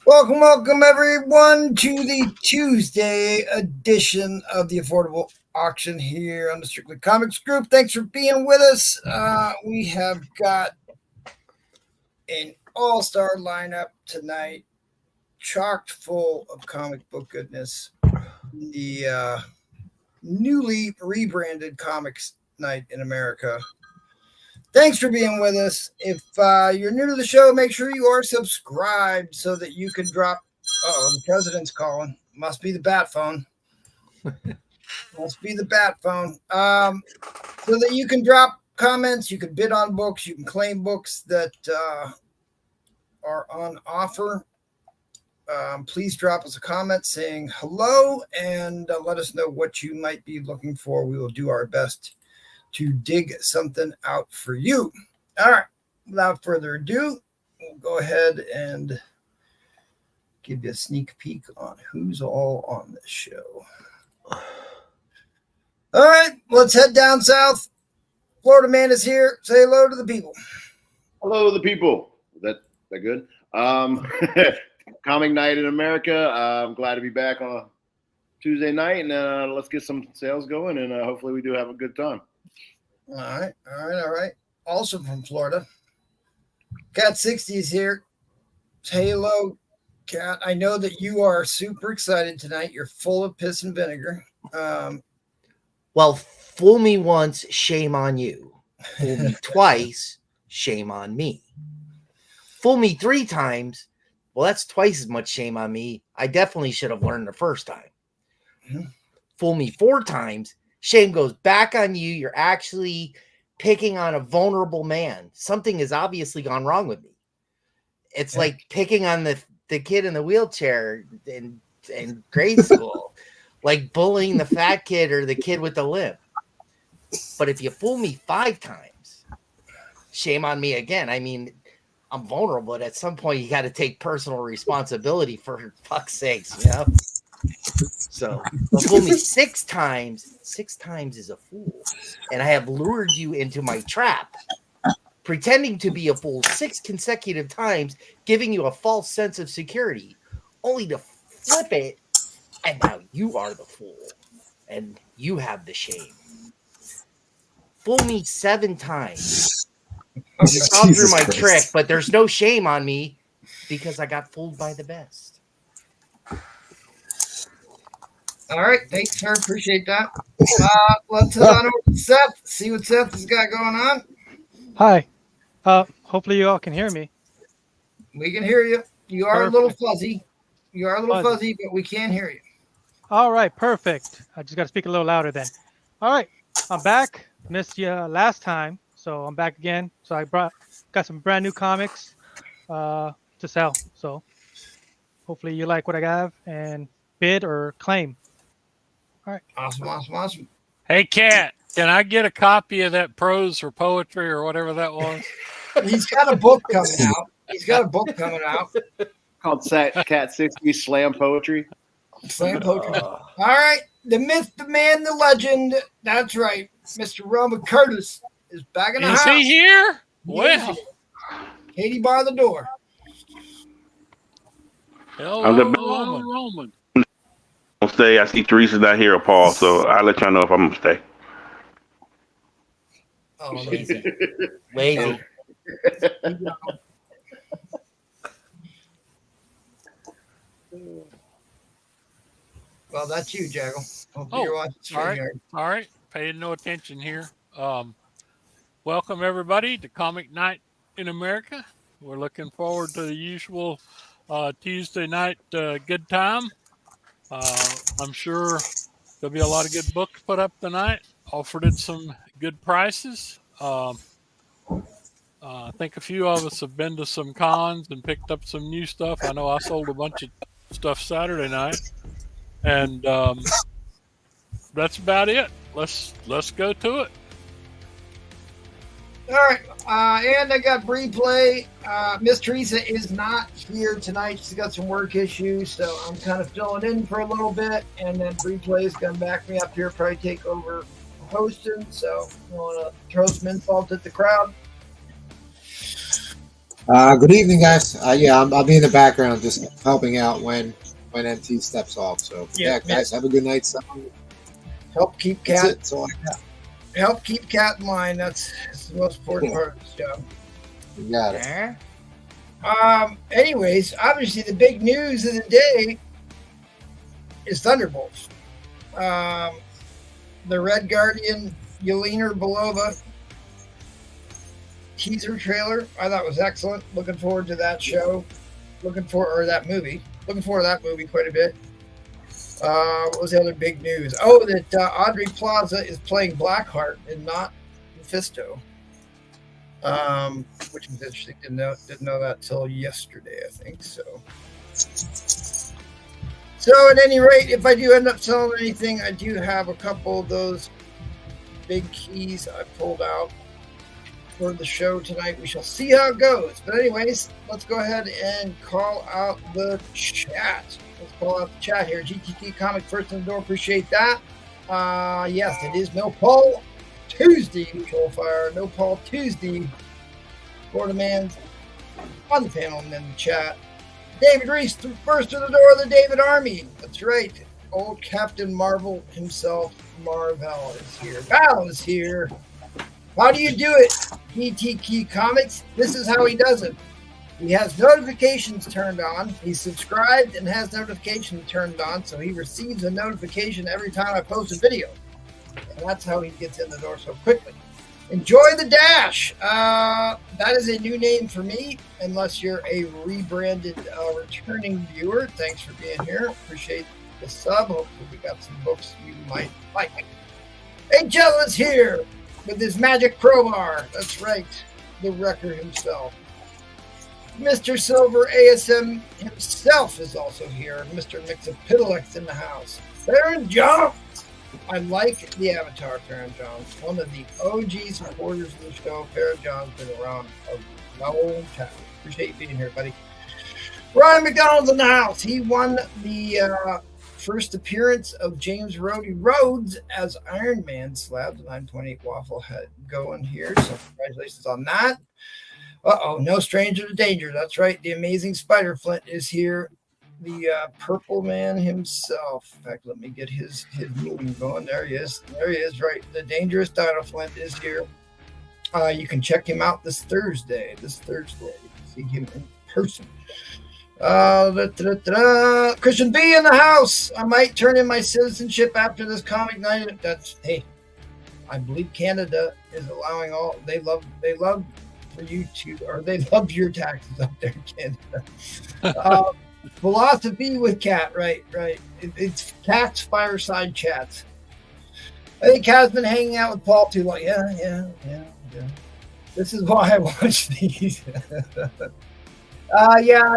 Welcome everyone to the Tuesday edition of the Affordable Auction here on the Strictly Comics Group. Thanks for being with us. We have got an all-star lineup tonight, chocked full of comic book goodness. The newly rebranded Comics Night in America. Thanks for being with us. If you're new to the show, make sure you are subscribed so that you can drop. Oh, the president's calling. Must be the bat phone. Must be the bat phone. So that you can drop comments, you can bid on books, you can claim books that are on offer. Please drop us a comment saying hello and let us know what you might be looking for. We will do our best to dig something out for you. All right, without further ado, we'll go ahead and give you a sneak peek on who's all on this show. All right, let's head down south. Florida Man is here. Say hello to the people. Hello, the people. That good? Comic Night in America. I'm glad to be back on a Tuesday night, and let's get some sales going, and hopefully we do have a good time. All right. Also from Florida, Cat 60 is here. Say hello, Cat. I know that you are super excited tonight. You're full of piss and vinegar. Well, fool me once, shame on you. Fool me twice, shame on me. Fool me 3 times, well, that's twice as much shame on me. I definitely should have learned the first time. Mm-hmm. Fool me 4 times, shame goes back on you. You're actually picking on a vulnerable man. Something has obviously gone wrong with me. It's like picking on the kid in the wheelchair in grade school, like bullying the fat kid or the kid with the limp. But if you fool me 5 times, shame on me again. I mean, I'm vulnerable, but at some point you got to take personal responsibility for fuck's sakes, you know? So fool me 6 times. 6 times is a fool. And I have lured you into my trap, pretending to be a fool 6 consecutive times, giving you a false sense of security, only to flip it. And now you are the fool. And you have the shame. Fool me 7 times. You saw through my trick, but there's no shame on me because I got fooled by the best. All right, thanks, sir. Appreciate that. Let's head on over to Seth. See what Seth has got going on. Hi. Hopefully you all can hear me. We can hear you. You are Perfect. a little fuzzy. You are a little fuzzy, but we can hear you. All right, perfect. I just got to speak a little louder then. All right, I'm back. Missed you last time, so I'm back again. So I got some brand new comics to sell. So hopefully you like what I have and bid or claim. All right. Awesome. Hey, Cat, can I get a copy of that prose or poetry or whatever that was? He's got a book coming out. Called Cat 60 Slam Poetry. Slam poetry. All right. The myth, the man, the legend. That's right. Mr. Roman Curtis is back in the house. Is he here? Yeah. Katie, bar the door. Hello, Roman. I'll stay. I see Teresa's not here or Paul, so I'll let y'all know if I'm gonna stay. Oh, Lazy. Well, that's you, Jackal. Hope you're watching. All right. Paying no attention here. Welcome, everybody, to Comic Night in America. We're looking forward to the usual Tuesday night good time. I'm sure there'll be a lot of good books put up tonight, offered at some good prices. I think a few of us have been to some cons and picked up some new stuff. I know I sold a bunch of stuff Saturday night, and that's about it. Let's go to it. All right, and I got Bree Play. Miss Teresa is not here tonight. She's got some work issues, so I'm kind of filling in for a little bit, and then Bree Play is going to back me up here, probably take over hosting, so I want to throw some insult at the crowd. Good evening, guys. Yeah, I'll be in the background just helping out when MT steps off. So yeah, guys, have a good night. So, Help keep that's Cat. it. That's all I got. Help keep Cat in line. That's the most important part of this job. You got it. Anyways, obviously the big news of the day is Thunderbolts. The Red Guardian Yelena Belova teaser trailer I thought was excellent. Looking forward to that show. That movie. Looking forward to that movie quite a bit. What was the other big news? Oh, that Aubrey Plaza is playing Blackheart and not Mephisto. Which was interesting. Didn't know that till yesterday, I think. So at any rate, if I do end up selling anything, I do have a couple of those big keys I pulled out for the show tonight. We shall see how it goes. But anyways, let's go ahead and call out the chat. Let's call out the chat here. GTK Comic first in the door. Appreciate that. Yes, it is No Paul Tuesday. Control Fire. No Paul Tuesday. Florida Man's on the panel and in the chat. David Reese, first to the door of the David Army. That's right. Old Captain Marvel himself, Marvel, is here. Val is here. How do you do it, PTK Comics? This is how he does it. He has notifications turned on. He's subscribed and has notifications turned on, so he receives a notification every time I post a video. And that's how he gets in the door so quickly. Enjoy the Dash. That is a new name for me, unless you're a rebranded returning viewer. Thanks for being here. Appreciate the sub. Hopefully we got some books you might like. Hey, Joe is here with his magic crowbar. That's right, the wrecker himself. Mr. Silver ASM himself is also here. Mr. Mixapidalex in the house. Farron Jones. I like the avatar, Farron Jones. One of the OG supporters of the show. Farron Jones has been around a long time. Appreciate you being here, buddy. Ryan McDonald's in the house. He won the first appearance of James Rhodey Rhodes as Iron Man. Slabs 9.8 waffle head going here. So congratulations on that. No stranger to danger. That's right. The amazing Spider Flint is here. The purple man himself. In fact, let me get his moving going. There he is. There he is. Right. The dangerous Dino Flint is here. You can check him out this Thursday. See him in person. Christian B in the house. I might turn in my citizenship after this comic night. I believe Canada is allowing all. They love for you to, or they love your taxes up there in Canada. Philosophy with Cat, right. It's Cat's fireside chats. I think Cat's been hanging out with Paul too long. Yeah. This is why I watch these. Your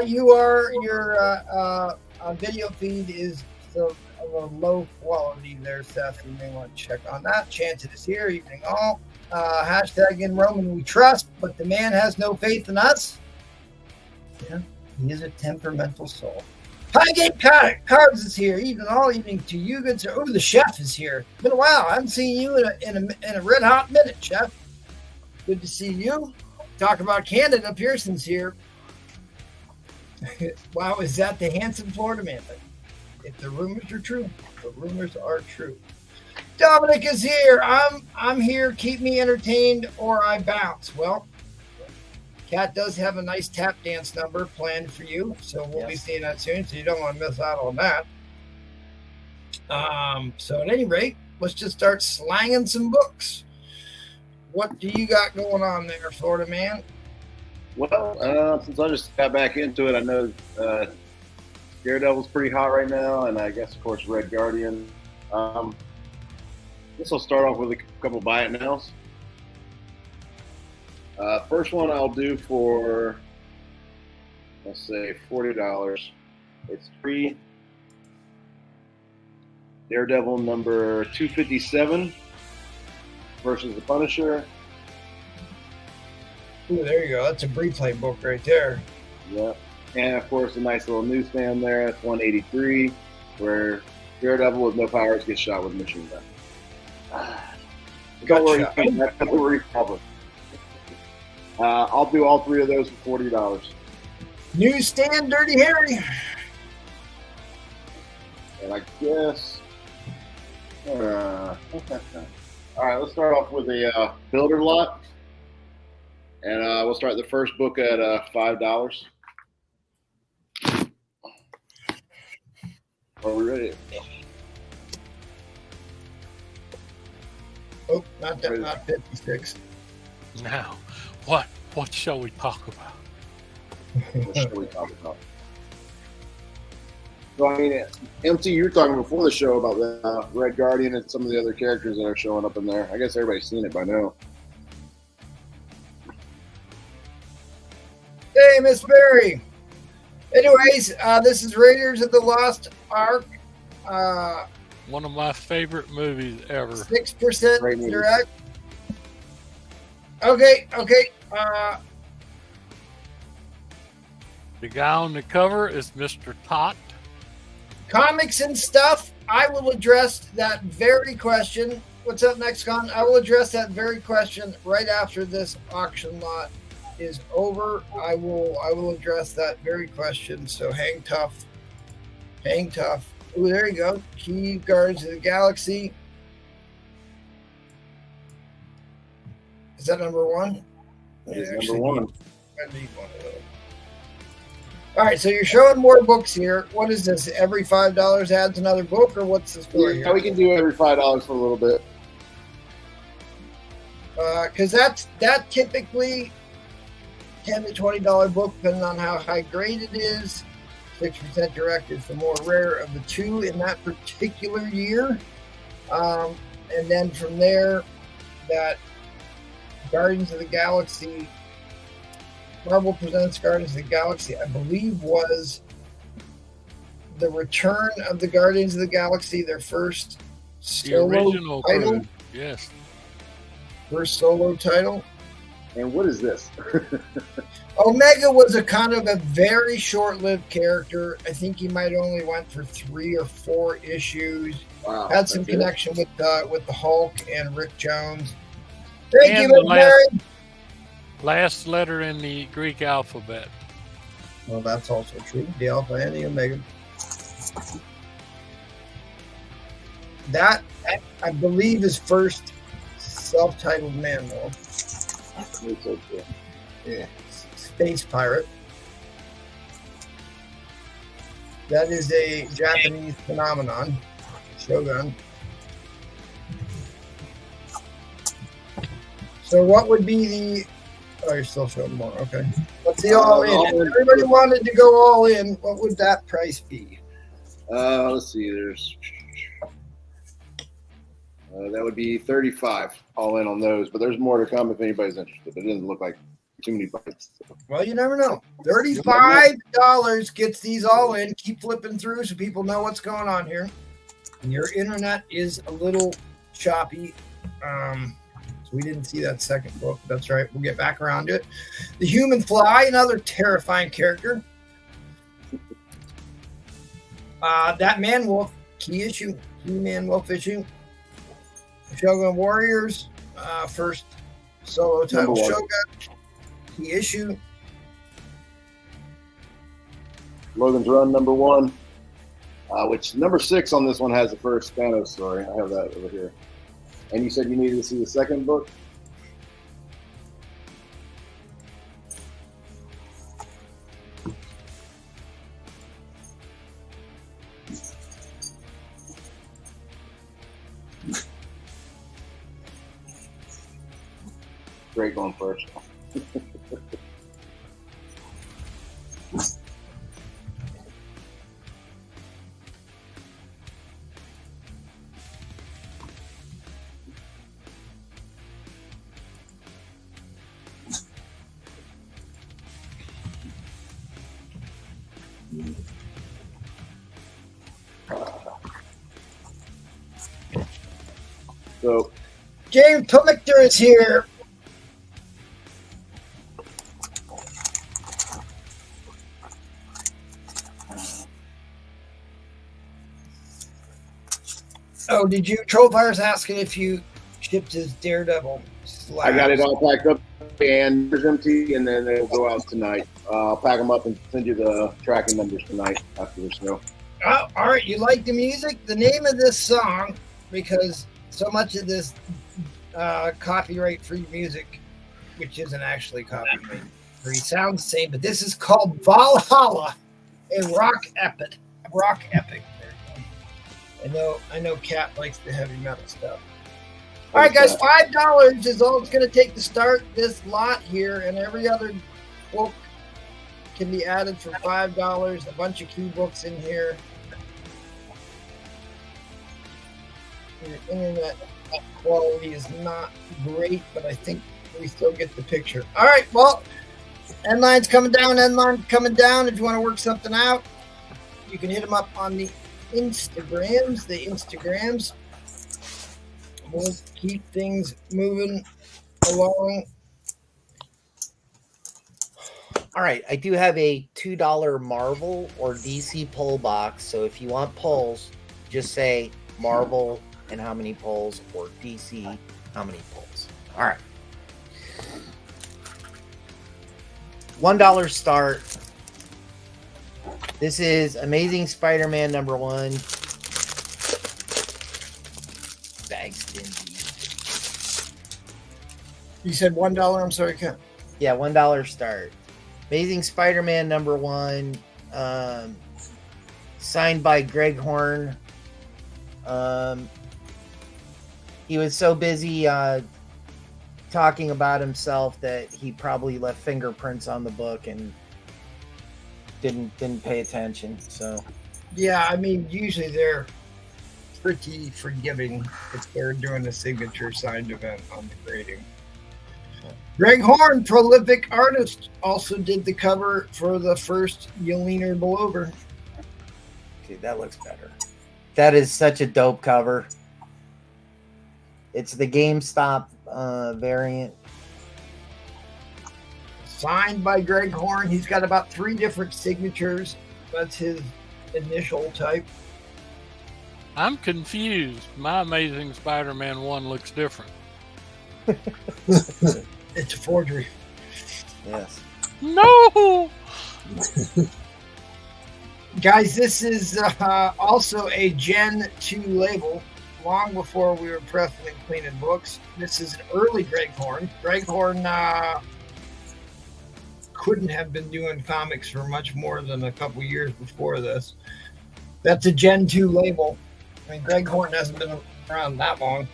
video feed is of a low quality there, Seth. You may want to check on that. Chance is here. Evening all. Hashtag in Roman we trust, but the man has no faith in us. Yeah. He is a temperamental soul. Highgate Cards is here. All evening to you. Good sir. Oh, the chef is here. It's been a while. I haven't seen you in a red hot minute, chef. Good to see you. Talk about Canada. Pearson's here. Wow, is that the handsome Florida man? If the rumors are true, the rumors are true. Dominic is here. I'm here. Keep me entertained or I bounce. Well, Cat does have a nice tap dance number planned for you, so we'll be seeing that soon, so you don't want to miss out on that. So at any rate, let's just start slanging some books. What do you got going on there, Florida man? Well, since I just got back into it, I know Daredevil's pretty hot right now, and I guess, of course, Red Guardian. This will start off with a couple buy it nows. First one I'll do for, let's say, $40. It's free. Daredevil number 257 versus the Punisher. Ooh, there you go. That's a replay book right there. Yeah. And, of course, a nice little newsstand there. It's 183, where Daredevil with no powers gets shot with a machine gun. Don't worry, probably. I'll do all three of those for $40. Newsstand Dirty Harry. And I guess. All right, let's start off with a builder lot. And we'll start the first book at $5. Are we ready? Oh, not 56. Now, what shall we talk about? What should we talk about? So, I mean, MT, you were talking before the show about the Red Guardian and some of the other characters that are showing up in there. I guess everybody's seen it by now. Hey, Miss Berry. Anyways, this is Raiders of the Lost Ark. One of my favorite movies ever. 6% Great movie. direct. Okay. The guy on the cover is Mr. Tot. Comics and stuff. I will address that very question. What's up next, Con? I will address that very question right after this auction lot is over. I will address that very question. So hang tough. Oh, there you go. Key Guardians of the Galaxy. Is that number one? It's number one. I need one of those. All right, so you're showing more books here. What is this? Every $5 adds another book, or what's the story? Yeah, we can do every $5 for a little bit. Because that typically $10 to $20 book, depending on how high grade it is. 6% direct is the more rare of the two in that particular year. And then from there, that Guardians of the Galaxy, Marvel Presents Guardians of the Galaxy, I believe was the return of the Guardians of the Galaxy, their first The solo original title. crew. Yes. First solo title. And what is this? Omega was a kind of a very short-lived character. I think he might only went for 3 or 4 issues. Wow. Had some that's it. connection with the Hulk and Rick Jones. Thank And you, the Miss Mary. Last letter in the Greek alphabet. Well, that's also true. The Alpha and the Omega. That, I believe, is first self-titled manual. Yeah. Space Pirate. That is a Japanese phenomenon. Shogun. So what would be the... Oh, you're still showing more. Okay. What's the all in? If everybody wanted to go all in, what would that price be? Let's see. There's that would be $35 all in on those, but there's more to come if anybody's interested. It doesn't look like too many bites. Well, you never know. $35 gets these all in. Keep flipping through so people know what's going on here. And your internet is a little choppy. So we didn't see that second book. That's right. We'll get back around to it. The Human Fly, another terrifying character. That Man Wolf, key issue. Man Wolf issue. Shogun Warriors, first solo title Shogun, key issue. Logan's Run number 1, which number 6 on this one has the first Thanos story. I have that over here. And you said you needed to see the second book? Great going first. So, James Pumictor is here. Oh, did you? Trollfire's asking if you shipped his Daredevil slabs. I got it all packed up and it's empty, and then it'll go out tonight. I'll pack them up and send you the tracking numbers tonight after the show. Oh, all right, you like the music? The name of this song, because so much of this copyright-free music, which isn't actually copyright-free, sounds the same, but this is called Valhalla, a rock epic. Rock epic. I know Kat likes the heavy metal stuff. All right, guys, $5 is all it's going to take to start this lot here, and every other book can be added for $5. A bunch of key books in here. Your internet quality is not great, but I think we still get the picture. All right, well, end line's coming down, end line coming down. If you want to work something out, you can hit them up on the Instagrams. We'll keep things moving along. All right, I do have a $2 Marvel or DC pull box. So if you want pulls, just say Marvel and how many pulls, or DC how many pulls. All right. $1 start. This is Amazing Spider-Man #1. Bag stingy. You said $1. I'm sorry, Ken. Yeah, $1 start. Amazing Spider-Man #1, signed by Greg Horn. He was so busy talking about himself that he probably left fingerprints on the book and didn't pay attention. So Yeah, I mean, usually they're pretty forgiving if they're doing a signature signed event on the grading. Greg Horn, prolific artist, also did the cover for the first Yelena Belover. okay, that looks better. That is such a dope cover. It's the GameStop variant. Signed by Greg Horn. He's got about 3 different signatures. That's his initial type. I'm confused. My Amazing Spider-Man 1 looks different. It's a forgery. Yes. No! Guys, this is also a Gen 2 label, long before we were pressing and cleaning books. This is an early Greg Horn. Greg Horn couldn't have been doing comics for much more than a couple years before this. That's a Gen 2 label. I mean, Greg Horn hasn't been around that long.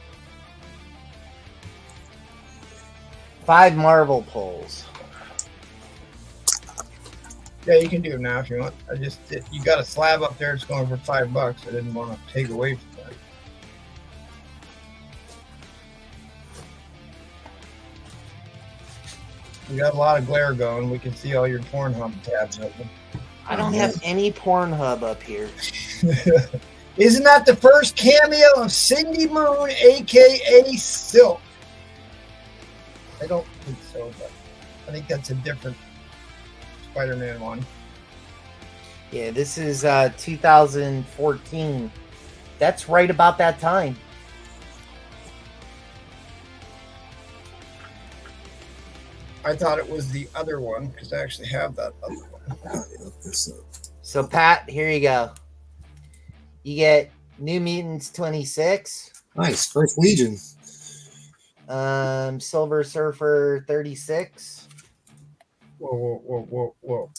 5 Marvel pulls. Yeah, you can do it now if you want. You got a slab up there. It's going for $5. I didn't want to take away from that. We got a lot of glare going. We can see all your Pornhub tabs open. I don't have any Pornhub up here. Isn't that the first cameo of Cindy Moon, a.k.a. Silk? I don't think so, but I think that's a different Spider-Man one. Yeah, this is 2014. That's right about that time. I thought it was the other one because I actually have that other one. So, Pat, here you go. You get New Mutants 26. Nice. First Legion. Silver Surfer 36. Whoa.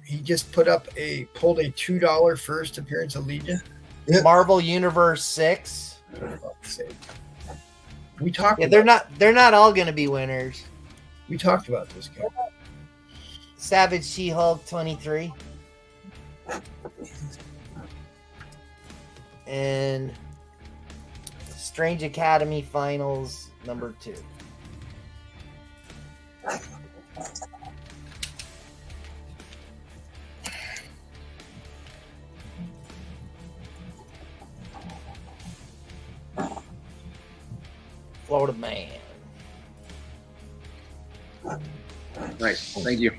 He just pulled a $2 first appearance of Legion. Yep. Marvel Universe 6. We talked Yeah, about they're not all gonna be winners. We talked about this guy. Savage She-Hulk 23. And Strange Academy Finals #2. Florida Man. Nice. Thank you.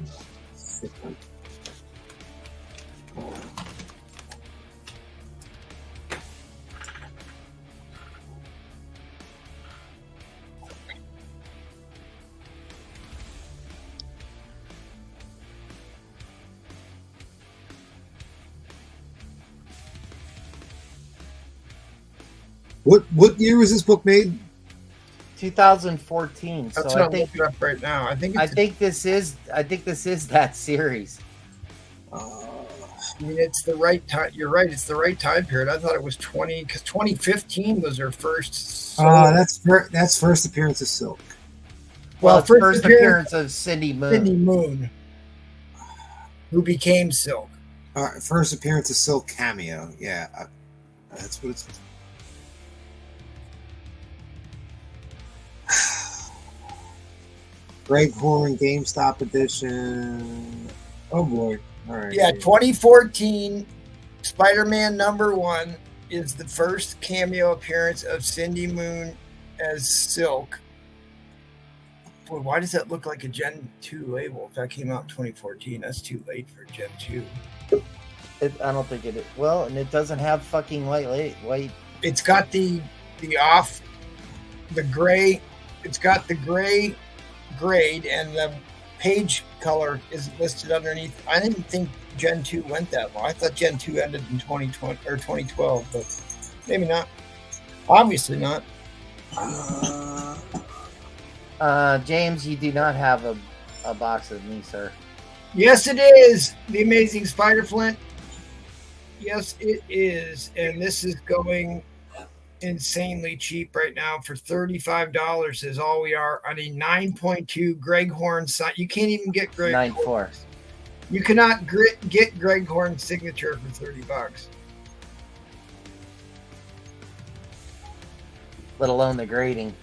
What year was this book made? 2014. That's So what I I'm think looking up right now. I think this is that series. I mean, it's the right time. You're right. It's the right time period. I thought it was 2015 was their first. That's first appearance of Silk. Well, it's first appearance of Cindy Moon. Cindy Moon, who became Silk. First appearance of Silk cameo. Yeah, that's what it's. Greg Horn GameStop edition. Oh boy. All right. Yeah, 2014 Spider-Man #1 is the first cameo appearance of Cindy Moon as Silk. Boy, why does that look like a Gen 2 label? If that came out in 2014, that's too late for Gen 2. I don't think it is. Well, and it doesn't have fucking white. It's got the gray. It's got the gray grade, and the page color is listed underneath. I didn't think Gen 2 went that long. I thought Gen 2 ended in 2020 or 2012, but maybe not. Obviously not. James, you do not have a box of me, sir. Yes, it is. The Amazing Spider Flint. Yes, it is. And this is going insanely cheap right now for $35 is all we are on a 9.2 Greg Horn sign. You can't even get Greg 9.4. You cannot get Greg Horn's signature for $30. Let alone the grading.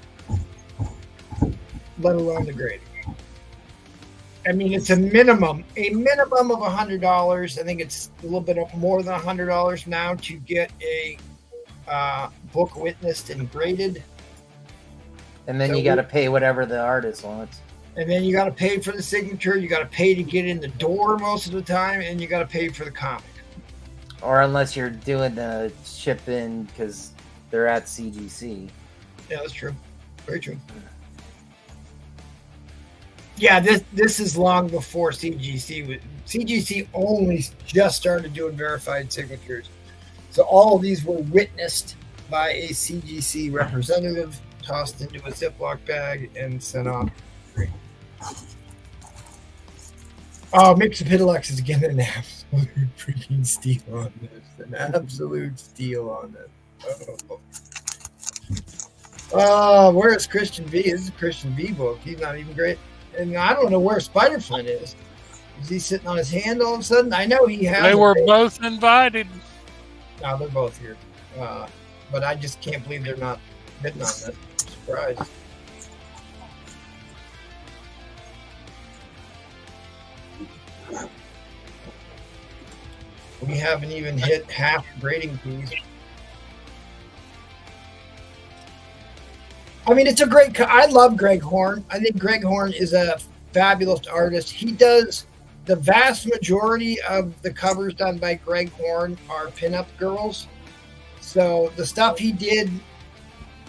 Let alone the grading. I mean, it's a minimum of $100. I think it's a little bit more than $100 now to get a book witnessed and graded. And then you got to pay whatever the artist wants. And then you got to pay for the signature. You got to pay to get in the door most of the time, and you got to pay for the comic. Or unless you're doing the ship in because they're at CGC. Yeah, that's true. Very true. Yeah, this is long before CGC. CGC only just started doing verified signatures. So all of these were witnessed by a CGC representative, tossed into a Ziploc bag, and sent off. Oh, Mixapitalex is getting an absolute freaking steal on this. An absolute steal on this. Oh, where's Christian V? This is a Christian V book. He's not even great. And I don't know where Spider-Flint is. Is he sitting on his hand all of a sudden? I know he has. They were both invited. No, they're both here. But I just can't believe they're not bidding on that. I'm surprised. We haven't even hit half grading fees. I mean, it's a great. I love Greg Horn. I think Greg Horn is a fabulous artist. He does the vast majority of the covers done by Greg Horn are pinup girls. So the stuff he did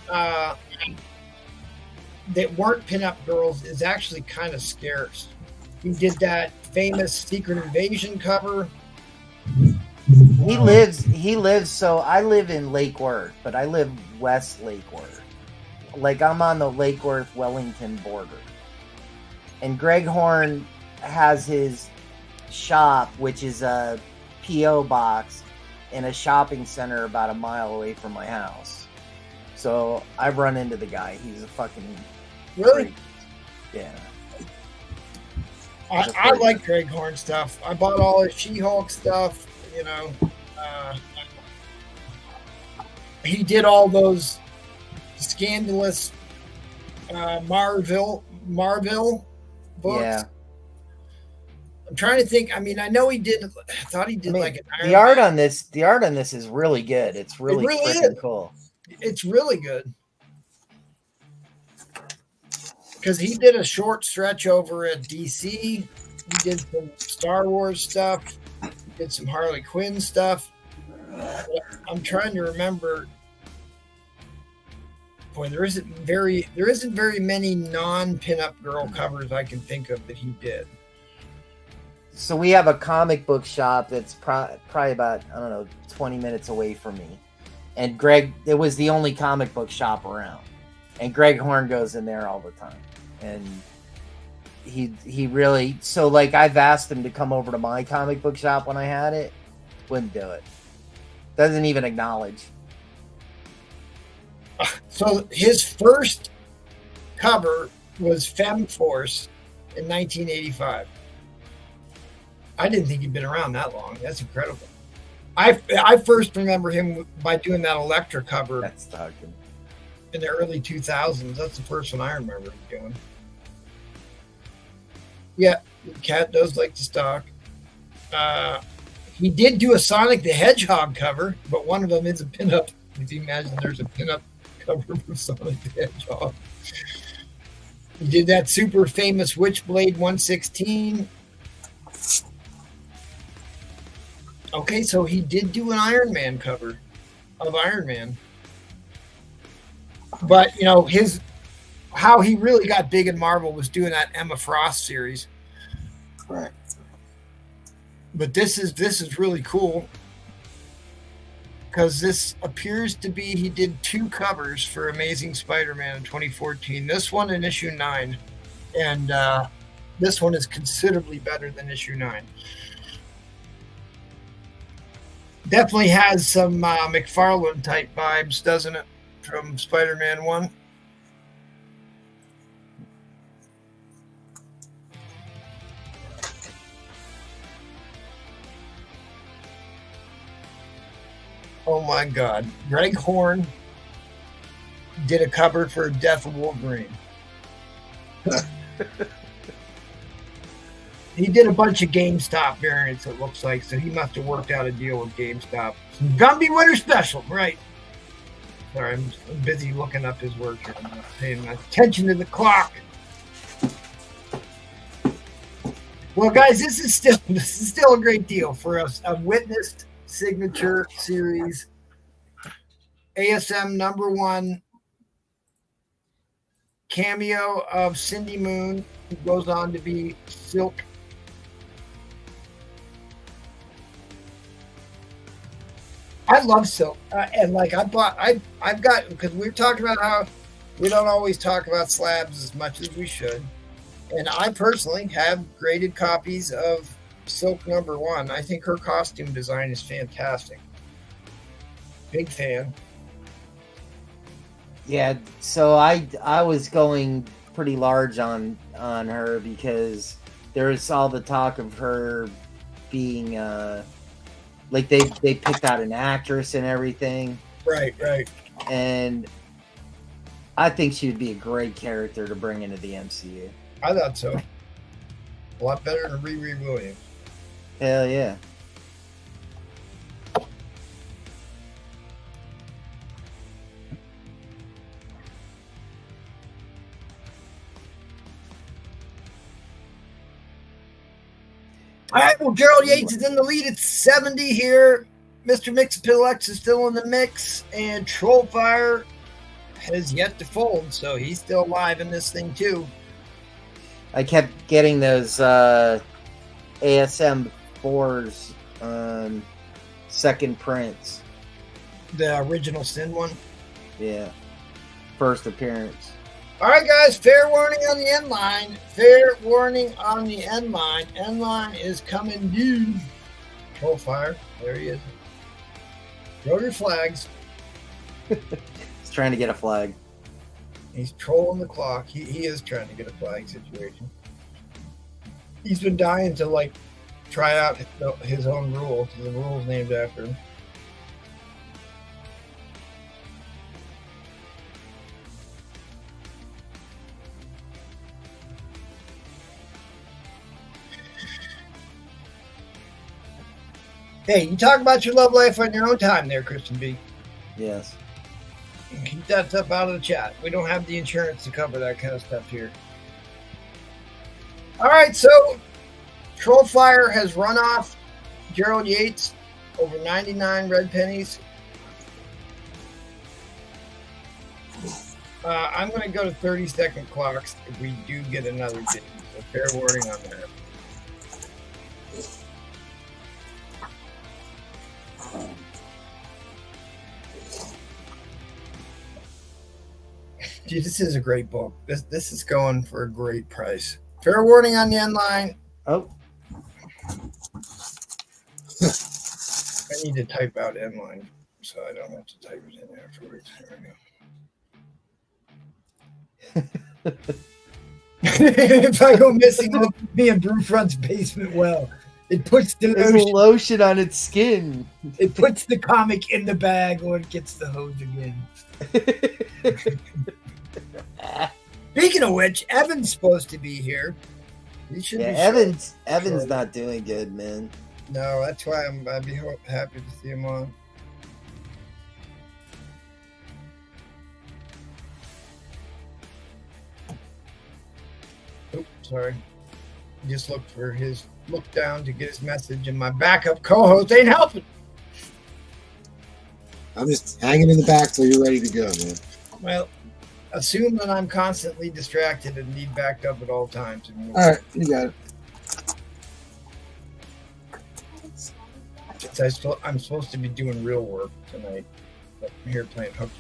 that weren't pinup girls is actually kind of scarce. He did that famous Secret Invasion cover. He lives. So I live in Lake Worth, but I live West Lake Worth. Like I'm on the Lake Worth Wellington border. And Greg Horn has his shop, which is a P.O. box in a shopping center about a mile away from my house. So I've run into the guy. He's a fucking Really? freak. Yeah. I like Greg Horn stuff. I bought all his She-Hulk stuff. You know, he did all those scandalous Marvel books. Yeah. I'm trying to think. I mean, I know he did. I thought he did like an Iron the art Man. on this. The art on this is really good. It's really, freaking is. cool. It's really good. Because he did a short stretch over at DC. He did some Star Wars stuff. He did some Harley Quinn stuff. I'm trying to remember. Boy, there isn't very many non-pinup girl covers I can think of that he did. So we have a comic book shop that's probably about 20 minutes away from me, And Greg, it was the only comic book shop around. And Greg Horn goes in there all the time. And he really, so like I've asked him to come over to my comic book shop when I had it. Wouldn't do it. Doesn't even acknowledge. So his first cover was Femme Force in 1985. I didn't think he'd been around that long. That's incredible. I first remember him by doing that Elektra cover. That's talking. In the early 2000s. That's the first one I remember him doing. Yeah, the cat does like to stalk. He did do a Sonic the Hedgehog cover, but one of them is a pinup. If you imagine there's a pinup cover for Sonic the Hedgehog. He did that super famous Witchblade 116. Okay, so he did do an Iron Man cover of Iron Man. But, you know, how he really got big in Marvel was doing that Emma Frost series. Correct. But this is really cool because this appears to be, he did 2 covers for Amazing Spider-Man in 2014. This one in issue 9, and this one is considerably better than issue 9. Definitely has some McFarlane type vibes, doesn't it, from Spider-Man 1? Oh my God. Greg Horn did a cover for Death of Wolverine. He did a bunch of GameStop variants, it looks like, so he must have worked out a deal with GameStop. Some Gumby Winter Special, right. Sorry, I'm busy looking up his work here. I'm not paying attention to the clock. Well, guys, this is still a great deal for us. A witnessed signature series, ASM #1 cameo of Cindy Moon, who goes on to be Silk. I love Silk, and like I've got, because we were talking about how we don't always talk about slabs as much as we should, and I personally have graded copies of Silk #1. I think her costume design is fantastic. Big fan. Yeah, so I was going pretty large on her because there's all the talk of her being like they picked out an actress and everything. Right. And I think she would be a great character to bring into the MCU. I thought so. A lot better than Riri Williams. Hell yeah. All right, well, Gerald Yates is in the lead at 70 here. Mr. Mixapillex is still in the mix, and Trollfire has yet to fold, so he's still alive in this thing too. I kept getting those ASM 4s second prints. The original Sin one. Yeah. First appearance. All right, guys, fair warning on the end line. Fair warning on the end line. End line is coming due. Trollfire, there he is. Throw your flags. He's trying to get a flag. He's trolling the clock. He is trying to get a flag situation. He's been dying to, like, try out his own rule. The rule's named after him. Hey, you talk about your love life on your own time there, Christian B. Yes. Keep that stuff out of the chat. We don't have the insurance to cover that kind of stuff here. All right, so Trollfire has run off Gerald Yates over 99 red pennies. I'm going to go to 30-second clocks if we do get another bid. So fair warning on that. Dude, this is a great book. This is going for a great price. Fair warning on the end line. Oh, I need to type out end line so I don't have to type it in afterwards. There we go. If I go missing, it'll put me in Brewfront's basement well. It puts the there's lotion, lotion on its skin. it puts the comic in the bag when it gets the hose again. Speaking of which, Evan's supposed to be here. He should Yeah, be Evan's not doing good, man. No, that's why I'd be happy to see him on. Oops, sorry. Just look for his look down to get his message, and my backup co-host ain't helping. I'm just hanging in the back till you're ready to go, man. Well, assume that I'm constantly distracted and need backed up at all times. All right, you got it. I'm supposed to be doing real work tonight, but I'm here playing hooky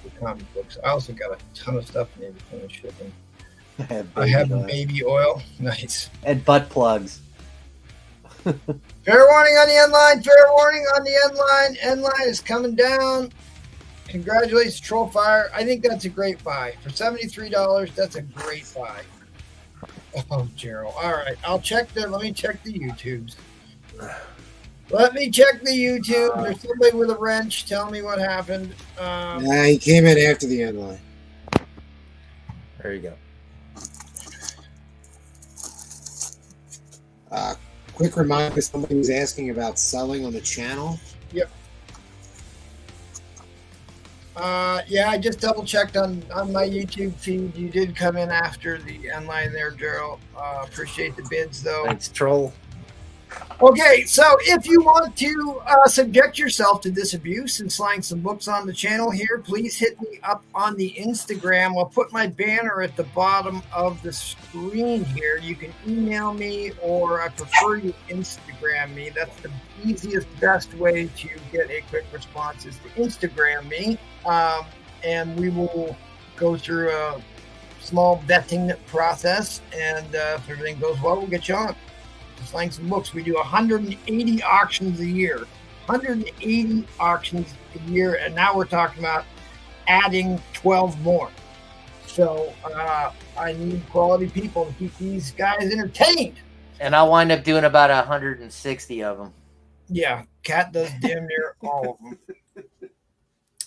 with comic books. I also got a ton of stuff I need to finish shipping. I have baby oil. Nice. And butt plugs. Fair warning on the end line. Fair warning on the end line. End line is coming down. Congratulations, Trollfire. I think that's a great buy. For $73, that's a great buy. Oh, Gerald. All right. Let me check the YouTubes. Let me check the YouTube. There's somebody with a wrench. Tell me what happened. Nah, he came in after the end line. There you go. Quick reminder, somebody was asking about selling on the channel. Yep. Yeah, I just double checked on my YouTube feed. You did come in after the end line there, Gerald. Appreciate the bids, though. Thanks, Troll. Okay, so if you want to subject yourself to this abuse and slang some books on the channel here, please hit me up on the Instagram. I'll put my banner at the bottom of the screen here. You can email me, or I prefer you Instagram me. That's the easiest, best way to get a quick response is to Instagram me. And we will go through a small vetting process, and if everything goes well, we'll get you on. Slang some books. We do 180 auctions a year. 180 auctions a year, and now we're talking about adding 12 more. So I need quality people to keep these guys entertained. And I'll wind up doing about 160 of them. Yeah, Kat does damn near all of them.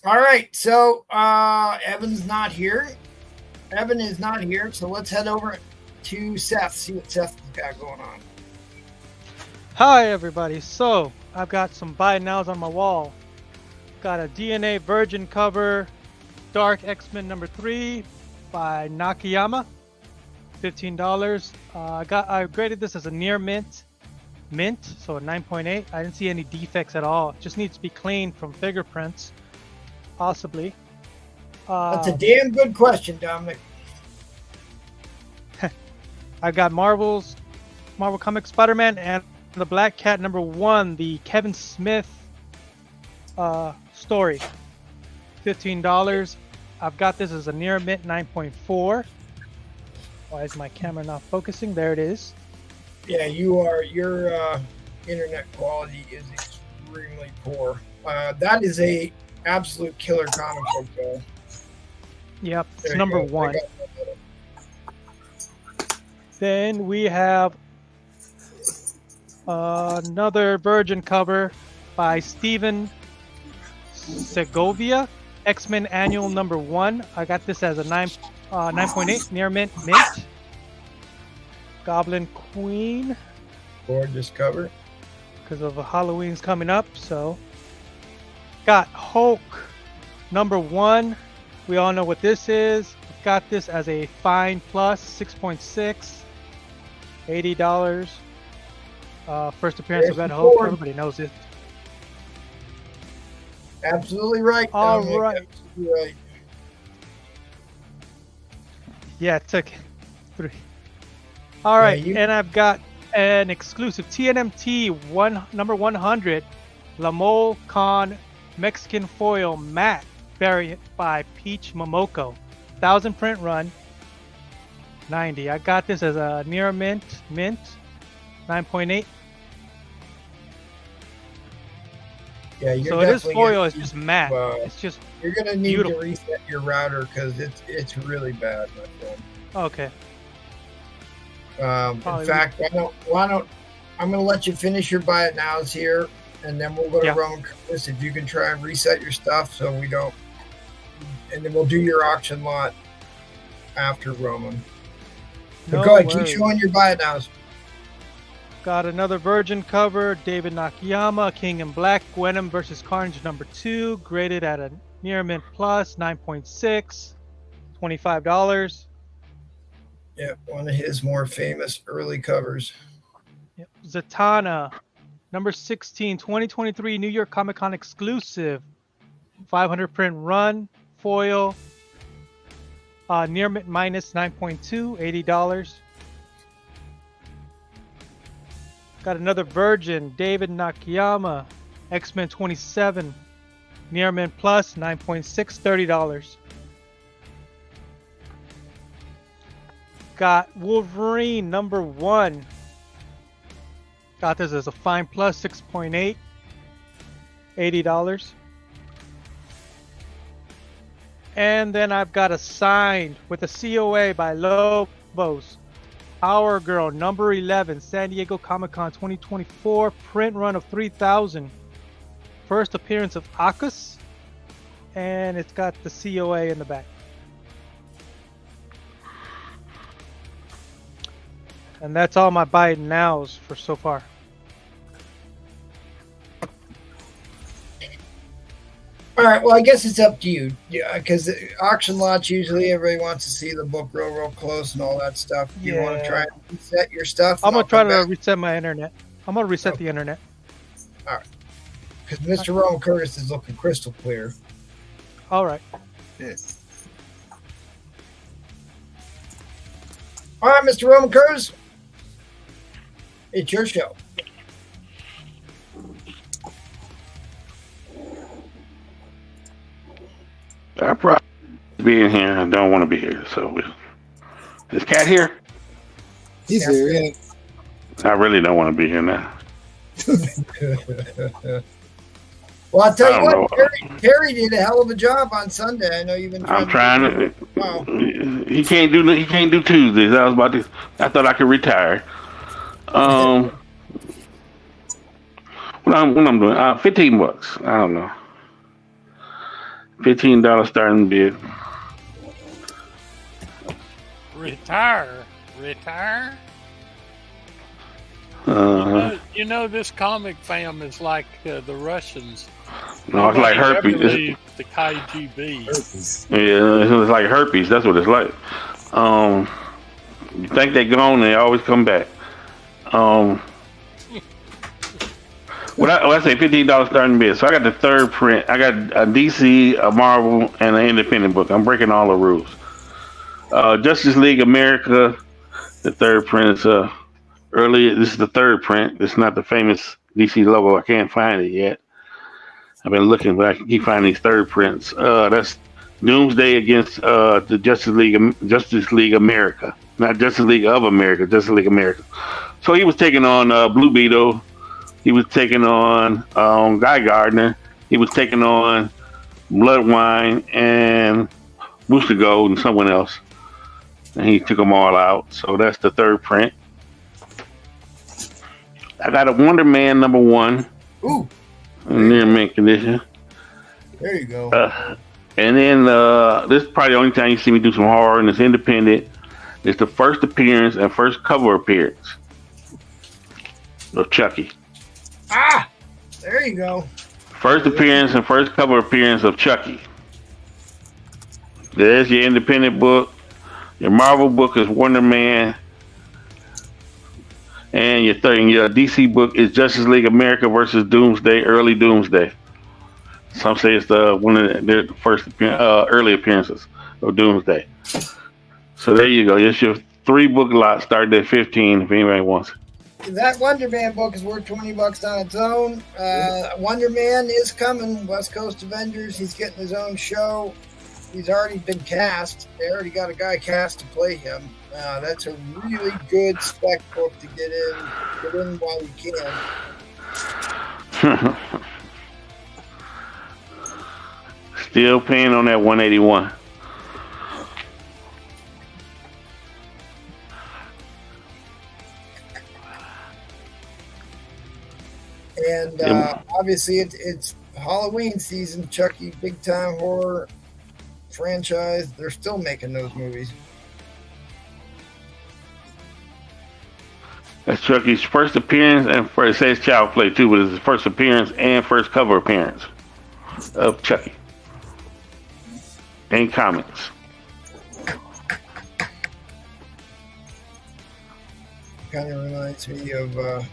All right, so Evan's not here. Evan is not here, so let's head over to Seth, see what Seth's got going on. Hi everybody. So I've got some buy nows on my wall. Got a DNA Virgin cover, Dark Xmen #3 by Nakayama, $15. I graded this as a near mint, so a 9.8. I didn't see any defects at all. It just needs to be cleaned from fingerprints, possibly. That's a damn good question, Dominic. I got Marvel Comics Spider-Man and the Black Cat #1, the Kevin Smith story, $15. I've got this as a near mint 9.4. Why is my camera not focusing? There it is. Yeah, your internet quality is extremely poor. That is a absolute killer comic book, though. Yep, it's There you go. #1. Then we have another Virgin cover by Steven Segovia, X-Men Annual #1. I got this as a 9.8 near mint. Goblin Queen, Gorgeous cover. because of Halloween's coming up. So got Hulk #1. We all know what this is. Got this as a fine plus 6.6, $80. First appearance of Red Hulk. Everybody knows it. Absolutely right. All Dominic. right. Absolutely right. Yeah, it took 3. All right, you- and I've got an exclusive TNMT #100 La Mole Con Mexican Foil Matte variant by Peach Momoko, 1,000 print run. 90. I got this as a near mint 9.8. Yeah, you're So it is definitely foil. gonna It's just matte. need- It's just You're gonna need beautiful. to reset your router because it's really bad, my friend. okay. In Probably fact, why don't I'm gonna let you finish your buy it nows here, and then we'll go to Yeah. Roman Curtis if you can try and reset your stuff so we don't, and then we'll do your auction lot after Roman. But No go ahead, keep worries. showing your buy it nows. Got another Virgin cover. David Nakayama, King in Black, Venom versus Carnage #2, graded at a near mint plus 9.6, $25. Yeah, one of his more famous early covers. Yep. Zatanna, number 16, 2023 New York Comic Con exclusive. 500 print run, foil, near mint minus 9.2, $80. Got another Virgin, David Nakayama, X-Men 27, near mint plus 9.6, $30. Got Wolverine number 1. Got this as a fine plus 6.8, $80. And then I've got a signed with a COA by Lobos, Our Girl number 11, San Diego Comic-Con 2024, print run of 3,000. First appearance of Akas, and it's got the COA in the back. And that's all my buy it nows for so far. All right, well, I guess it's up to you. Yeah, because auction lots, usually everybody wants to see the book real close and all that stuff. You want to Yeah. try and reset your stuff? I'm going to try to reset my internet. I'm going to reset the internet. Because Mr. Roman Curtis is looking crystal clear. All right. All right, Mr. Roman Curtis, it's your show. I probably be in here. I don't want to be here. So is Cat here? He's here. Yeah. I really don't want to be here now. Well, I'll tell you I what, don't Terry did a hell of a job on Sunday. I know you've been I'm trying trying to. Wow. He can't do Tuesdays. I was about to. I thought I could retire. What I'm doing? $15. I don't know. $15 starting bid. Retire. You know, this comic fam is like the Russians. No, it's like Nobody ever herpes. leaves the KGB. Yeah, it's like herpes. That's what it's like. You think they're gone, they always come back. When I say $15 starting bid, so I got the third print. I got a DC, a Marvel, and an independent book. I'm breaking all the rules. Justice League America, the third print is early. This is the third print. It's not the famous DC logo. I can't find it yet. I've been looking, but I can keep finding these third prints. That's Doomsday against the Justice League America, not Justice League of America, Justice League America. So he was taking on Blue Beetle. He was taking on Guy Gardner. He was taking on Bloodwine and Booster Gold and someone else. And he took them all out. So that's the third print. I got a Wonder Man number 1. Ooh, In near mint condition. there you go. And then this is probably the only time you see me do some horror, and it's independent. It's the first appearance and first cover appearance of Chucky. Ah, there you go. First appearance and first cover appearance of Chucky. There's your independent book. Your Marvel book is Wonder Man. And your DC book is Justice League America versus Doomsday, early Doomsday. Some say it's one of the first early appearances of Doomsday. So there you go. It's your 3-book lot starting at $15 if anybody wants it. That Wonder Man book is worth $20 on its own. Wonder Man is coming. West Coast Avengers. He's getting his own show. He's already been cast. They already got a guy cast to play him. That's a really good spec book to get in while you can. Still paying on that 181. And obviously, it's Halloween season. Chucky, big time horror franchise. They're still making those movies. That's Chucky's first appearance, and it says child play too, but it's his first appearance and first cover appearance of Chucky in comics. Kind of reminds me of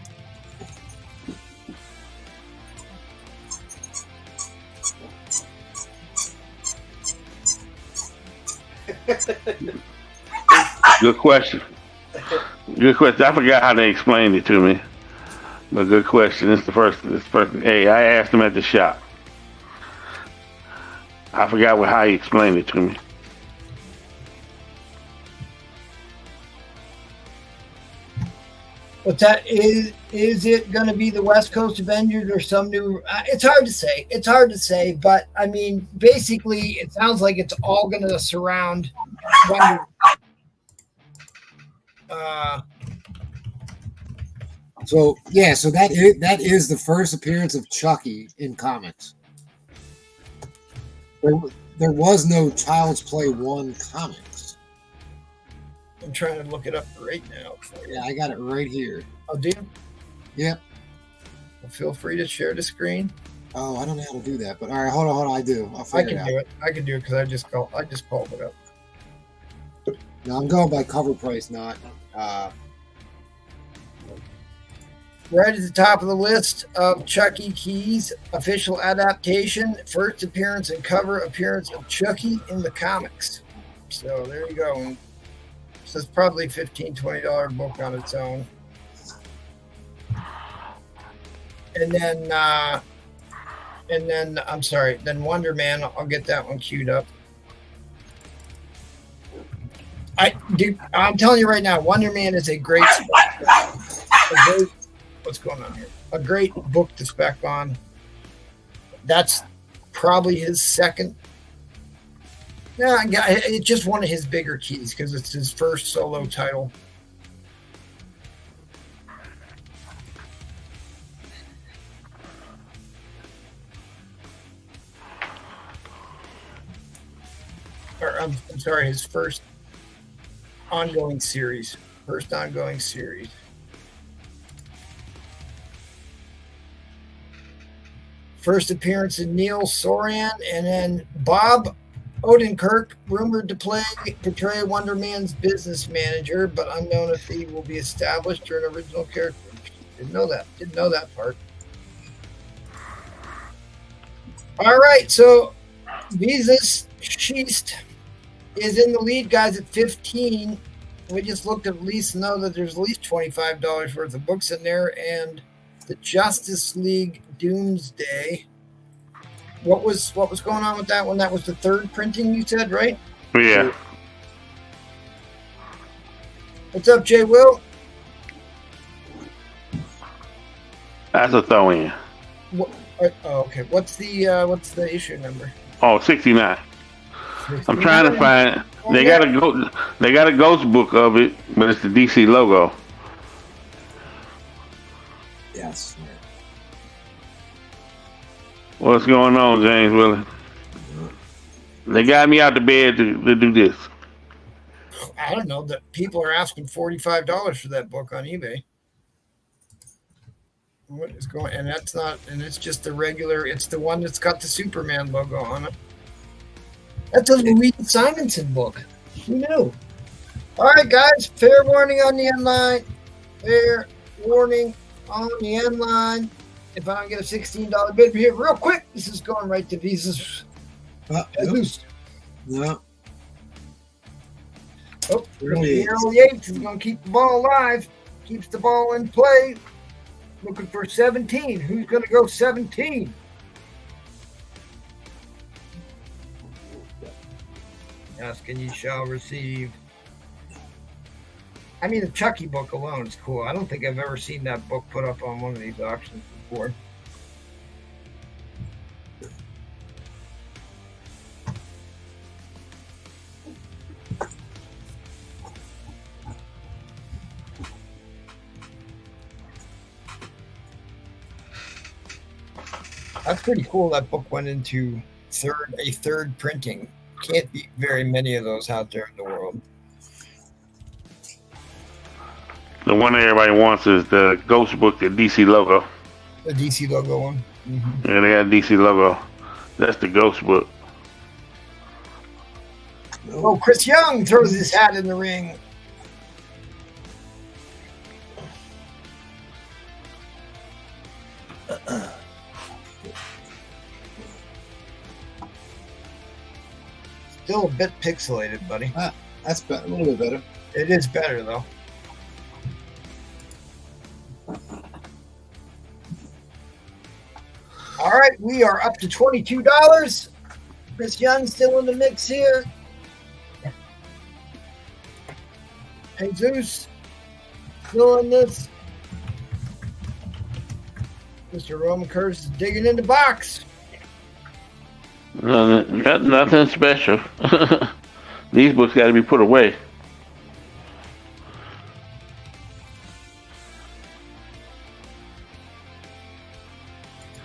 Good question. Good question. I forgot how they explained it to me, but good question. It's the first. Hey, I asked him at the shop. I forgot how he explained it to me. What's that? Is it going to be the West Coast Avengers or some new? It's hard to say. It's hard to say, but I mean, basically, it sounds like it's all going to surround Wonder. So that is the first appearance of Chucky in comics. There was no Child's Play 1 comics. I'm trying to look it up right now. Yeah, I got it right here. Oh, do you? Yep. Well, feel free to share the screen. Oh, I don't know how to do that, but all right, hold on. I do. I'll figure it out. I can do it because I just called it up. No, I'm going by cover price, not. Right at the top of the list of Chucky Keys, official adaptation, first appearance and cover appearance of Chucky in the comics. So there you go. So it's probably $15, $20 book on its own. And then I'm sorry, then Wonder Man, I'll get that one queued up. I'm telling you right now, Wonder Man is a great what's going on here? A great book to spec on. That's probably his second. Yeah, it's just one of his bigger keys because it's his first solo title. Or I'm sorry, his first ongoing series. First ongoing series. First appearance of Neil Soran, and then Bob Odenkirk, rumored to portray Wonder Man's business manager, but unknown if he will be established or an original character. Didn't know that part. All right, so Jesus Sheast is in the lead, guys, at 15. We just looked at least know that there's at least $25 worth of books in there, and the Justice League Doomsday. What was going on with that one? That was the third printing, you said, right? Yeah. What's up, Jay Will? That's a throw in. Okay. What's the issue number? Oh, 69. I'm trying to find. They got a ghost book of it, but it's the DC logo. Yes. What's going on, James Willis? They got me out the bed to do this. I don't know. That people are asking $45 for that book on eBay. What is going? And that's not. And it's just the regular. It's the one that's got the Superman logo on it. That's a Louise Simonson book. Who knew? All right, guys. Fair warning on the end line. Fair warning on the end line. If I don't get a $16 bid here real quick, this is going right to Visa's. No. Oh, the early Yates is going to keep the ball alive. Keeps the ball in play. Looking for 17. Who's going to go 17? ask, and ye shall receive. I mean, the Chucky book alone is cool. I don't think I've ever seen that book put up on one of these auctions before. That's pretty cool. That book went into a third printing. Can't be very many of those out there in the world. The one that everybody wants is the Ghost book, the DC logo. The DC logo one. Mm-hmm. Yeah, they got DC logo. That's the Ghost book. Oh, Chris Young throws his hat in the ring. Still a bit pixelated, buddy. That's a little bit better. It is better, though. All right, we are up to $22. Chris Young still in the mix here. Jesus still in this. Mr. Roman Curse is digging in the box. Nothing special. These books got to be put away.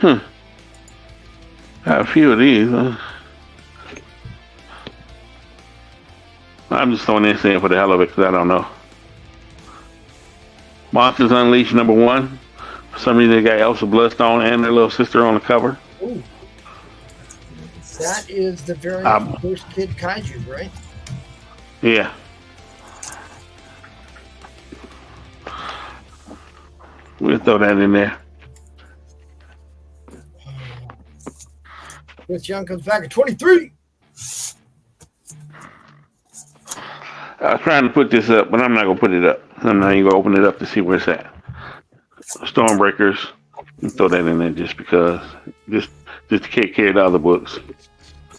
Got a few of these. I'm just throwing this in for the hell of it because I don't know. Monsters Unleashed #1. For some reason, they got Elsa Bloodstone and their little sister on the cover. Ooh. That is the very first Kid Kaiju, right? Yeah. We'll throw that in there. Chris Young comes back at 23. I was trying to put this up, but I'm not going to put it up. I'm not even going to open it up to see where it's at. Stormbreakers. Throw that in there just because. Just to take care of the other books.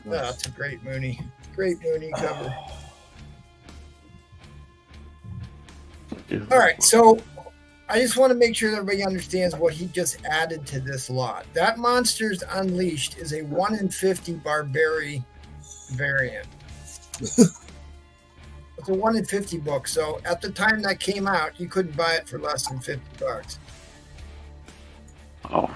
Oh, that's a great Mooney. Great Mooney cover. All right, so I just want to make sure that everybody understands what he just added to this lot. That Monsters Unleashed is a 1 in 50 Barbary variant. It's a 1 in 50 book, so at the time that came out, you couldn't buy it for less than $50. Oh.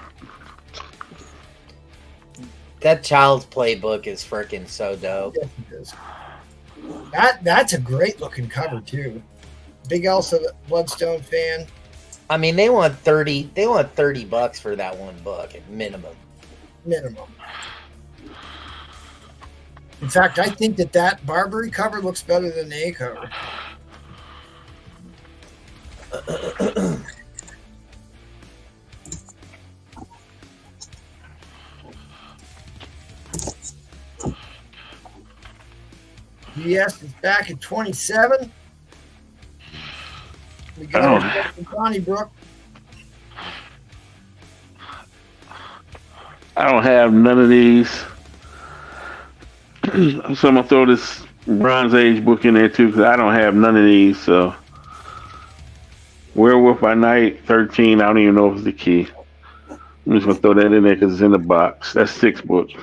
That Child's Play book is freaking so dope. Yes, it is. That's a great looking cover too. Big Elsa Bloodstone fan. I mean, they want $30 for that one book at minimum. Minimum. In fact, I think that Barbary cover looks better than the A cover. EST is back at 27. We got Donnybrook. I don't have none of these. So I'm going to throw this Bronze Age book in there too because I don't have none of these. So Werewolf by Night 13. I don't even know if it's the key. I'm just going to throw that in there because it's in the box. That's 6 books.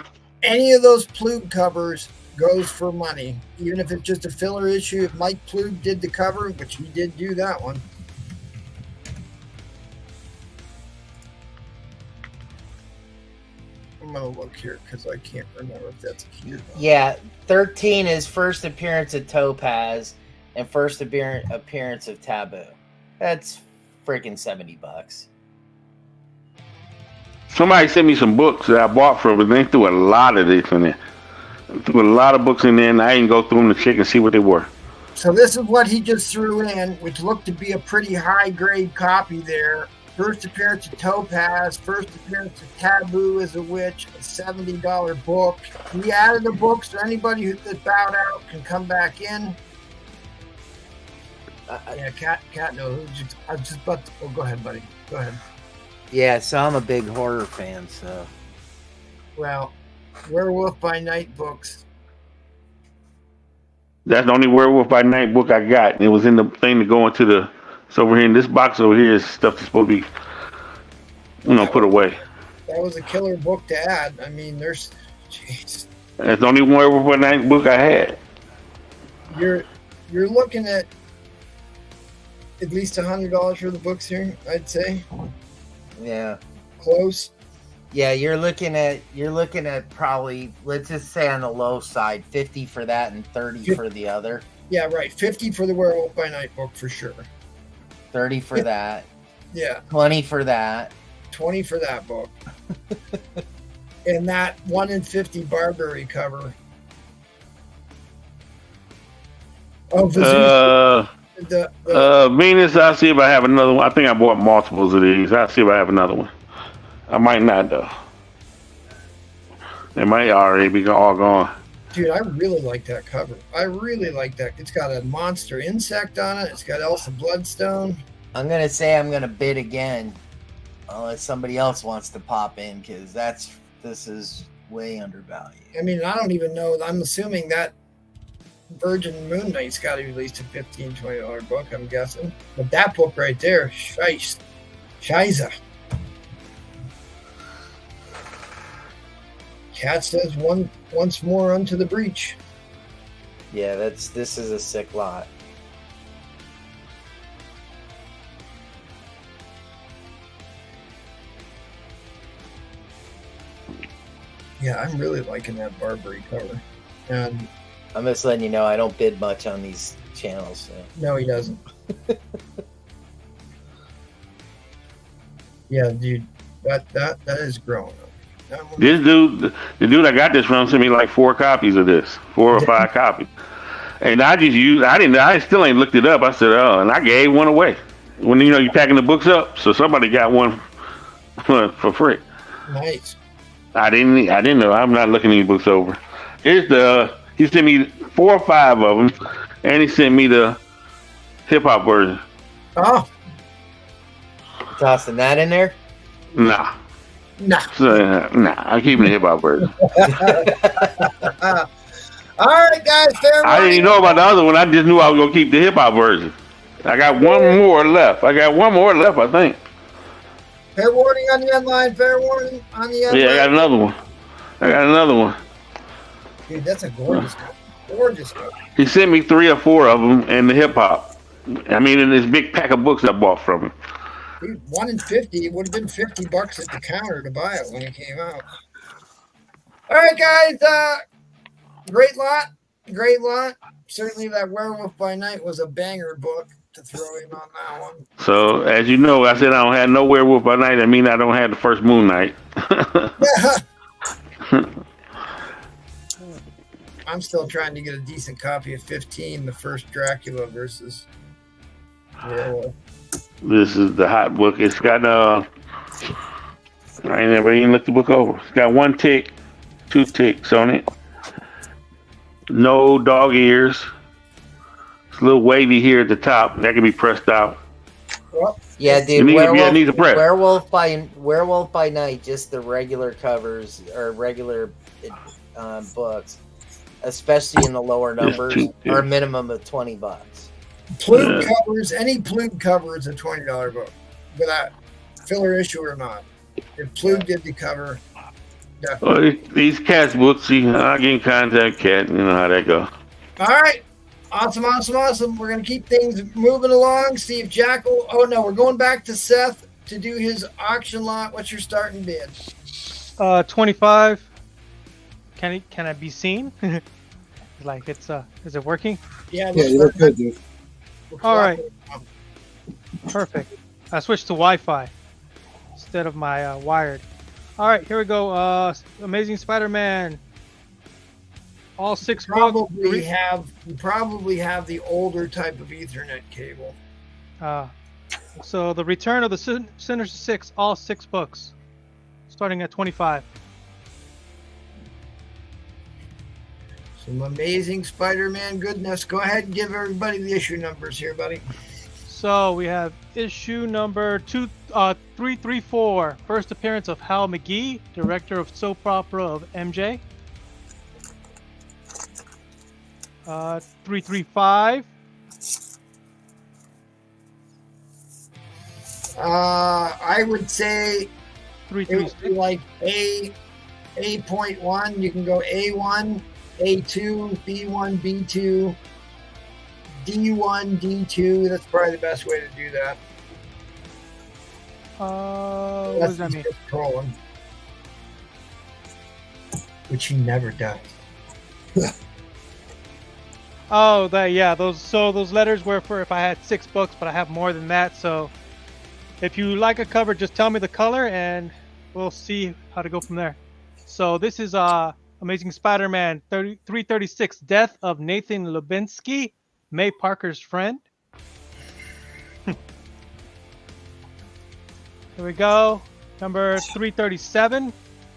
Any of those Plug covers goes for money, even if it's just a filler issue. If Mike Plug did the cover, which he did do that one. I'm going to look here because I can't remember if that's a key or not. Yeah, 13 is first appearance of Topaz and first appearance of Taboo. That's freaking $70. Somebody sent me some books that I bought from, but they threw a lot of this in there. Threw a lot of books in there, and I didn't go through them to check and see what they were. So this is what he just threw in, which looked to be a pretty high-grade copy there. First appearance of Topaz, first appearance of Taboo as a witch, a $70 book. He added the books, so anybody who that bowed out can come back in. Yeah, Cat knows. I was just about to, oh, go ahead, buddy. Go ahead. Yeah, so I'm a big horror fan, so. Well, Werewolf by Night books. That's the only Werewolf by Night book I got. It was in the thing to go into the. It's over here in this box over here is stuff that's supposed to be, put away. That was a killer book to add. I mean, there's, jeez. That's the only Werewolf by Night book I had. You're looking at least $100 for the books here, I'd say. Yeah. Close. Yeah, you're looking at probably, let's just say on the low side, 50 for that and 30 for the other. Yeah, right. 50 for the Werewolf by Night book for sure. 30 for that. Yeah. 20 for that. 20 for that book. And that 1 in 50 Barbary cover. Of the Venus, I'll see if I have another one. I think I bought multiples of these. I'll see if I have another one. I might not, though. They might already be all gone. Dude, I really like that cover. I really like that. It's got a monster insect on it. It's got Elsa Bloodstone. I'm going to say I'm going to bid again. Unless somebody else wants to pop in, because this is way undervalued. I mean, I don't even know. I'm assuming that Virgin Moon Knight's got to be at least a $15, $20 book, I'm guessing. But that book right there, Shiza. Cat says once more unto the breach. Yeah, this is a sick lot. Yeah, I'm really liking that Barbary cover. And I'm just letting you know I don't bid much on these channels. So. no, he doesn't. Yeah, dude, that is growing. This dude, the dude I got this from, sent me like 4 copies of this, 4 or 5 copies, and I still ain't looked it up. I said, oh, and I gave one away. When you're packing the books up, so somebody got one for free. Nice. I didn't know. I'm not looking these books over. He sent me 4 or 5 of them, and he sent me the hip hop version. Oh, tossing that in there? Nah. Nah. I'm keeping the hip hop version. All right, guys. Fair I didn't even know about the other one. I just knew I was gonna keep the hip hop version. I got one more left. I think. Fair warning on the unline. Fair warning on the unline. Yeah, I got another one. Dude, that's a gorgeous cover. Gorgeous cover. He sent me 3 or 4 of them and the hip hop. I mean, in this big pack of books I bought from him. Dude, 1 in 50. It would have been $50 at the counter to buy it when it came out. All right, guys. Great lot. Certainly, that Werewolf by Night was a banger book to throw in on that one. So, as you know, I said I don't have no Werewolf by Night. I mean, I don't have the first Moon Knight. I'm still trying to get a decent copy of 15, the first Dracula versus Werewolf. This is the hot book. It's got I ain't never even looked the book over. It's got 1 tick, 2 ticks on it. No dog ears. It's a little wavy here at the top. That can be pressed out. Well, yeah, dude. Needs a press. Werewolf by Night, just the regular covers or regular books, especially in the lower numbers, are a minimum of $20. Plume covers, any Plume cover is a $20 book, without filler issue or not. If Plume did the cover, definitely. Well, these Cats books, I get in contact Cat. You know how that goes. All right. Awesome. We're going to keep things moving along. See if Jackal. Oh, no. We're going back to Seth to do his auction lot. What's your starting bid? 25. Can I be seen? Like is it working? Yeah, Yeah, you look good, dude. All right. Perfect. I switched to Wi-Fi instead of my wired. All right, here we go. Amazing Spider-Man. All 6 books. You probably have the older type of Ethernet cable. So the Return of the Sinister Six, all 6 books, starting at 25. Some Amazing Spider-Man goodness. Go ahead and give everybody the issue numbers here, buddy. So we have issue number 334, first appearance of Hal McGee, director of soap opera of MJ. 335. I would say it would be 336. like A.1. You can go A1, A2, B1, B2, D1, D2. That's probably the best way to do that. What does that mean? Just trolling. Which he never does. Oh, those letters were for if I had 6 books, but I have more than that. So if you like a cover, just tell me the color and we'll see how to go from there. So this is Amazing Spider-Man 336, Death of Nathan Lubinsky, May Parker's friend. Here we go. Number 337.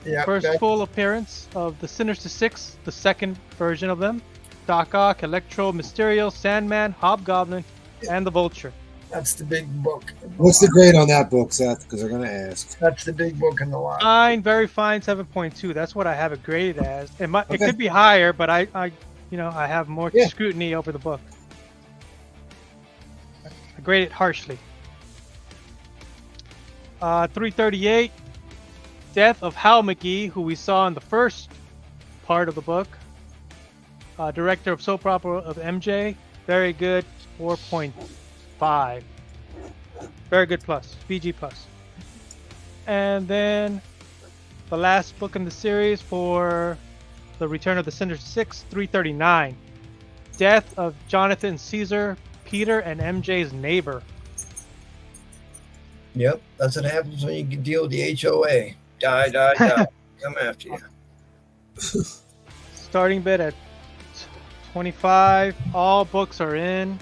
Yeah. First full appearance of the Sinister Six, the second version of them. Doc Ock, Electro, Mysterio, Sandman, Hobgoblin, and the Vulture. That's the big book. What's the grade on that book, Seth? Because they're going to ask. That's the big book in the lot. Fine, very fine, 7.2. That's what I have it graded as. It Okay. could be higher, but I have more scrutiny over the book. I grade it harshly. 338, Death of Hal McGee, who we saw in the first part of the book. Director of soap opera of MJ. Very good, 4.5. Very good plus, BG plus. And then the last book in the series for the Return of the Sinister Six, 339. Death of Jonathan Caesar, Peter and MJ's neighbor. Yep, that's what happens when you deal with the HOA. Die, die, die. Come after you. Starting bid at 25. All books are in.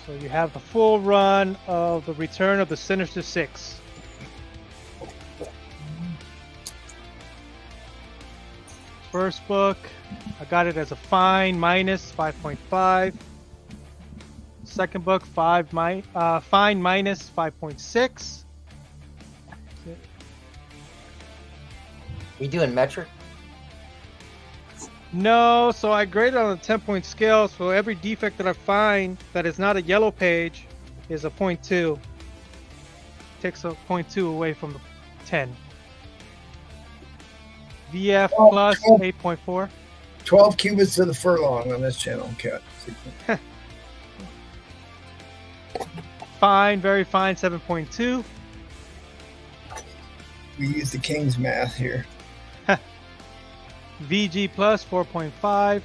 So you have the full run of the Return of the Sinister Six. First book, I got it as a fine minus 5.5. Second book, fine minus 5.6. We doing metric? No, so I graded on a 10-point scale. So every defect that I find that is not a yellow page is a 0.2. Takes a 0.2 away from the 10. VF plus 8.4. 12 cubits to the furlong on this channel. Okay. Fine, very fine, 7.2. We use the King's math here. VG plus 4.5.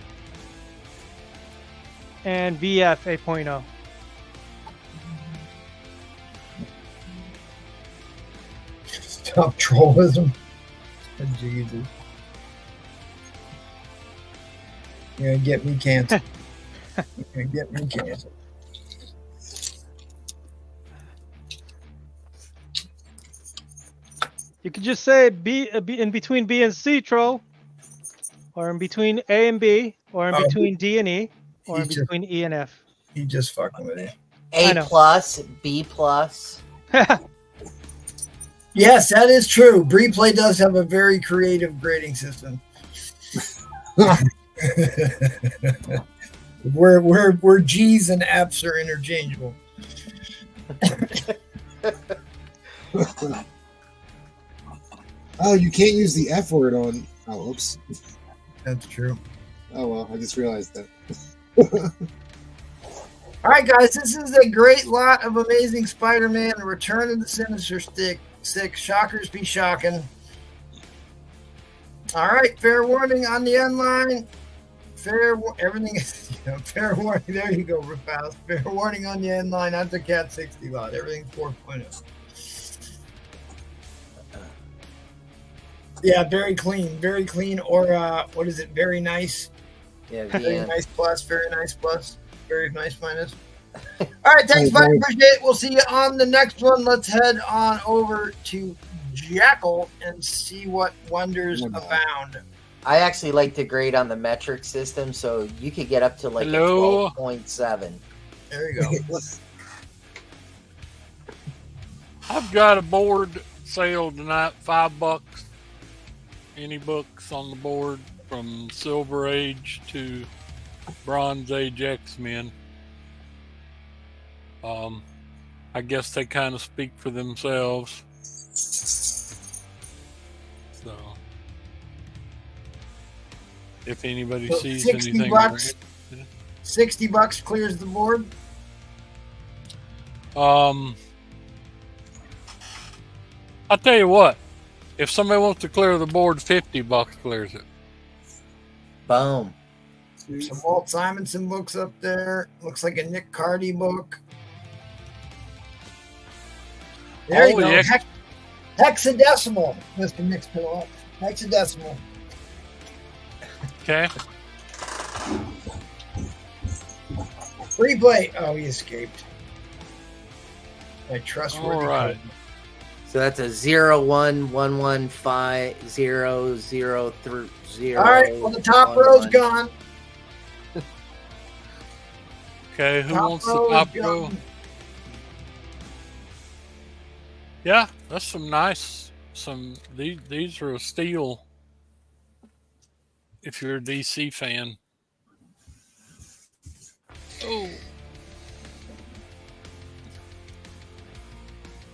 And VF 8.0. Stop trollism. Jesus. You're gonna get me canceled. You're gonna get me canceled. You could just say B in between B and C, troll, or in between A and B, or in between D and E, or in between E and F. He just fucking with you. A plus, B plus. Yes, that is true. Breplay does have a very creative grading system. where G's and F's are interchangeable. Oh, you can't use the F word on. Oh, oops. That's true. Oh well, I just realized that. All right, guys, this is a great lot of Amazing Spider-Man, Return of the Sinister Six. Shockers be shocking. All right, fair warning on the end line. Everything is fair warning. There you go, Rafael. Fair warning on the end line. That's the Cat 60 lot. Everything's 4.0. Yeah, very clean. Or what is it? Very nice. Yeah, Very nice plus. Very nice plus. Very nice minus. All right, thanks, buddy. Appreciate it. We'll see you on the next one. Let's head on over to Jackal and see what wonders abound. I actually like to grade on the metric system, so you could get up to like Hello? a 12.7. There you go. I've got a board sale tonight, $5. Any books on the board from Silver Age to Bronze Age X-Men. I guess they kind of speak for themselves. So, if anybody So sees 60 anything, bucks. $60 clears the board. I'll tell you what. If somebody wants to clear the board, $50 clears it. Boom. Some Walt Simonson books up there. Looks like a Nick Cardy book. There Holy you go. Hexadecimal, Mr. Mixpillow. Hexadecimal. Okay. Free play. Oh, he escaped. I trustworthy. All right. So that's a 0115003. All right. Well, the top row's gone. Okay, who Top wants the row is top row? gone. Yeah, that's some nice. These are a steal. If you're a DC fan. Oh,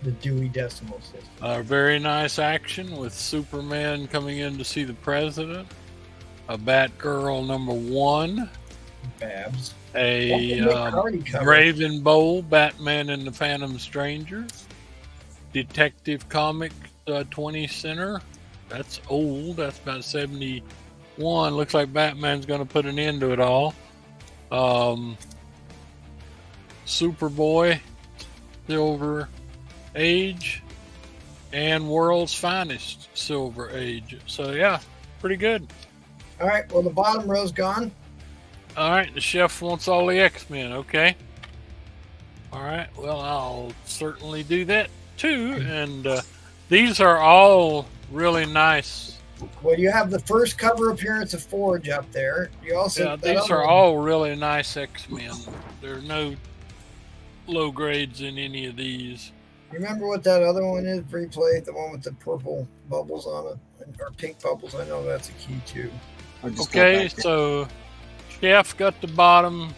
The Dewey Decimal System. a very nice action with Superman coming in to see the president. A Batgirl #1. Babs. A Nick Cardy cover. Raven Bowl, Batman and the Phantom Stranger. Detective Comic 20 Center. That's old. That's about 71. Looks like Batman's going to put an end to it all. Superboy, Silver Age, and World's Finest, Silver Age. So, yeah, pretty good. All right. Well, the bottom row's gone. All right, the chef wants all the X-Men, okay? All right, well, I'll certainly do that too. And these are all really nice. Well, you have the first cover appearance of Forge up there. You also Yeah, these are all really nice X-Men. There are no low grades in any of these. Remember what that other one is? Free play, the one with the purple bubbles on it, or pink bubbles. I know that's a key too. Okay, so Chef got the bottom,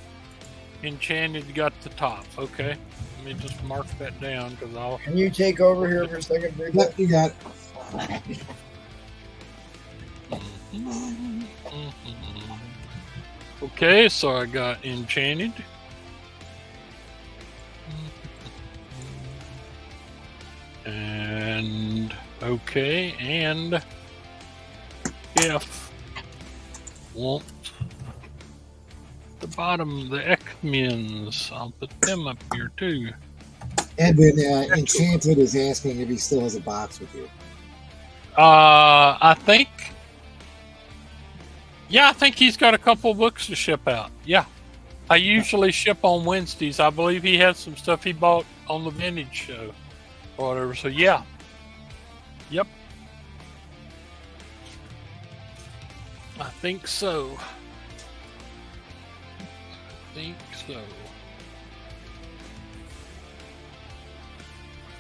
Enchanted got the top. Okay, let me just mark that down because I'll. Can you take over here for a second, Free play? Yep, you got it. Okay, so I got Enchanted. And okay, and if want the bottom, the X-Men's, I'll put them up here too. And then Enchanted is asking if he still has a box with you. I think he's got a couple books to ship out. Yeah. I usually ship on Wednesdays. I believe he has some stuff he bought on the Vintage Show or whatever. So, yeah. Yep. I think so.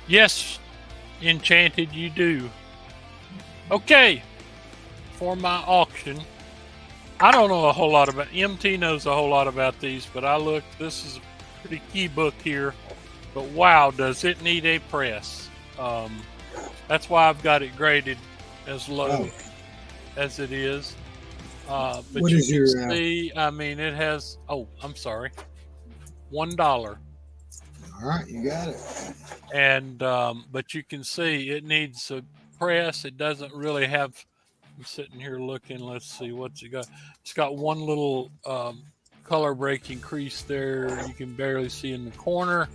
Yes, Enchanted, you do. Okay. For my auction. I don't know a whole lot about MT knows a whole lot about these, but I looked. This is a pretty key book here. But wow, does it need a press? That's why I've got it graded as low as it is. But What you is can your, see, I mean, it has. Oh, I'm sorry, $1. All right, you got it. And but you can see it needs a press. It doesn't really have. I'm sitting here looking. Let's see what's it got. It's got one little color breaking crease there. You can barely see in the corner,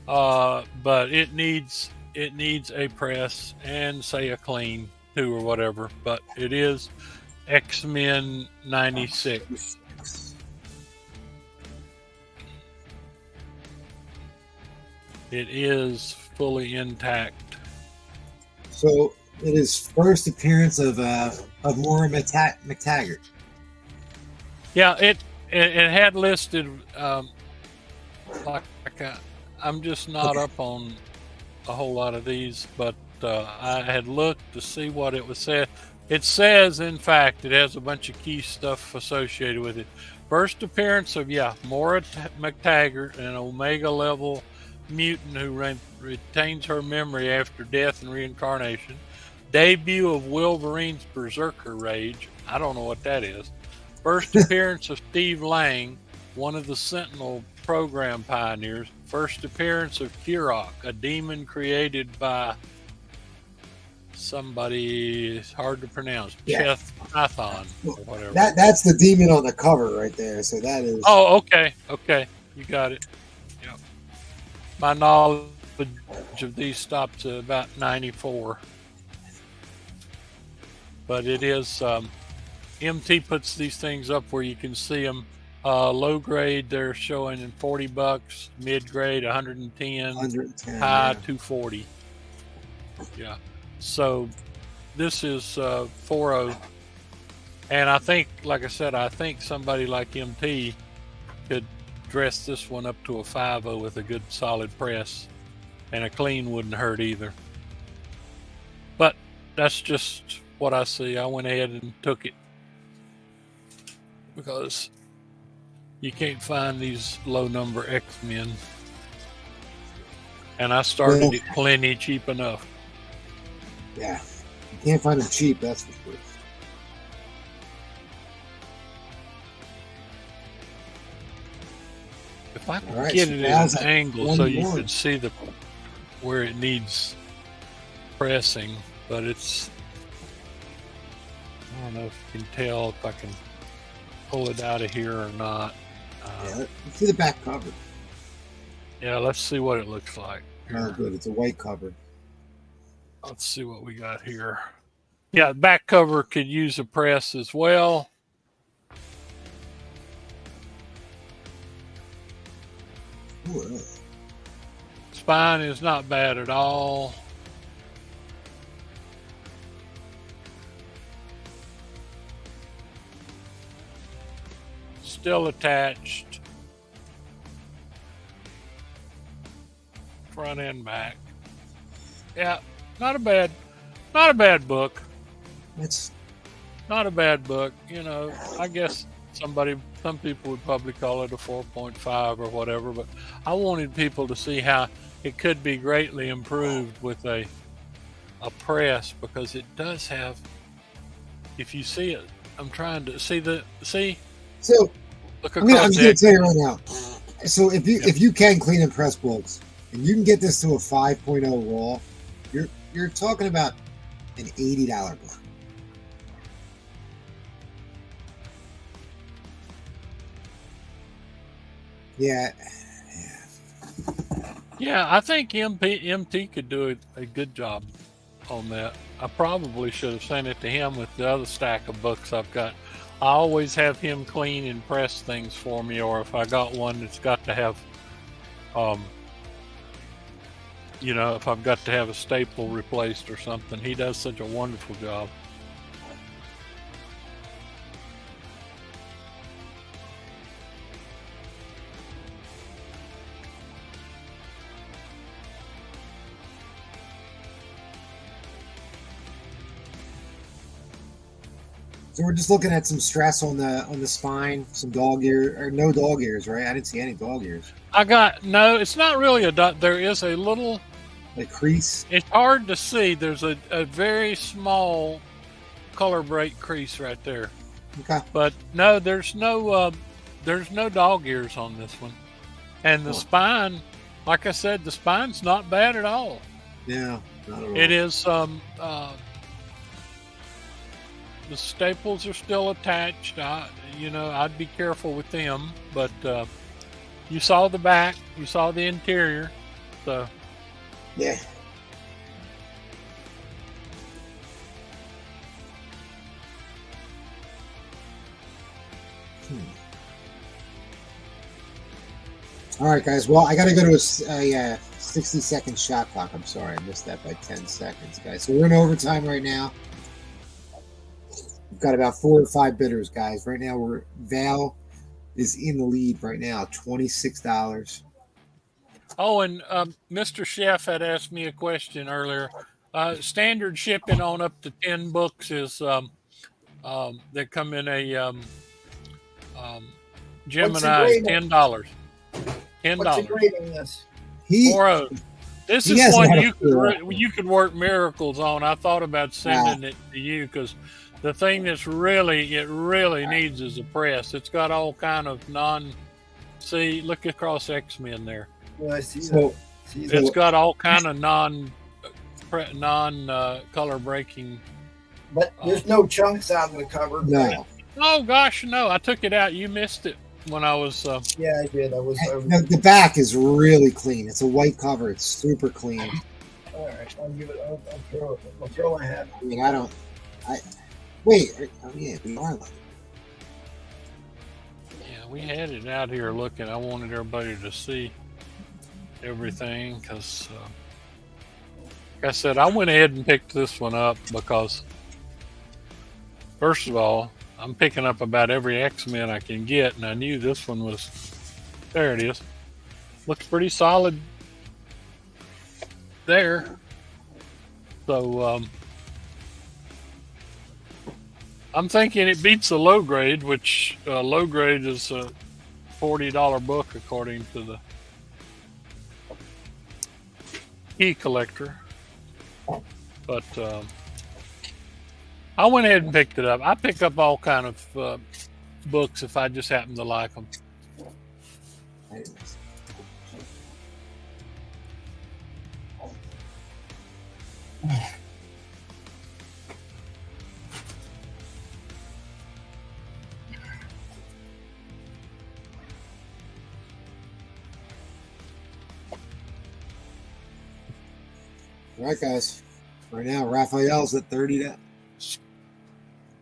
but it needs a press and say a clean too or whatever. But it is X-Men 96. It is fully intact. So It is first appearance of Maura McTaggart. Yeah, it had listed I'm just not up on a whole lot of these, but I had looked to see what it was said. It says, in fact, it has a bunch of key stuff associated with it. First appearance of Maura McTaggart, an Omega level mutant who retains her memory after death and reincarnation. Debut of Wolverine's Berserker Rage. I don't know what that is. First appearance of Steve Lang, one of the Sentinel program pioneers. First appearance of Kirok, a demon created by somebody, it's hard to pronounce, Cheth Python or whatever. That's the demon on the cover right there. So that is. Oh, okay. You got it. Yep. My knowledge of these stopped at about 94. But it is, MT puts these things up where you can see them. Low grade, they're showing in $40. Mid grade, 110. High, 240. Yeah. So this is 40. And I think, like I said, I think somebody like MT could dress this one up to a 50 with a good solid press. And a clean wouldn't hurt either. But that's just what I see. I went ahead and took it because you can't find these low number X-Men, and I started it plenty cheap enough. Yeah, you can't find them cheap, that's for sure. If I could get it at an angle so you could see where it needs pressing, but it's, I don't know if you can tell if I can pull it out of here or not. Let's see the back cover. Yeah, let's see what it looks like. Oh, good. It's a white cover. Let's see what we got here. Yeah, the back cover could use a press as well. Ooh, Spine is not bad at all. Still attached. Front and back. Yeah, not a bad book. It's not a bad book. You know, I guess some people would probably call it a 4.5 or whatever, but I wanted people to see how it could be greatly improved with a press, because it does have, if you see it, I'm trying to see. So look I'm going to tell you right now. So if you can clean and press books, and you can get this to a 5.0 raw, you're talking about an $80 book. Yeah. Yeah, I think MT could do a good job on that. I probably should have sent it to him with the other stack of books I've got. I always have him clean and press things for me, or if I got one that's got to have, if I've got to have a staple replaced or something. He does such a wonderful job. So we're just looking at some stress on the spine, some dog ear, or no dog ears, right? I didn't see any dog ears. No, it's not really a dot. There is a little crease. It's hard to see. There's a very small color break crease right there. Okay. But no, there's no dog ears on this one. And the spine, like I said, the spine's not bad at all. Yeah, not at all. It is the staples are still attached. I'd be careful with them, but you saw the back, you saw the interior, so yeah. All right, guys. Well, I got to go to a 60-second shot clock. I'm sorry, I missed that by 10 seconds, guys. So we're in overtime right now. We've got about 4 or 5 bidders, guys. Right now, Val is in the lead right now, $26. Oh, and Mr. Chef had asked me a question earlier. Standard shipping on up to 10 books is that come in a Gemini is $10. $10. What's the grade on this? This he is hasn't one had you could work miracles on. I thought about sending it to you because the thing that's really needs is a press. It's got all kind of look across X-Men there. Well, I see So, that. It's got all kind of non color breaking. But there's no chunks out of the cover. no. Oh gosh, no! I took it out. You missed it when I was. Yeah, I did. The back is really clean. It's a white cover. It's super clean. All right, I'll throw my hat. I mean, wait. Oh, yeah, we are lucky. Yeah, we had it out here looking. I wanted everybody to see everything because, like I said, I went ahead and picked this one up because, first of all, I'm picking up about every X-Men I can get, and I knew this one was. There it is. Looks pretty solid there. So I'm thinking it beats the low grade, which low grade is a $40 book according to the key collector. But I went ahead and picked it up. I pick up all kind of books if I just happen to like them. All right, guys. Right now, Raphael's at $30.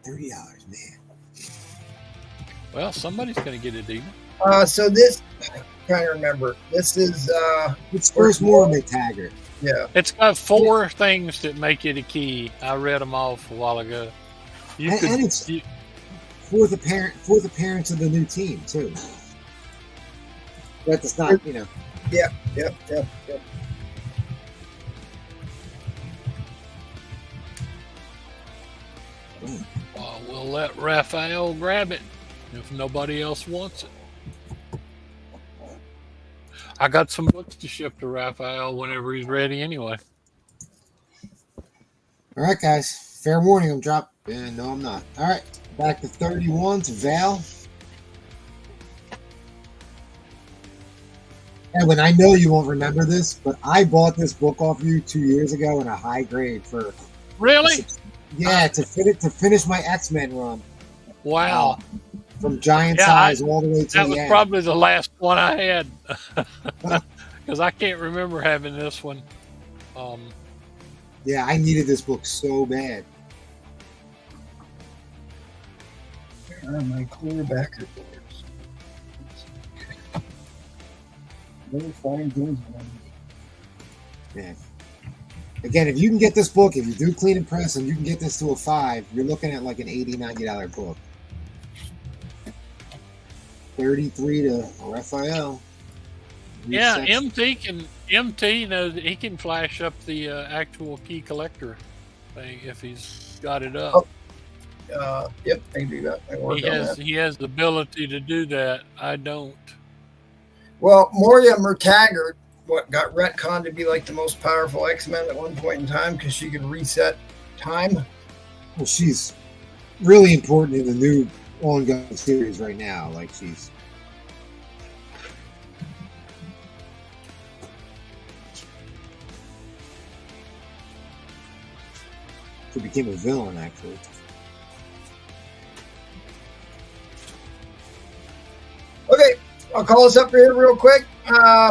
$30, man. Well, somebody's going to get a deal. So this, I'm trying to remember. This is It's first Mormon Taggart. yeah. It's got 4 things that make it a key. I read them off a while ago. And it's fourth appearance of the new team too. But it's not, you know. Yep. We'll let Raphael grab it if nobody else wants it. I got some books to ship to Raphael whenever he's ready anyway. All right, guys. Fair warning, I'm dropped. Yeah, no, I'm not. All right, back to 31 to Val. Edwin, I know you won't remember this, but I bought this book off you 2 years ago in a high grade for. Really? Yeah, to finish my X-Men run. Wow. From giant size all the way to that the was end. probably the last one I had because I can't remember having this one. Yeah, I needed this book so bad. Where are my clear backer boards? Really fine things. Man. Again, if you can get this book, if you do clean and press and you can get this to a 5, you're looking at like an $80, $90 book. 33 to Raphael. Yeah, MT knows he can flash up the actual key collector thing if he's got it up. Yep, I can do that. I work on that. He has the ability to do that. I don't. Well, Moria Mertaggart, got retconned to be like the most powerful X-Men at one point in time because she could reset time. Well, she's really important in the new ongoing series right now. Like she became a villain, actually. Okay, I'll call us up here real quick.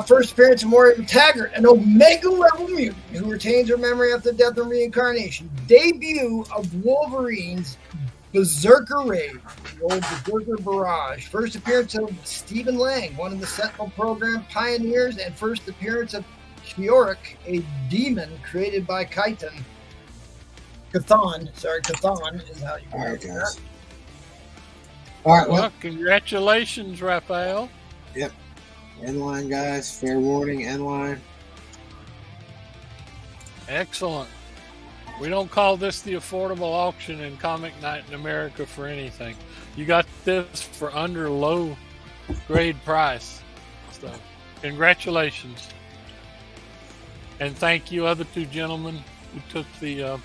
First appearance of Moira Taggart, an Omega level mutant who retains her memory after death and reincarnation. Debut of Wolverine's Berserker Raid, the old Berserker Barrage. First appearance of Stephen Lang, one of the Sentinel program pioneers, and first appearance of Kiorik, a demon created by Chthon. Chthon is how you All right, pronounce guys. that. All right, well, Well, congratulations, Raphael. end line, guys. Fair warning, end line. Excellent. We don't call this the affordable auction in Comic Night in America for anything. You got this for under low grade price. So, congratulations. And thank you, other two gentlemen who took the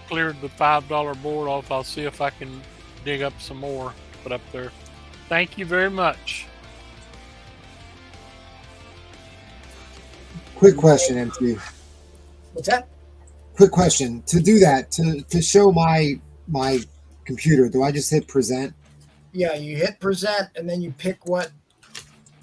cleared the $5 board off. I'll see if I can dig up some more to put up there. Thank you very much. Quick question, MT. What's that? Quick question. To do that, to show my computer, do I just hit present? Yeah, you hit present and then you pick what.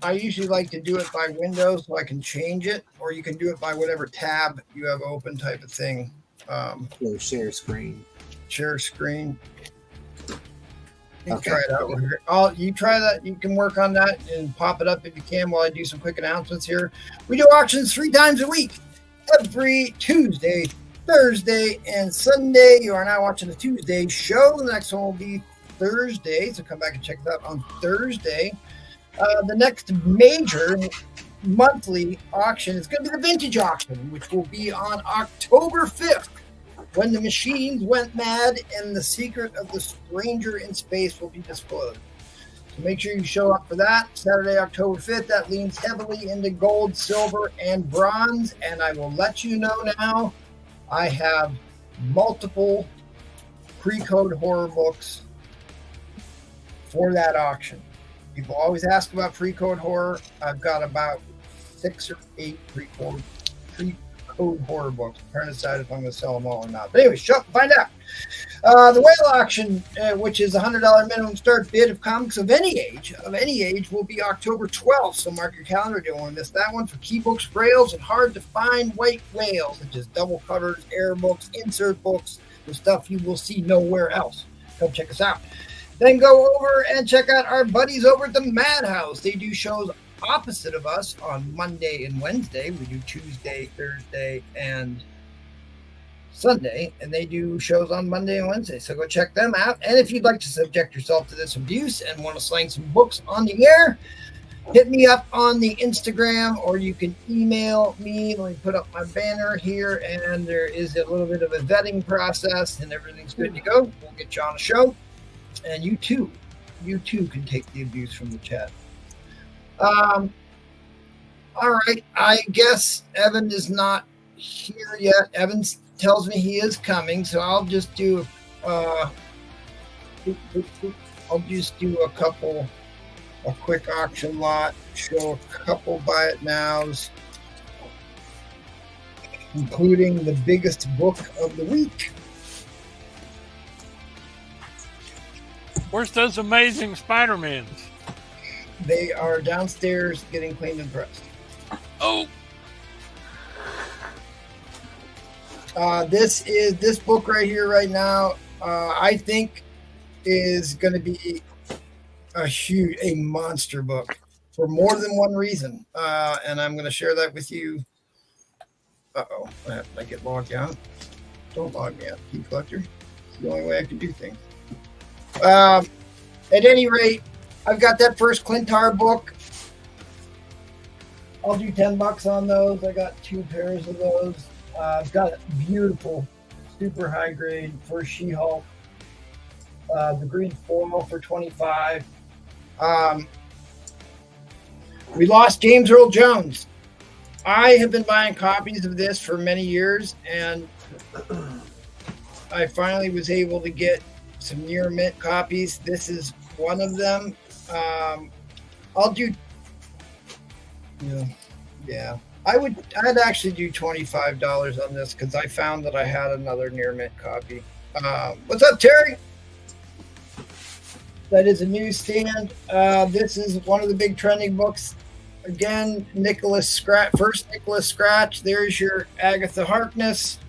I usually like to do it by window so I can change it, or you can do it by whatever tab you have open type of thing. Or share screen. Share screen. You Okay. try it out over here. You try that. You can work on that and pop it up if you can while I do some quick announcements here. We do auctions 3 times a week. Every Tuesday, Thursday, and Sunday. You are now watching the Tuesday show. The next one will be Thursday, so come back and check it out on Thursday. The next major monthly auction is going to be the vintage auction, which will be on October 5th, when the machines went mad and the secret of the stranger in space will be disclosed. So make sure you show up for that. Saturday, October 5th. That leans heavily into gold, silver, and bronze. And I will let you know now, I have multiple pre-code horror books for that auction. People always ask about pre-code horror. I've got about 6 or 8 pre-code horror books. I'm trying to decide if I'm going to sell them all or not. But anyway, show up and find out. The whale auction, which is a $100 minimum start bid of comics of any age, will be October 12th. So mark your calendar. Don't want to miss that one. For key books, grails, and hard to find white whales, such as double covers, air books, insert books, the stuff you will see nowhere else. Come check us out. Then go over and check out our buddies over at the Madhouse. They do shows opposite of us on Monday and Wednesday. We do Tuesday, Thursday, and Sunday, and they do shows on Monday and Wednesday. So go check them out. And if you'd like to subject yourself to this abuse and want to slang some books on the air, hit me up on the Instagram, or you can email me. Let me put up my banner here, and there is a little bit of a vetting process, and everything's good to go. We'll get you on a show. And you too can take the abuse from the chat. All right. I guess Evan is not here yet. Evan tells me he is coming, so I'll just do a quick auction lot, show a couple buy it nows, including the biggest book of the week. Where's those amazing Spider-Mans? They are downstairs getting cleaned and pressed. Oh, This book right here, right now, I think is going to be a monster book for more than one reason. And I'm going to share that with you. Uh-oh, I get logged out. Don't log me out, Key Collector. It's the only way I can do things. At any rate, I've got that first Clintar book. I'll do $10 on those. I got 2 pairs of those. I've got a beautiful, super high grade first She-Hulk. The green foil for $25. We lost James Earl Jones. I have been buying copies of this for many years, and I finally was able to get some near mint copies. This is one of them. I'll do, yeah. I'd actually do $25 on this because I found that I had another near mint copy. What's up, Terry? That is a newsstand. This is one of the big trending books. Again, first Nicholas Scratch. There's your Agatha Harkness.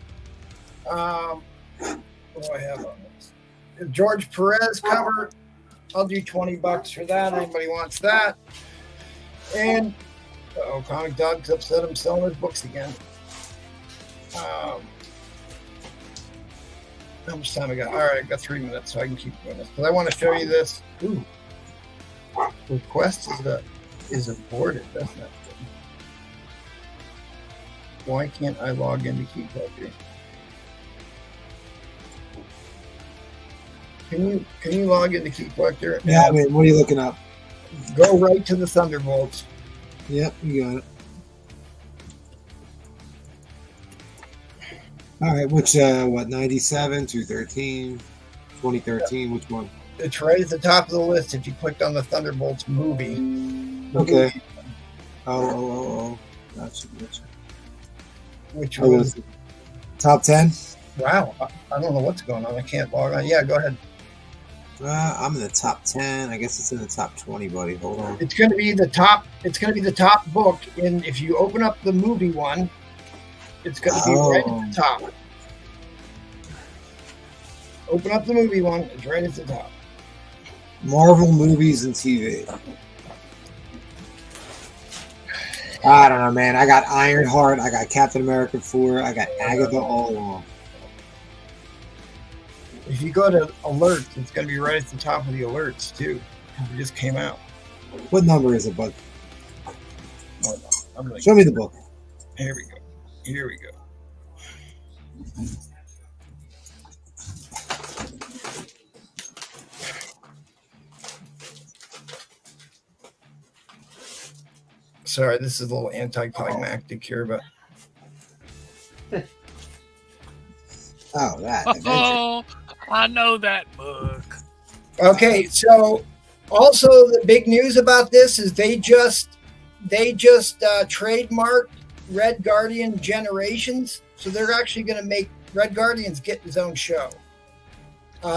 What do I have on this? The George Perez cover. I'll do $20 for that. Anybody wants that? And Oh, Comic Dog's upset I'm selling his books again. How much time I got? All right, I got 3 minutes, so I can keep doing this. Because I want to show you this. Ooh. Request is aborted. That's not good. Why can't I log into Key Collector? Can you log into Key Collector? Yeah, I mean, what are you looking up? Go right to the Thunderbolts. Yep, you got it. All right, which, 97, 213, 2013, which one? It's right at the top of the list if you clicked on the Thunderbolts movie. Okay. Oh. Gotcha. Which Oh, was, top 10? wow, I don't know what's going on. I can't log on. Yeah, go ahead. I'm in the top 10. I guess it's in the top 20, buddy. Hold on. It's going to be the top. It's going to be the top book. And if you open up the movie one, it's going to be right at the top. Open up the movie one. It's right at the top. Marvel movies and TV. I don't know, man. I got Ironheart. I got Captain America 4. I got Agatha all along. If you go to alerts, it's going to be right at the top of the alerts too. It just came out. What number is it, bud? Hold on. I'm gonna, Show me the book. Here we go. Sorry, this is a little anticlimactic here, but Oh, that. Oh, I know that book. okay. So, also the big news about this is they just trademarked Red Guardian Generations, so they're actually going to make Red Guardians get his own show.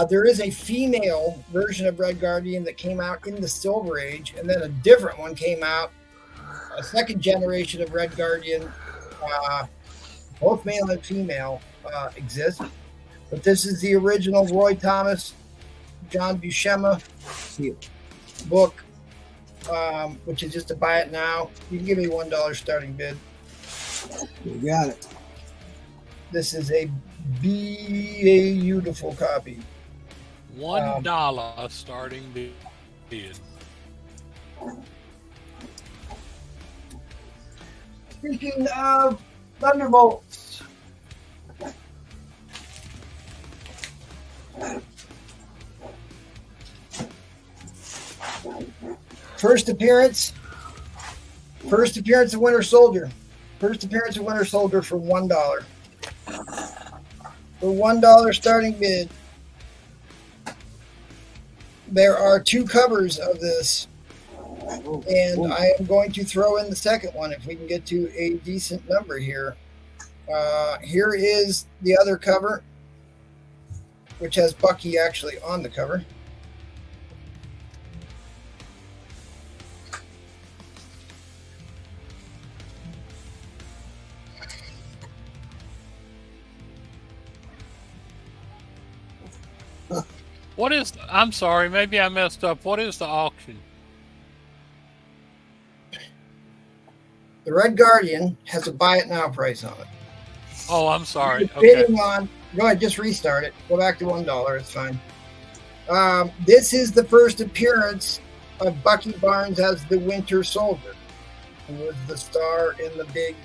There is a female version of Red Guardian that came out in the Silver Age, and then a different one came out, a second generation of Red Guardian. Both male and female exist, but this is the original Roy Thomas, John Buscema book, which is just to buy it now. You can give me $1 starting bid. You got it. This is a beautiful copy. $1 starting bid. Speaking of Thunderbolts, first appearance of Winter Soldier. First appearance of Winter Soldier for $1. For $1 starting bid. There are 2 covers of this, and I am going to throw in the second one if we can get to a decent number here. Here is the other cover, which has Bucky actually on the cover. What is, I'm sorry, maybe I messed up. What is the auction? The Red Guardian has a buy it now price on it. Oh, I'm sorry. You're Okay. bidding on, go ahead, just restart it. Go back to $1. It's fine. This is the first appearance of Bucky Barnes as the Winter Soldier, who was the star in the big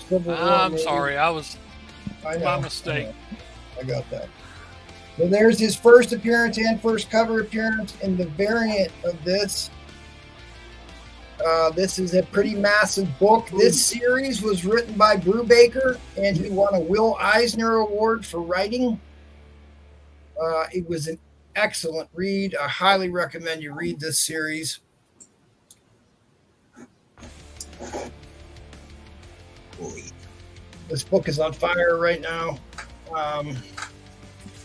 Civil War I'm movie. sorry. I was I know, my mistake. I got that. So there's his first appearance and first cover appearance in the variant of this. This is a pretty massive book. This series was written by Brubaker, and he won a Will Eisner Award for writing. It was an excellent read. I highly recommend you read this series. This book is on fire right now.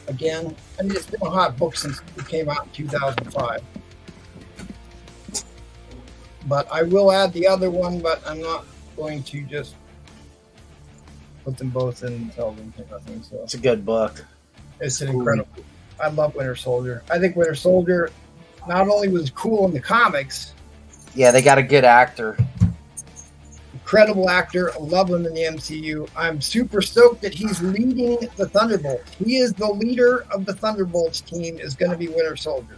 Again, I mean, it's been a hot book since it came out in 2005. But I will add the other one, but I'm not going to just put them both in and tell them nothing. So It's a good book. it's an incredible. I love Winter Soldier. I think Winter Soldier not only was cool in the comics, Yeah, they got a good actor. Incredible actor. I love him in the MCU. I'm super stoked that he's leading the Thunderbolts. He is the leader of the Thunderbolts team, is going to be Winter Soldier.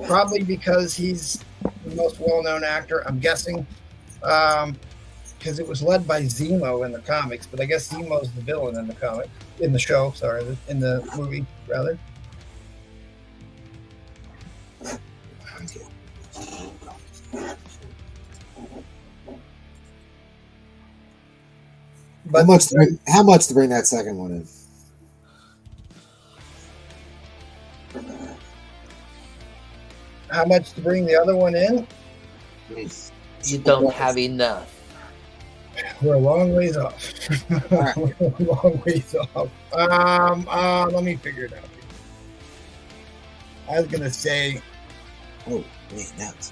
Probably because he's the most well-known actor, I'm guessing. Because it was led by Zemo in the comics, but I guess Zemo's the villain in the comic, in the show, sorry, in the movie, rather. But How much to bring that second one in? how much to bring the other one in? You don't have enough. We're a long ways off. Right. We're a long ways off. Let me figure it out. I was gonna say, Oh, man, that's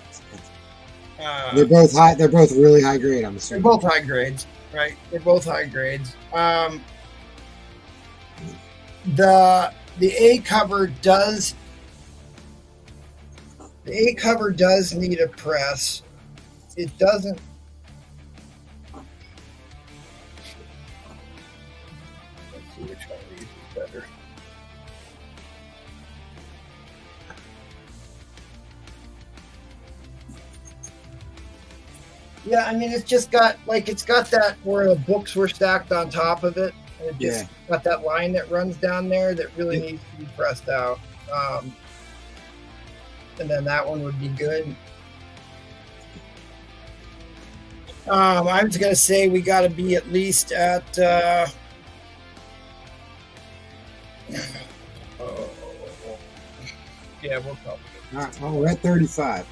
they're both high. They're both really high grade. I'm they're assuming. both high grades, right? They're both high grades. The A cover does need a press. It doesn't. Let's see which one of these is better. Yeah, I mean, it's just got that where the books were stacked on top of it. And it just got that line that runs down there that really needs to be pressed out. And then that one would be good. I was going to say we got to be at least at... yeah, we'll probably... All right, well, we're at 35.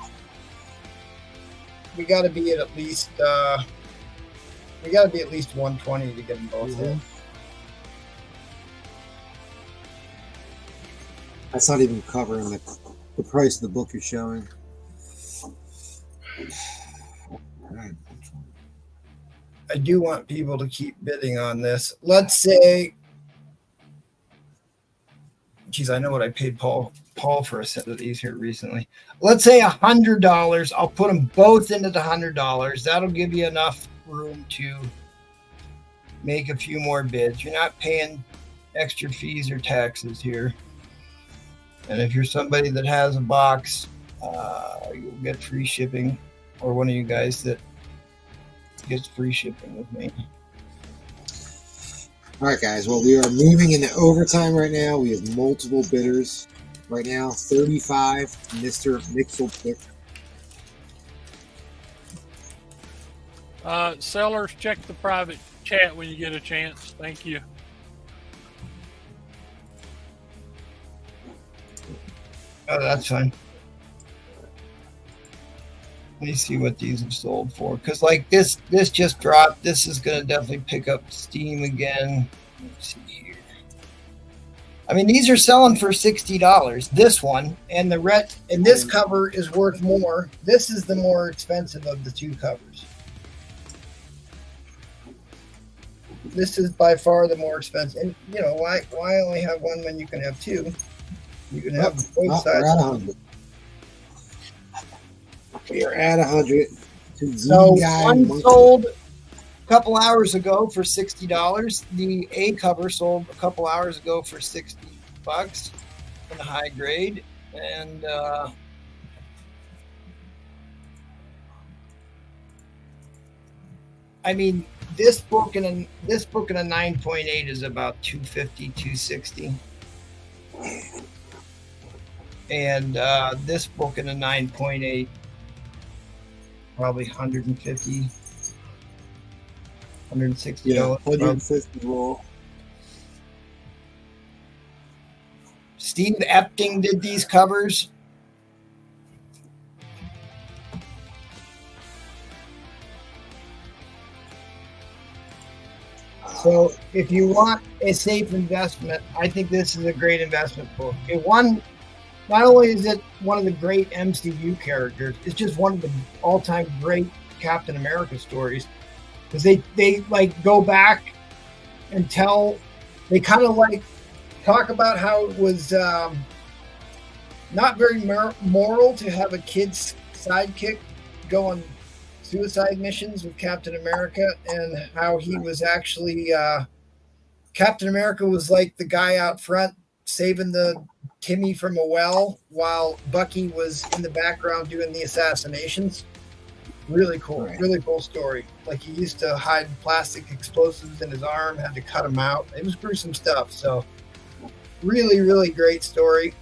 We got to be at least... we got to be at least 120 to get them both in. That's not even covering the price of the book you're showing. All right. I do want people to keep bidding on this. Let's say, geez, I know what I paid Paul for a set of these here recently. Let's say $100. I'll put them both into the $100. That'll give you enough room to make a few more bids. You're not paying extra fees or taxes here. And if you're somebody that has a box, you'll get free shipping, or one of you guys that gets free shipping with me. All right, guys. Well, we are moving into overtime right now. We have multiple bidders right now. 35, Mr. Mixel Pick. Sellers, check the private chat when you get a chance. Thank you. Oh, that's fine. Let me see what these have sold for. Because, like, this just dropped. This is going to definitely pick up steam again. Let's see here. I mean, these are selling for $60. This one and the red, and this cover is worth more. This is the more expensive of the two covers. This is by far the more expensive. And, you know, why only have one when you can have two? You can have both sides. We are at 100. So one sold a couple hours ago for $60. The A cover sold a couple hours ago for $60 in the high grade. And I mean, this book in a 9.8 is about $250, $260. And this book in a 9.8, probably $150, $160. Yeah, $150 roll. Steve Epting did these covers. So if you want a safe investment, I think this is a great investment book. Not only is it one of the great MCU characters, it's just one of the all-time great Captain America stories. Because they like go back and they kind of like talk about how it was not very moral to have a kid's sidekick go on suicide missions with Captain America, and how he was actually Captain America was like the guy out front saving the Timmy from a well, while Bucky was in the background doing the assassinations. Really cool, really cool story. Like, he used to hide plastic explosives in his arm, had to cut them out. It was gruesome stuff. So really, really great story.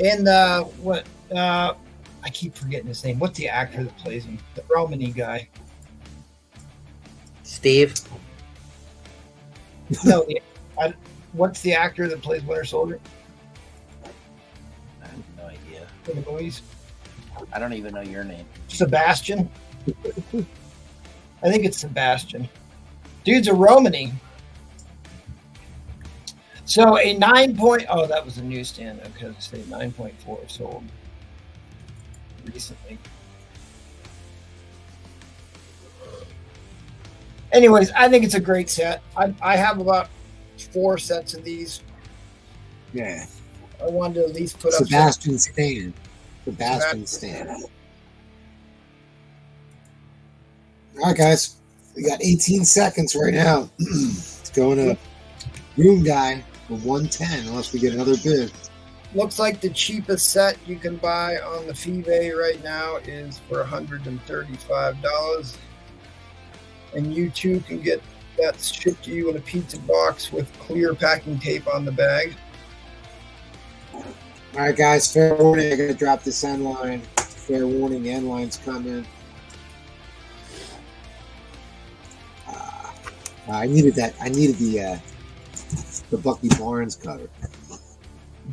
And I keep forgetting his name. What's the actor that plays him? The Romany guy. Steve. No, what's the actor that plays Winter Soldier I have no idea. in the movies? I don't even know your name. Sebastian. I think it's Sebastian. Dude's a Romany. So a 9 point. Oh, that was a newsstand. Okay, let's say 9.4 sold recently. Anyways, I think it's a great set. I have about 4 sets of these. Yeah. I wanted to at least put Sebastian Stan. Sebastian Stan. All right, guys. We got 18 seconds right now. It's going to Room Guy for 110, unless we get another bid. Looks like the cheapest set you can buy on the Five right now is for $135. And you too can get that shipped to you in a pizza box with clear packing tape on the bag. All right, guys. Fair warning. I'm going to drop this end line. Fair warning. End line's coming. I needed that. I needed the Bucky Barnes cover.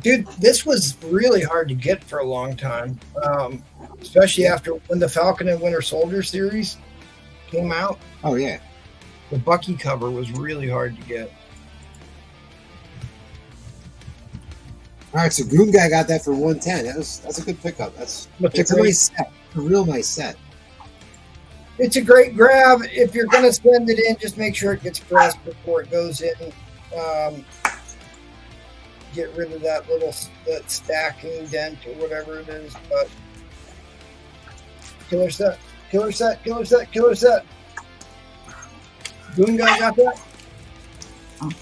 Dude, this was really hard to get for a long time, especially after when the Falcon and Winter Soldier series came out. Oh, yeah. The Bucky cover was really hard to get. All right, so Goon Guy got that for 110. That's a good pickup. That's a nice set. A real nice set. It's a great grab. If you're going to send it in, just make sure it gets pressed before it goes in. Get rid of that stacking dent or whatever it is. But killer set. Goon Guy got that?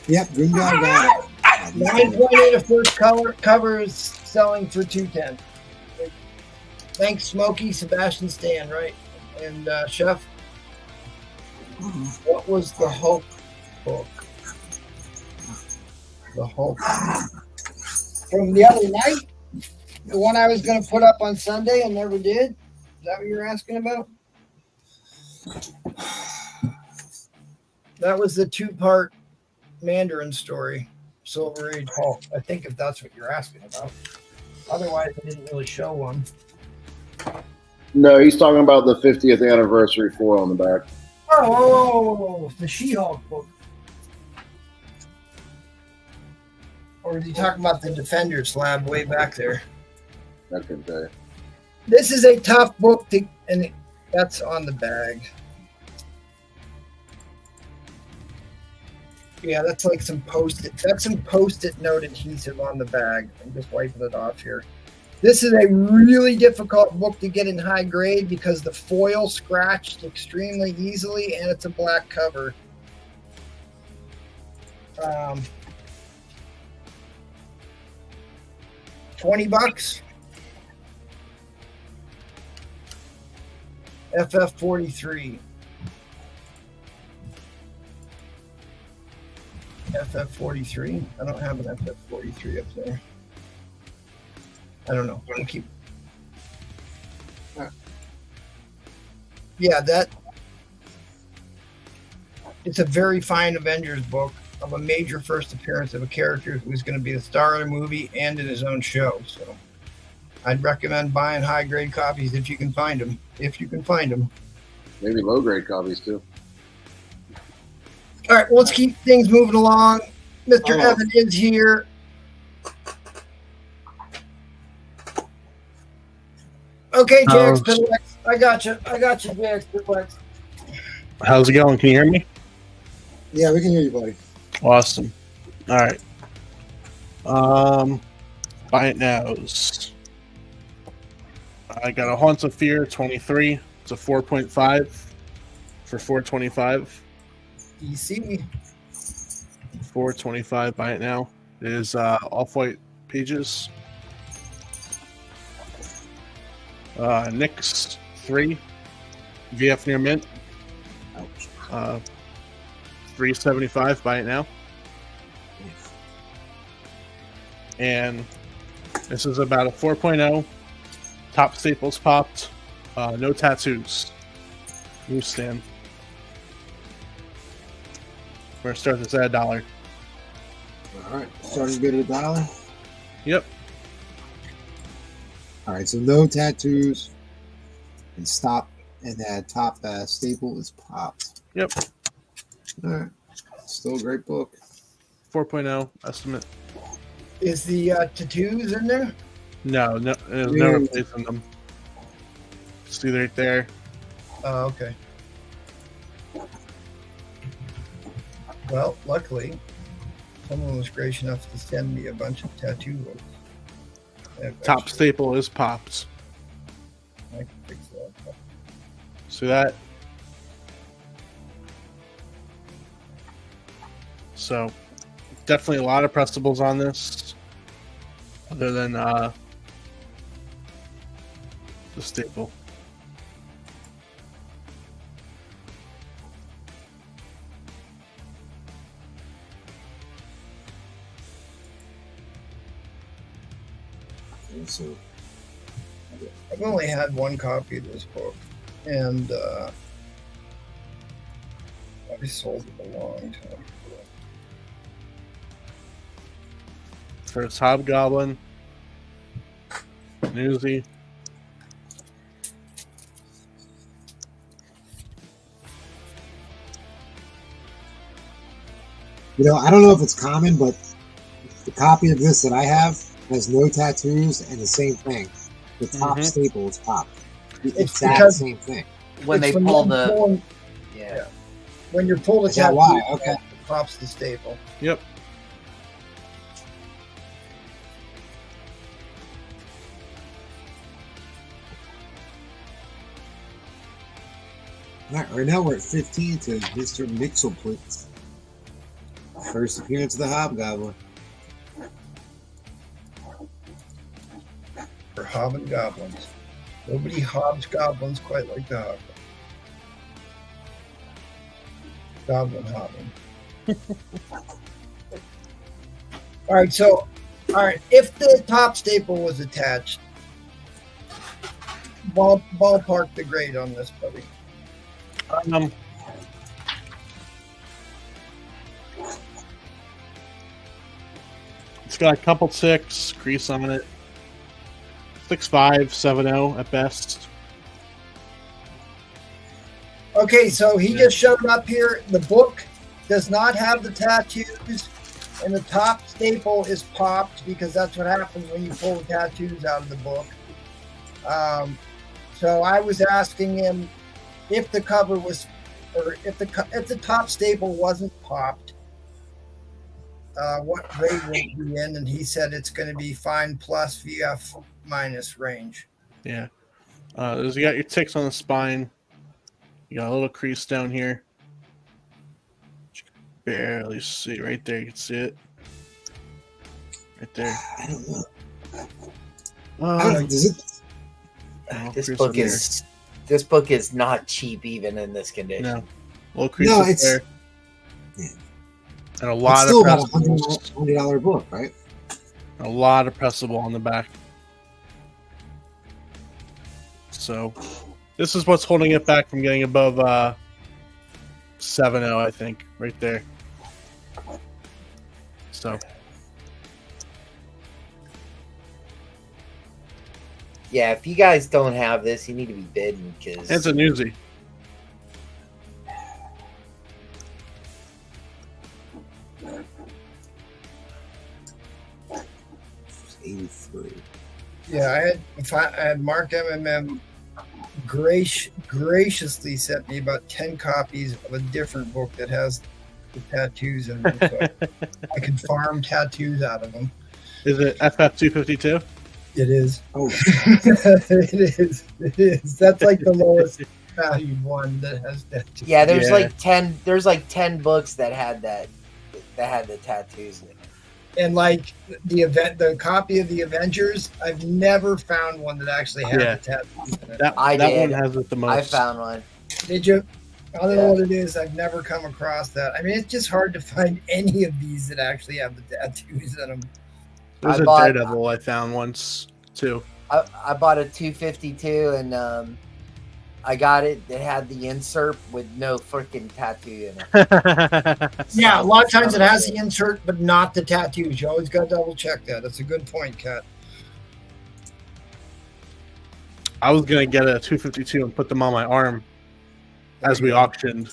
Yep, Goon Guy got it. 9.8 of first cover is selling for $210. Thanks, Smokey, Sebastian Stan, right? And Chef, what was the Hulk book? The Hulk from the other night? The one I was going to put up on Sunday and never did? Is that what you're asking about? That was the 2-part Mandarin story. Silver Age Hulk. I think if that's what you're asking about. Otherwise, I didn't really show one. No, he's talking about the 50th anniversary foil on the back. Oh, the She-Hulk book. Or is he talking about the Defender slab way back there? I can tell you. This is a tough book to, and that's on the bag. Yeah, that's like some post-it. That's some post-it note adhesive on the bag. I'm just wiping it off here. This is a really difficult book to get in high grade because the foil scratched extremely easily, and it's a black cover. $20. FF43. FF43. I don't have an FF43 up there. I don't know. We'll keep. Yeah, that. It's a very fine Avengers book of a major first appearance of a character who's going to be the star of the movie and in his own show. So, I'd recommend buying high grade copies if you can find them. If you can find them. Maybe low grade copies too. All right, well, let's keep things moving along. Mr. Evan is here. Okay, JX Piddlex. I got you, JX Piddlex. How's it going? Can you hear me? Yeah, we can hear you, buddy. Awesome. All right. Buy it nows. I got a Haunts of Fear 23. It's a 4.5 for 425. EC. 425. Buy it now. It is off-white pages. Nyx 3. VF near mint. 375. Buy it now. And this is about a 4.0. Top staples popped. No tattoos. Newsstand. We're going to start this at $1. All right, starting good at $1. Yep. All right, so no tattoos, and stop, and that top staple is popped. Yep. All right, still a great book. 4.0 estimate. Is the tattoos in there? No, there's no replacing them. See right there. Oh, okay. Well, luckily, someone was gracious enough to send me a bunch of tattoo books. Top staple is popped. I can fix that. See that? So, definitely a lot of prestables on this. Other than the staple. Okay, so I've only had one copy of this book, and I sold it a long time ago. First Hobgoblin. Newsy. you know, I don't know if it's common, but the copy of this that I have has no tattoos and the same thing. The top staple is popped. It's that because- same thing. When It's they pull you're the pulling- yeah. when you're pulling the Is that tattoo, why? Okay. it pops the staple. Yep. All right now we're at 15 to Mr. Mixelplitz. First appearance of the Hobgoblin. For Hobbin goblins. Nobody hobs goblins quite like the Hobbin. Goblin hobbing. All right, if the top staple was attached, ballpark the grade on this, buddy. It's got a couple ticks, crease on it. 6.5, 7.0 at best. Okay, so he just showed up here. The book does not have the tattoos, and the top staple is popped because that's what happens when you pull the tattoos out of the book. So I was asking him if the cover was, or if the top staple wasn't popped, what grade would it be in? And he said it's going to be fine plus VF minus range. Yeah. You got your ticks on the spine. You got a little crease down here. You can barely see right there. You can see it. Right there. I don't know. Oh, Does it? This crease book up there. this book is not cheap even in this condition. No. Little crease No, up it's- there. Yeah. And a It's lot still of about a pressables. $100 book, right? A lot of pressable on the back. So this is what's holding it back from getting above 7.0, I think, right there. So Yeah, if you guys don't have this, you need to be bidding because it's a newsie. It's 83. Yeah, I had Mark MMM graciously sent me about 10 copies of a different book that has the tattoos in them. So I can farm tattoos out of them. Is it FF252? It is. Oh, It is. It is. That's like the lowest valued one that has that. Yeah, there's Yeah. like 10. There's like 10 books that had that. That had the tattoos in it. And like the copy of the Avengers, I've never found one that actually had Yeah. the tattoos in it. That I that did. one has it the most. I found one. Did you? I don't Yeah. know what it is. I've never come across that. I mean, it's just hard to find any of these that actually have the tattoos in them. There's I a bought- Daredevil I found once too. I bought a 252 and I got it. It had the insert with no freaking tattoo in it. Yeah, a lot of times it has the insert, but not the tattoos. You always got to double check that. That's a good point, Kat. I was gonna get a 252 and put them on my arm as we auctioned.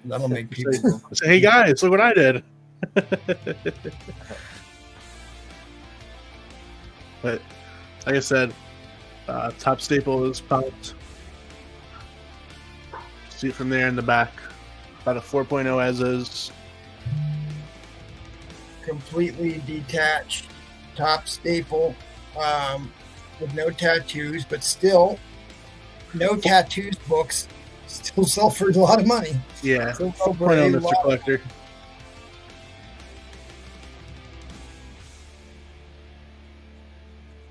That'll make people Say, go. say, hey guys, look what I did. But like I said, top staple is pumped. See it from there in the back. About a 4.0 as is. Completely detached top staple with no tattoos, but still no tattoos books still sell for a lot of money. Yeah, Still sell for 4.0 a Mr. lot. Collector.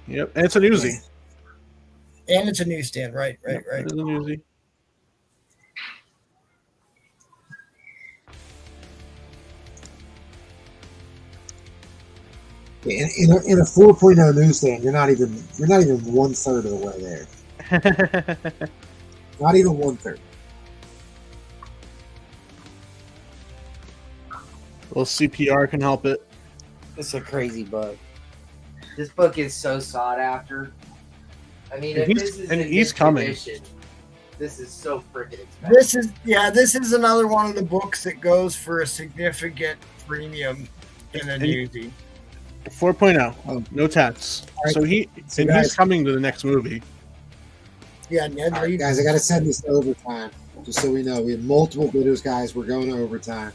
Yep, and it's an Uzi. And it's a newsstand, right. It's an Uzi. in a 4.0 newsstand, you're not even 1/3 of the way there. Not even 1/3. Well, CPR can help it. It's a crazy book. This book is so sought after. I mean, And if he's- this is and in he's good coming. condition, this is so freaking expensive. This is another one of the books that goes for a significant premium in a And- newsie. 4.0, Oh. no tats. Alright. So So he's guys- coming to the next movie. Yeah, Ned All right, Reed. guys, I got to send this to overtime. Just so we know, we have multiple bidders, guys. We're going to overtime.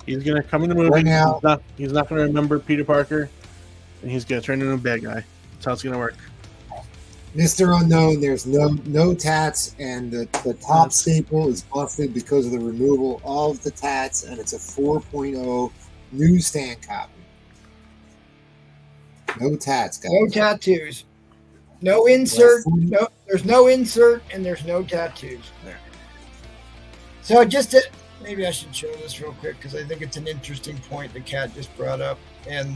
He's gonna come in the movie. Right now- He's not gonna remember Peter Parker, and he's gonna turn into a bad guy. That's how it's gonna work. Mr. Unknown, there's no tats, and the top staple is busted because of the removal of the tats, and it's a 4.0 newsstand copy. No tats, guys. No tattoos. No insert. No, there's no insert and there's no tattoos. So maybe I should show this real quick because I think it's an interesting point that Kat just brought up. And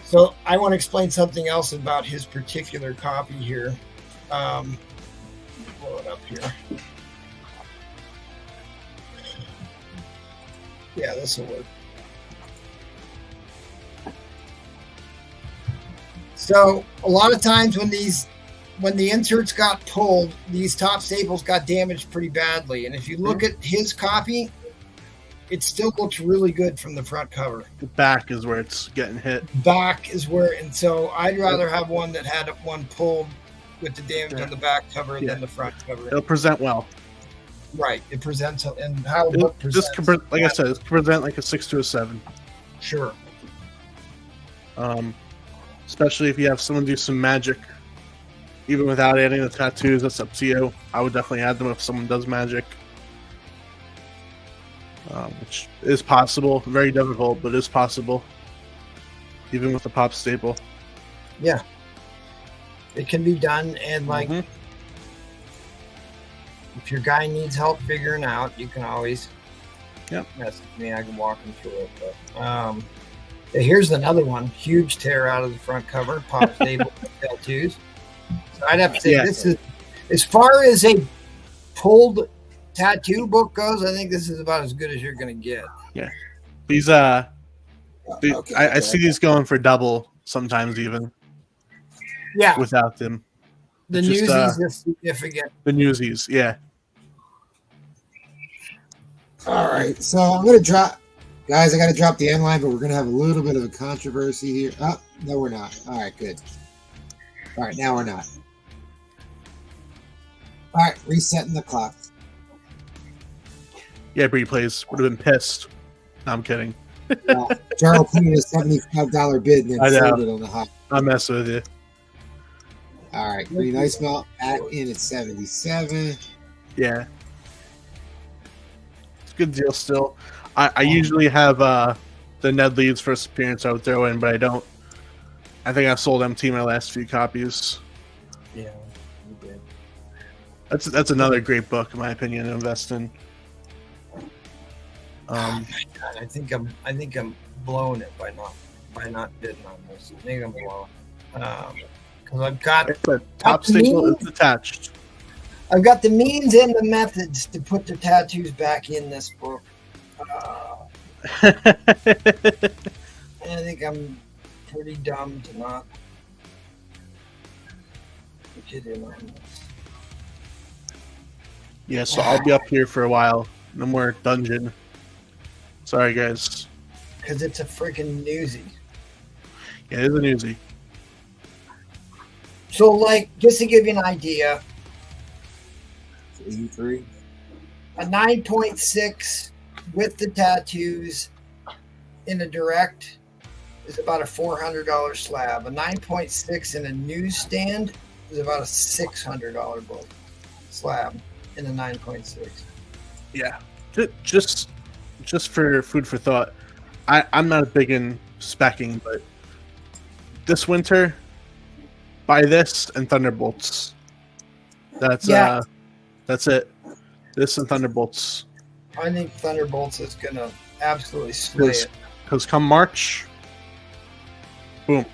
so I want to explain something else about his particular copy here. Pull it up here. Yeah, this will work. So a lot of times when the inserts got pulled, these top staples got damaged pretty badly. And if you look at his copy, it still looks really good from the front cover. The back is where it's getting hit. Back is where, and so I'd rather have one that had one pulled with the damage on the back cover than the front cover. It'll present well. Right. It presents, and how it It'll presents. like I said, it's present like a 6 to a 7. Sure. Especially if you have someone do some magic, even without adding the tattoos. That's up to you. I would definitely add them if someone does magic, which is possible. Very difficult, but is possible, even with the pop staple. Yeah. It can be done, and like, Mhm. if your guy needs help figuring out, you can always message me. I can walk him through it. But here's another one. Huge tear out of the front cover. Pop stable tattoos. So I'd have to say this is, as far as a pulled tattoo book goes, I think this is about as good as you're going to get. These I see these going for double sometimes, even Yeah, without them. the it's just, newsies is significant. The newsies, yeah. All right, so I'm gonna drop, guys. I got to drop the end line, but we're gonna have a little bit of a controversy here. Oh, no, we're not. All right, good. All right, now we're not. All right, resetting the clock. Yeah, replays would have been pissed. No, I'm kidding. Gerald put in a $75 bid and I then know. sold it on the high. I'm messing with you. All right, Green Ice Melt back in at 77. Yeah. It's a good deal still. I usually have the Ned Leeds first appearance I would throw in, but I don't. I think I've sold MT my last few copies. Yeah, you did. That's another great book in my opinion to invest in. God, I think I'm blowing it by not bidding on this. I think I'm blowing. Because I've got It's a top staple is attached. I've got the means and the methods to put the tattoos back in this book. And I think I'm pretty dumb to not get in on this. Yeah, so I'll be up here for a while. No more dungeon. Sorry, guys. Because it's a freaking newsie. Yeah, it is a newsie. So, like, just to give you an idea, 83. a 9.6 with the tattoos in a direct is about a $400 slab. A 9.6 in a newsstand is about a $600 book slab in a 9.6. Yeah. Just for food for thought, I'm not a big in specking, but this winter, buy this and Thunderbolts. That's it. This and Thunderbolts. I think Thunderbolts is gonna absolutely slay it. Because come March, boom.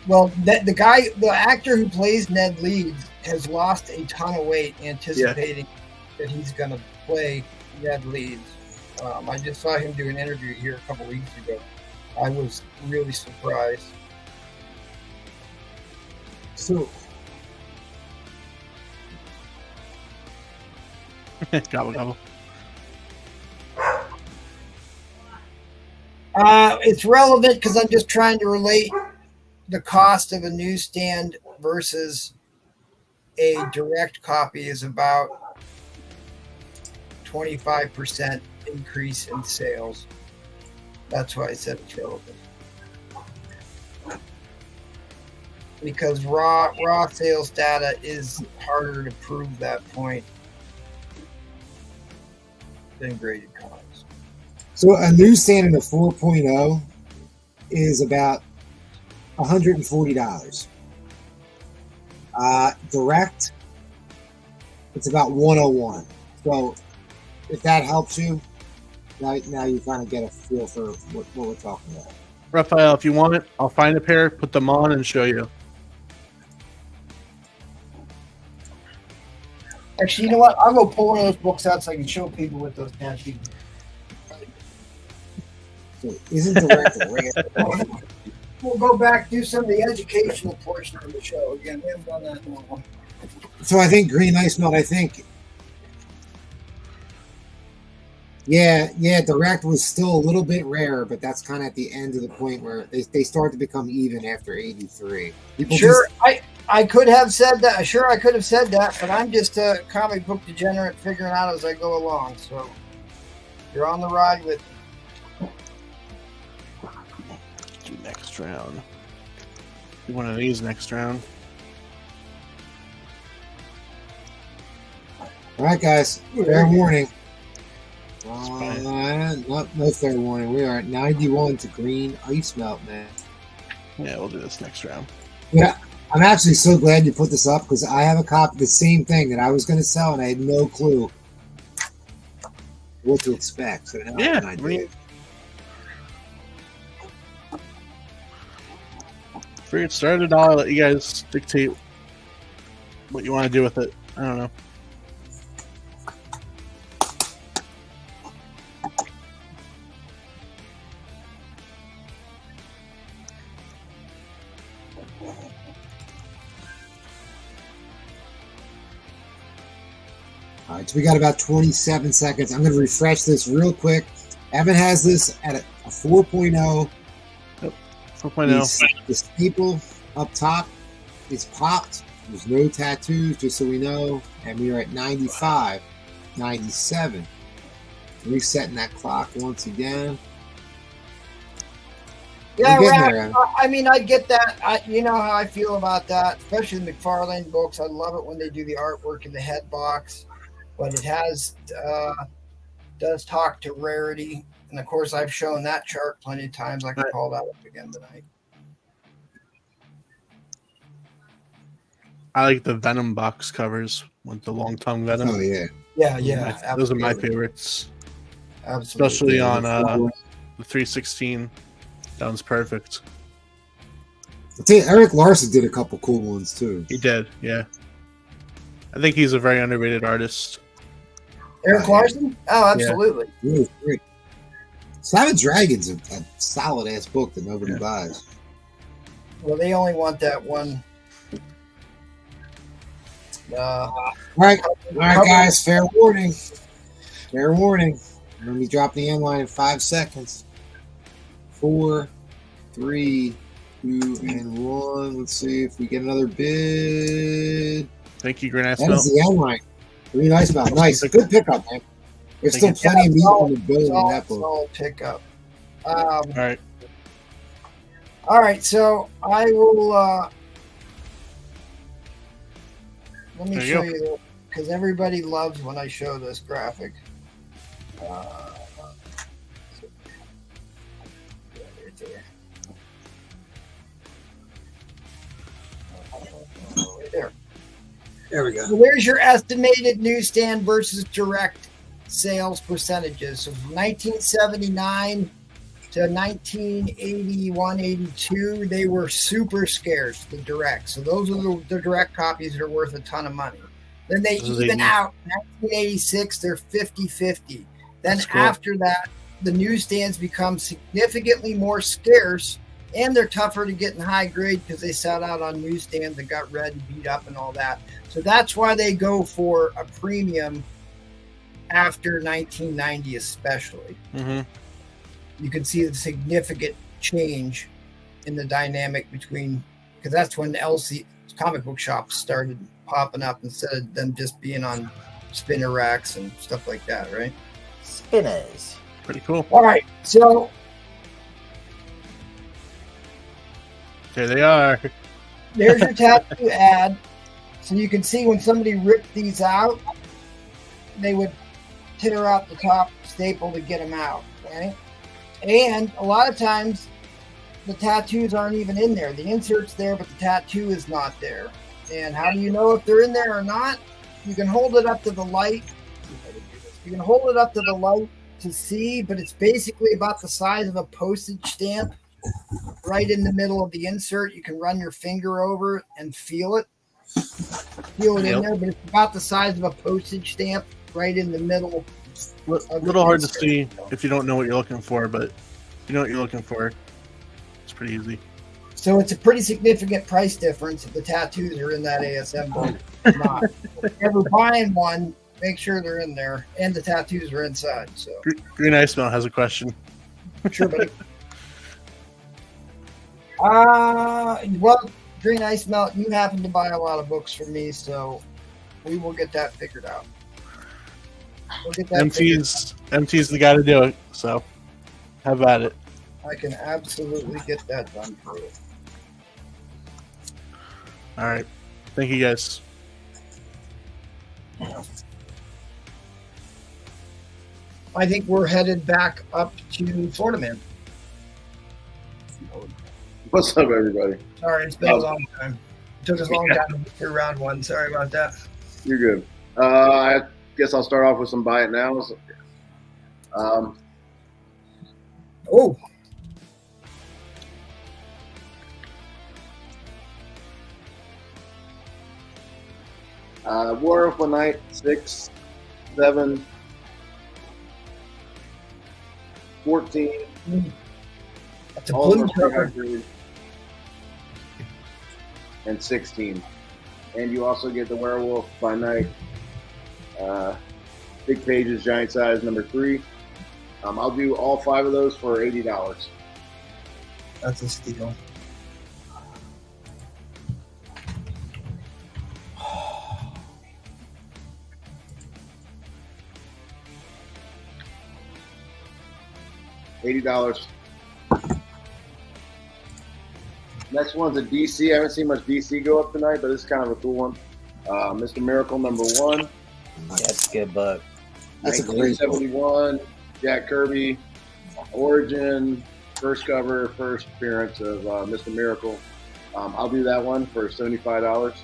Well, the actor who plays Ned Leeds has lost a ton of weight anticipating that he's gonna play Ned Leeds. I just saw him do an interview here a couple weeks ago. I was really surprised. So, Gobble gobble. It's relevant because I'm just trying to relate the cost of a newsstand versus a direct copy is about 25% increase in sales. That's why I said it's relevant. Because raw sales data is harder to prove that point than graded comics. So a newsstand in a 4.0 is about $140. Direct, it's about 101. So if that helps you, now you kind of get a feel for what we're talking about. Raphael, if you want it, I'll find a pair, put them on, and show you. Actually, you know what? I'll go pull one of those books out so I can show people with those tattoos. So isn't direct rare? We'll go back, do some of the educational portion of the show again. We haven't done that in a while. So I think Green Ice Melt, Yeah, direct was still a little bit rare, but that's kind of at the end of the point where they start to become even after 83. I could have said that. Sure, I could have said that, but I'm just a comic book degenerate figuring out as I go along. So you're on the ride with me. Do next round. Do one of these next round. All right, guys. Fair warning. No fair warning. We are at 91 to Green Ice Melt, man. Yeah, we'll do this next round. Yeah, I'm actually so glad you put this up because I have a copy of the same thing that I was going to sell and I had no clue what to expect. So now I have an idea. For it started, I'll let you guys dictate what you want to do with it. I don't know. All right, so we got about 27 seconds. I'm going to refresh this real quick. Evan has this at a 4.0. 4.0. The staple up top is popped. There's no tattoos, just so we know. And we are at 95, 97. Resetting that clock once again. Yeah, getting Raph, there. I mean, I get that. You know how I feel about that, especially the McFarlane books. I love it when they do the artwork in the head box, but it does talk to rarity. And of course, I've shown that chart plenty of times. I can call that up again tonight. I like the Venom box covers with the long tongue Venom. Oh yeah, Yeah, Those are my absolutely. favorites, Absolutely. especially on the 316. That one's perfect. I think Eric Larson did a couple cool ones too. He did, yeah. I think he's a very underrated artist. Eric Larson? Oh, absolutely. He was great. Savage Dragon's a solid ass book that nobody buys. Well, they only want that one. All right, guys. Fair warning. Fair warning. I'm gonna be dropping the end line in 5 seconds. 4, 3, 2, and 1. Let's see if we get another bid. Thank you, Green Ice That Melt. is the end line. Really nice, man. Nice. Good pickup, man. There's still plenty of meat on the bill in that book. Solid pickup. All right. All right, so I will. Let me There you show go. you this because everybody loves when I show this graphic. Right there. Right there. There we go. So there's your estimated newsstand versus direct sales percentages. So from 1979 to 1981, 82, they were super scarce, the direct. So those are the direct copies that are worth a ton of money. Then they even out. 1986, they're 50-50. Then Cool. after that, the newsstands become significantly more scarce, and they're tougher to get in high grade because they sat out on newsstands that got red and beat up and all that. So that's why they go for a premium after 1990, especially. Mm-hmm. You can see the significant change in the dynamic between, because that's when LC comic book shops started popping up instead of them just being on spinner racks and stuff like that, right? Spinners. Pretty cool. All right, so There they are. there's your tattoo ad. So you can see when somebody ripped these out, they would tear out the top staple to get them out, right? And a lot of times the tattoos aren't even in there. The insert's there, but the tattoo is not there. And how do you know if they're in there or not? You can hold it up to the light. You can hold it up to the light to see, but it's basically about the size of a postage stamp right in the middle of the insert. You can run your finger over it and feel it. Feel it in there, but it's about the size of a postage stamp right in the middle. A little hard to see if you don't know what you're looking for, but if you know what you're looking for, it's pretty easy. So it's a pretty significant price difference if the tattoos are in that ASM book or not. If you're ever buying one, make sure they're in there and the tattoos are inside. So Green Ice Melt has a question. sure, buddy. Well, Green Ice Melt, you happen to buy a lot of books from me, so we will get that figured out. We'll get that MT's the guy to do it, so have at it. I can absolutely get that done for you. All right. Thank you, guys. I think we're headed back up to Florida Man. What's up, everybody? Sorry, it's been a long time. It took us a long time to get through round one. Sorry about that. You're good. I guess I'll start off with some buy it nows. Oh, War of One Night 6, 7, 14. that's a All blue of them are cover. 300, and 16. And you also get the Werewolf by Night, big pages, giant size, number 3. I'll do all 5 of those for $80. That's a steal. $80. Next one's a DC. I haven't seen much DC go up tonight, but this is kind of a cool one. Mr. Miracle #1. That's a good book. That's a great book. 1971. Jack Kirby. Origin. First cover, first appearance of Mr. Miracle. I'll do that one for $75.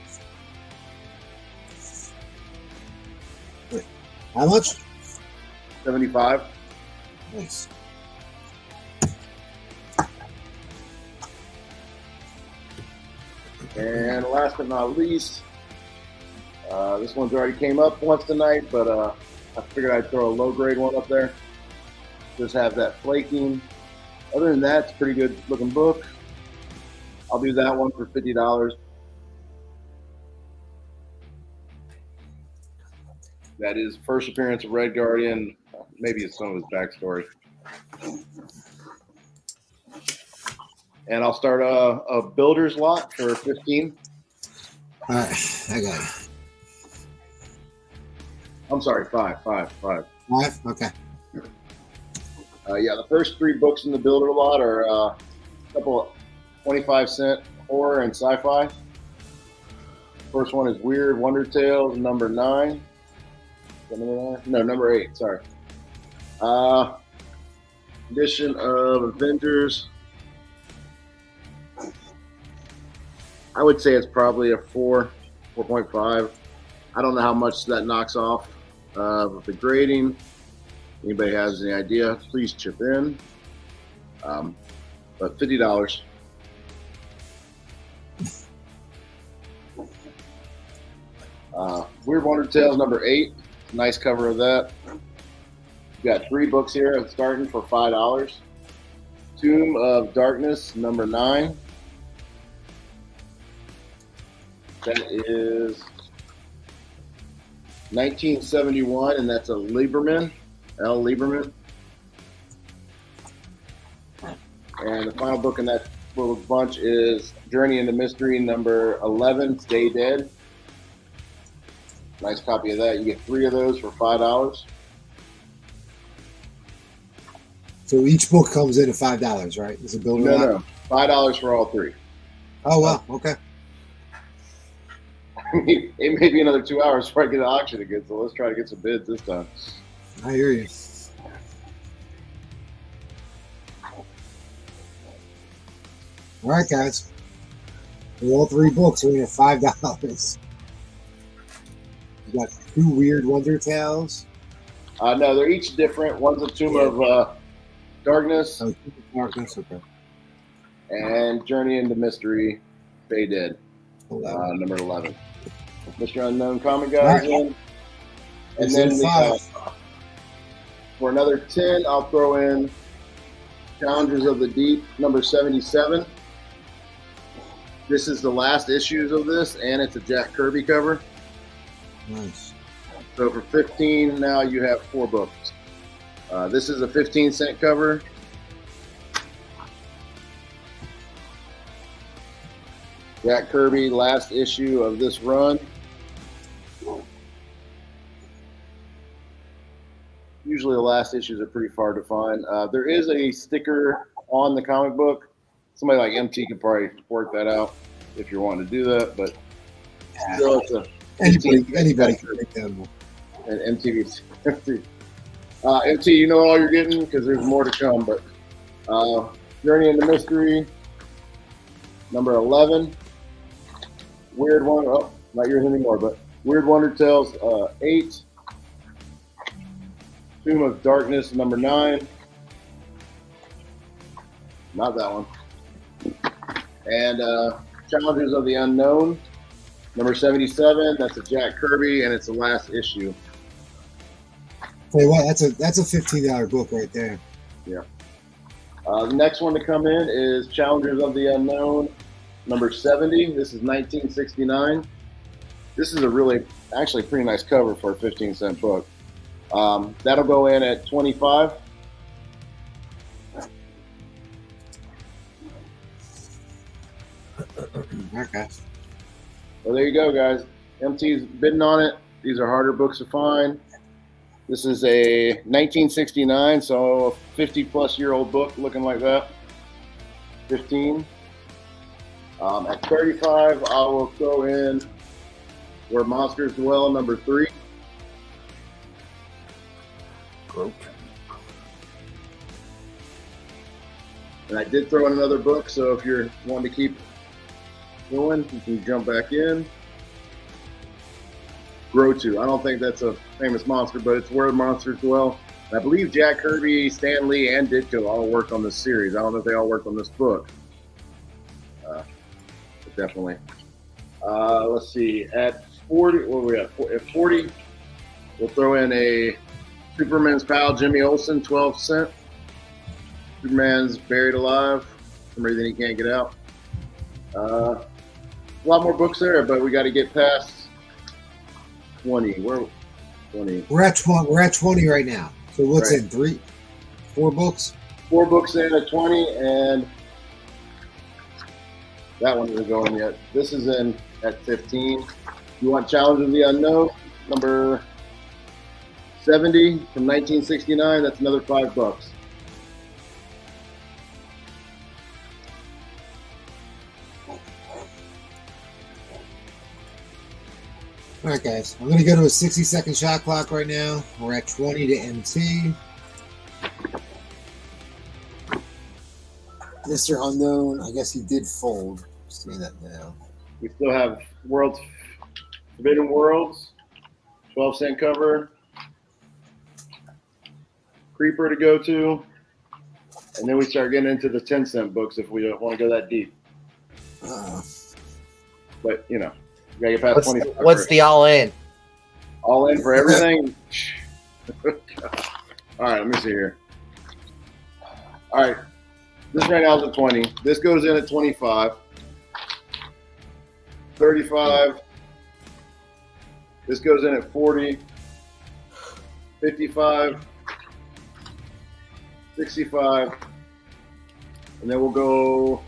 How much? 75. Nice. And last but not least, this one's already came up once tonight, but I figured I'd throw a low grade one up there. Just have that flaking. Other than that, it's a pretty good looking book. I'll do that one for $50. That is first appearance of Red Guardian. Maybe it's some of his backstory. And I'll start a builder's lot for 15. All right, I got it. I'm sorry, five. 5? Okay. Yeah, the first 3 books in the builder lot are a couple of 25-cent horror and sci-fi. First one is Weird Wonder Tales number 9. Is that number 9? No, number 8. Sorry. Edition of Avengers. I would say it's probably a 4.5. I don't know how much that knocks off with the grading. Anybody has any idea, please chip in. But $50. Weird Wonder Tales number 8. Nice cover of that. We've got 3 books here starting for $5. Tomb of Darkness number 9. That is 1971, and that's a Lieberman, L. Lieberman. And the final book in that little bunch is Journey into Mystery number 11, Stay Dead. Nice copy of that. You get 3 of those for $5. So each book comes in at $5, right? Is it builder lot? No, $5 for all 3. Oh, wow. Okay. It may be another 2 hours before I get an auction again, so let's try to get some bids this time. I hear you. All right, guys. For all 3 books, we're at $5. You got 2 Weird Wonder Tales. No, they're each different. One's a Tomb of Darkness. Oh, Tomb of Darkness, okay. And Journey into Mystery, Stay Dead, 11. number 11. Mr. Unknown Comic Guys Right. in. And then for another 10, I'll throw in Challengers of the Deep, number 77. This is the last issues of this, and it's a Jack Kirby cover. Nice. So for 15, now you have 4 books. This is a 15-cent cover. Jack Kirby, last issue of this run. Usually the last issues are pretty hard to find. There is a sticker on the comic book. Somebody like MT could probably work that out if you're wanting to do that, but still it's a Anybody can make that one. and MT, you know all you're getting because there's more to come. But Journey into Mystery, number 11. Weird Wonder, not yours anymore, but Weird Wonder Tales 8. Tomb of Darkness number 9. Not that one. And Challengers of the Unknown number 77. That's a Jack Kirby, and it's the last issue. Tell you what, that's a $15 book right there. Yeah. The next one to come in is Challengers of the Unknown number 70. This is 1969. This is a really, actually pretty nice cover for a 15-cent book. That'll go in at 25. Okay. Well, there you go, guys. MT's bidding on it. These are harder books to find. This is a 1969, so a 50-plus-year-old book looking like that. 15. At 35, I will throw in Where Monsters Dwell, number 3. Groot. And I did throw in another book, so if you're wanting to keep going, you can jump back in. Groot. I don't think that's a famous monster, but it's Where Monsters Dwell. And I believe jackkirby, Stanlee, and Ditko all worked on this series. I don't know if they all worked on this book. But definitely. Let's see. At 40, what are we at? At 40, we'll throw in a Superman's pal, Jimmy Olsen, 12 cent. Superman's buried alive. For some reason he can't get out. A lot more books there, but we got to get past 20. We're 20. We're at 20. We're at 20 right now. So what's Right. in 4 books? 4 books in at 20, and that one isn't going yet. This is in at 15. You want Challenge of the Unknown, number 70 from 1969. That's another $5. All right, guys. I'm going to go to a 60-second shot clock right now. We're at 20 to MT. Mr. Unknown, I guess he did fold. See that now. We still have Forbidden Worlds, 12 cent cover, Creeper to go to, and then we start getting into the 10 cent books if we don't want to go that deep. But, you know, you got to get past 20. What's the all in? All in for everything? All right, let me see here. All right, this right now is at 20. This goes in at 25. 35. This goes in at 40. 55. 65. And then we'll go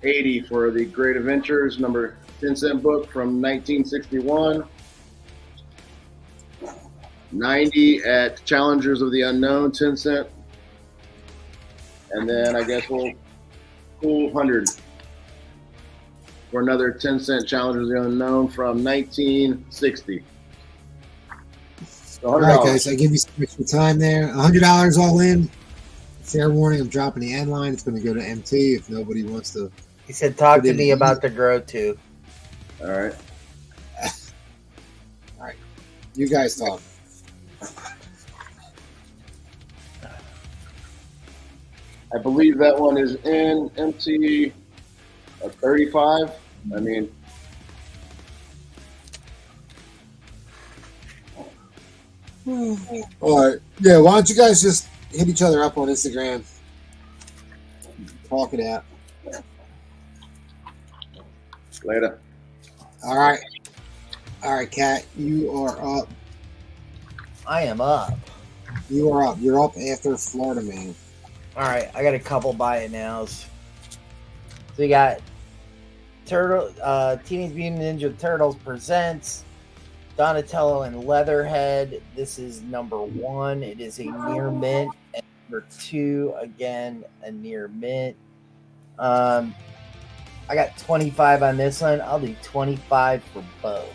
80 for the Great Adventures, number 10 cent book from 1961. 90 at Challengers of the Unknown, 10 cent. And then I guess we'll pull 100 for another 10 cent Challengers of the Unknown from 1960. So All right, guys. I give you some extra time there. $100 all in. Fair warning, I'm dropping the end line. It's going to go to MT if nobody wants to. He said, talk to me about the Groot too. All right. All right. You guys talk. I believe that one is in MT at 35. I mean, All right. Yeah, why don't you guys just hit each other up on Instagram? Talk it out. later. All right. All right, Kat, you are up. I am up. You are up. You're up after Florida Man. All right, I got a couple buy it nows. So we got Teenage Mutant Ninja Turtles presents Donatello and Leatherhead. This is number 1. It is a near mint. And number 2, again, a near mint. I got 25 on this one. I'll do 25 for both.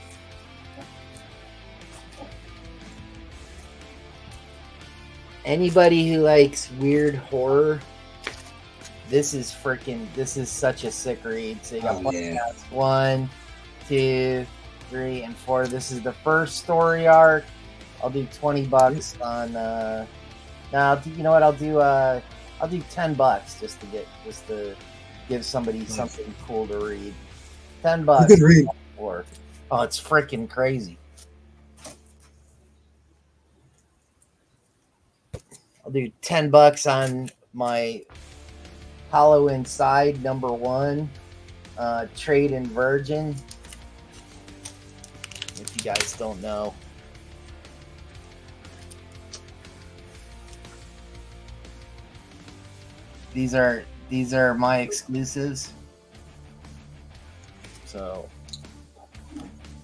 Anybody who likes weird horror, this is such a sick read. So you got 1, 2, 3, and 4. This is the first story arc. I'll do $20 on now you know what, I'll do $10 just to give somebody something cool to read. $10. Good read. Oh, it's freaking crazy. I'll do $10 on my Hollow Inside number 1, Trade and Virgin. If you guys don't know, these are my exclusives. So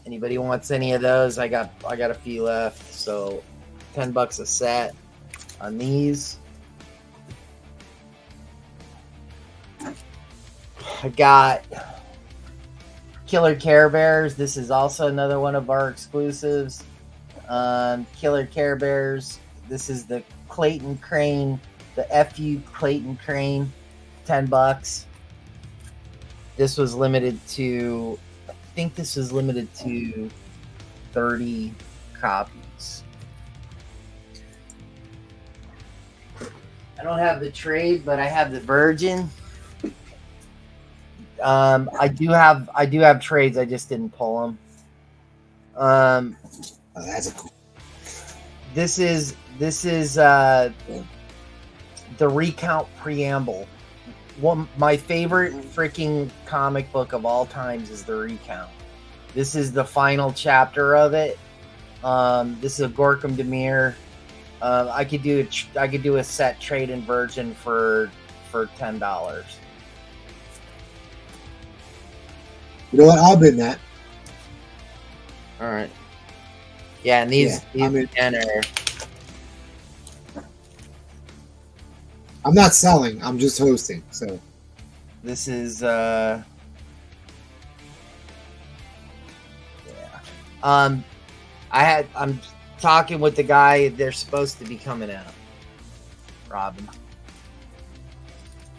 anybody wants any of those, I got a few left. So $10 a set on these. I got Killer Care Bears. This is also another one of our exclusives. Killer Care Bears. This is the Clayton Crane, the FU Clayton Crane, $10. This was limited to, I think this was limited to 30 copies. I don't have the trade, but I have the Virgin. I do have trades. I just didn't pull them. Oh, that's a cool. This is the Recount Preamble. My favorite freaking comic book of all times is the Recount. This is the final chapter of it. This is a Gorkum Demir. I could do a set trade in Virgin for $10. You know what? I'll bid that. All right. Yeah, and these I'm in. 10 are. I'm not selling. I'm just hosting. So This is I'm talking with the guy. They're supposed to be coming out. Robin.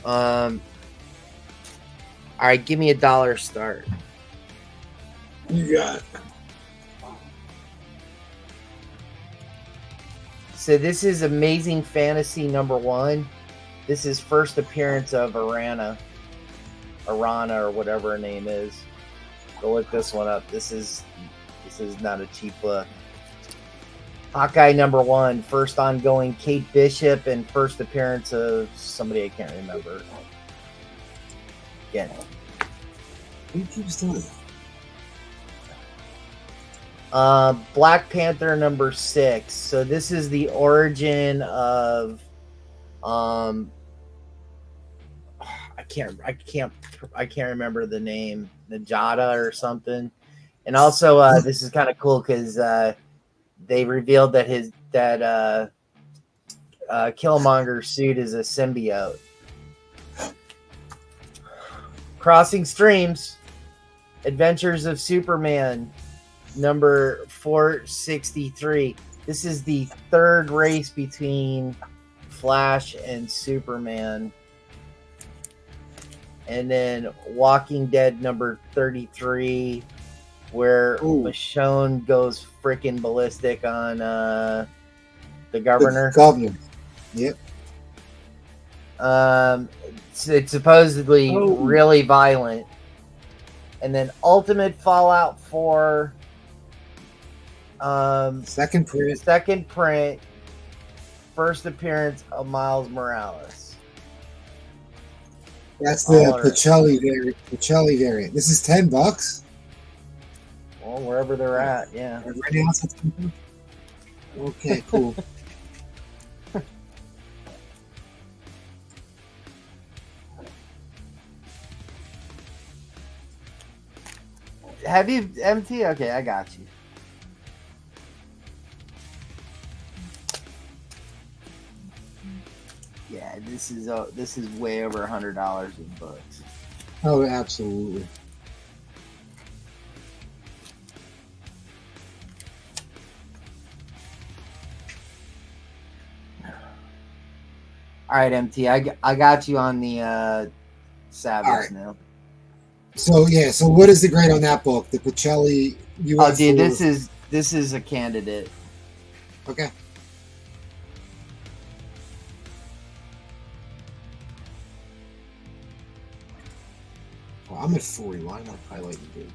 All right, give me $1 start. you got. So this is Amazing Fantasy #1. This is first appearance of Arana or whatever her name is. Go look this one up. This is not a cheap look. Hawkeye #1, first ongoing Kate Bishop, and first appearance of somebody I can't remember. Again. Who keeps doing that? Black Panther #6. So this is the origin of I can't remember the name, Najada or something. And also this is kind of cool because they revealed that Killmonger's suit is a symbiote. Crossing Streams, Adventures of Superman number 463. This is the third race between Flash and Superman. And then Walking Dead number 33, where Michonne goes freaking ballistic on the governor. The governor. Yep. It's supposedly really violent. And then Ultimate Fallout 4. Second print. First appearance of Miles Morales. That's the Pacelli variant. This is $10. Well, wherever they're at, yeah. Right now it's $10. Okay, cool. Have you MT? Okay, I got you. Yeah, this is way over $100 in books. Oh, absolutely. All right, MT. I got you on the Savage right. now. So what is the grade on that book? The Pacelli Oh, dude, this is a candidate. Okay. Well, I'm at 40. Why am I highlighting dudes?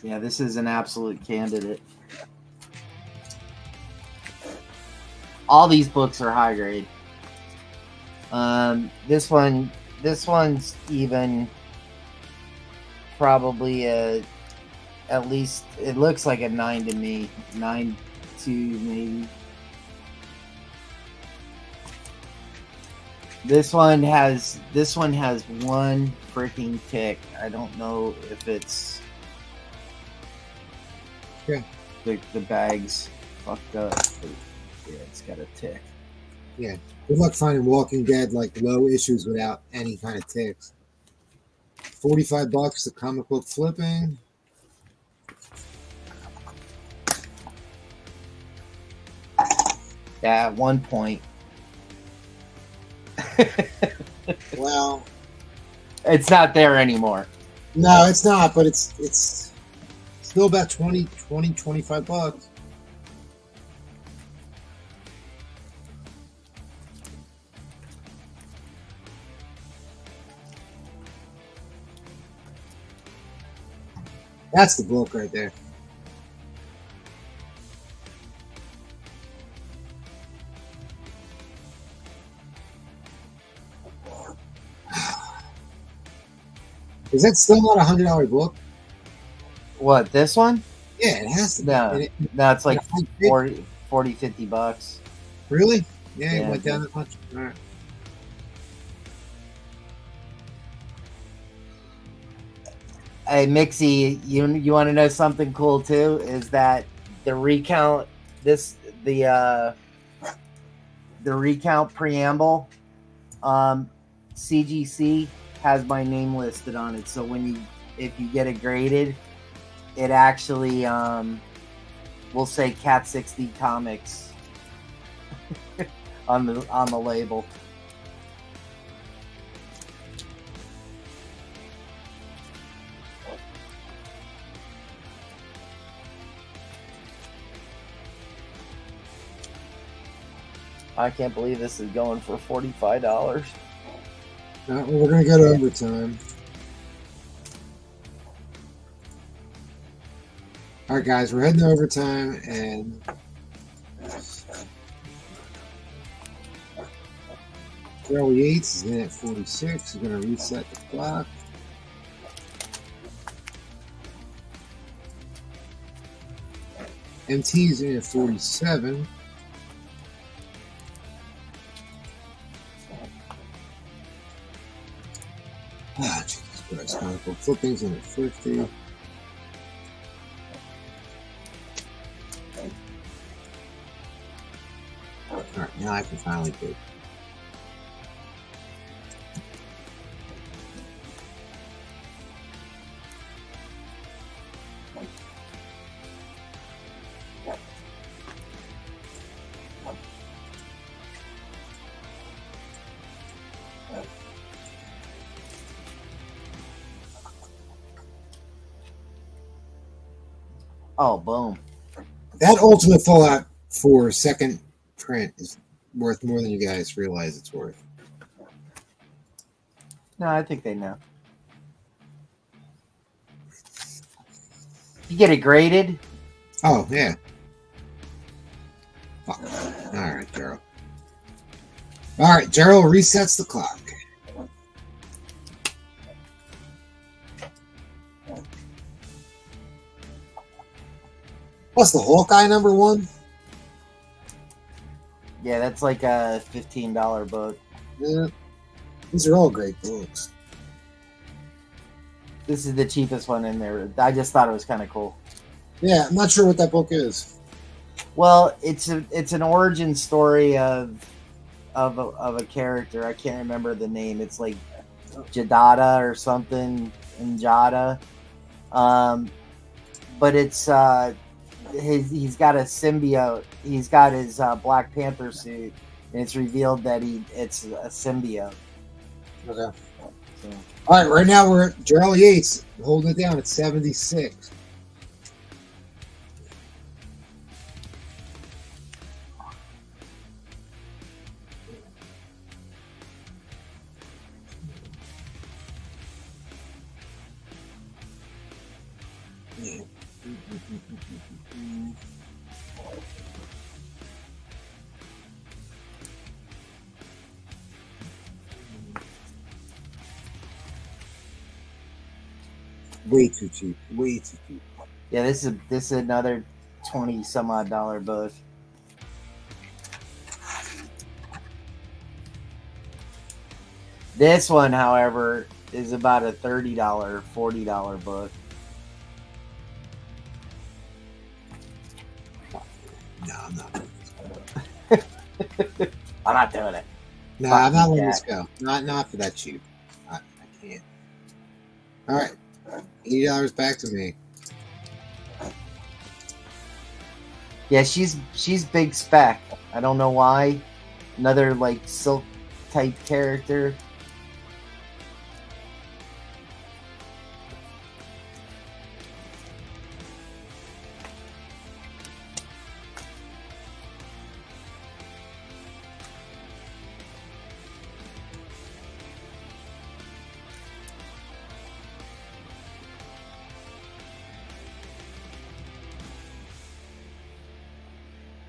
Yeah, this is an absolute candidate. All these books are high grade. This one's even probably at least it looks like a 9 to me, 9.2 maybe. This one has one freaking tick. I don't know if it's the bag's fucked up. But yeah, it's got a tick. Yeah. Good luck finding Walking Dead like low issues without any kind of ticks. $45 the comic book flipping. Yeah, at one point. Well, It's not there anymore. no, it's not, but it's still about 25 bucks. That's the book right there. Is that still not $100 book? What, this one? Yeah, it has to be. No, no, it's like It- 40, 50 bucks. Really? Yeah, it Yeah. went down that much. All right. Hey, Mixie, you want to know something cool too? Is that the recount the recount preamble, CGC has my name listed on it. So if you get it graded, it actually will say Cat 60 Comics on the label. I can't believe this is going for $45. Well, we're going to go to overtime. All right, guys, we're heading to overtime, and Charlie Yates is in at 46. He's going to reset the clock. MT's in at 47. Ah, Jesus Christ. Comic book flipping's in at 50. All right, now I can finally bid. Oh, boom. That Ultimate Fallout 4 second print is worth more than you guys realize it's worth. No, I think they know. You get it graded? Oh, yeah. Fuck. All right, Gerald. All right, Gerald resets the clock. What's the Hawkeye #1? Yeah, that's like a $15 book. Yeah. These are all great books. This is the cheapest one in there. I just thought it was kind of cool. Yeah, I'm not sure what that book is. Well, it's an origin story of a character. I can't remember the name. It's like Jadada or something in Jada. But it's he's got a symbiote. He's got his Black Panther suit, and it's revealed that it's a symbiote. Okay. So, All right, right now we're at Gerald Yates holding it down at 76. Way too cheap. Way too cheap. yeah, this is another $20 some odd book. This one, however, is about a $30, $40 book. No, I'm not. I'm not doing it. No, Fuck I'm not you, letting Jack. this go. Not for that cheap. I can't. All right, $80 back to me. Yeah, she's big spec. I don't know why. Another like silk type character.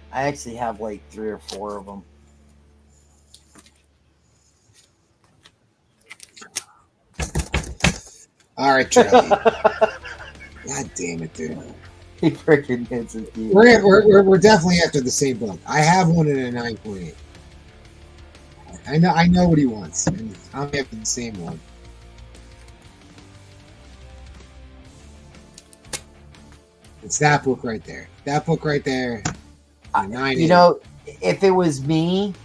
I actually have like 3 or 4 of them. All right, Charlie. God damn it, dude. He freaking hits it. We're definitely after the same book. I have one in a 9.8. I know what he wants, and I'm after the same one. It's that book right there. That book right there. You know, if it was me,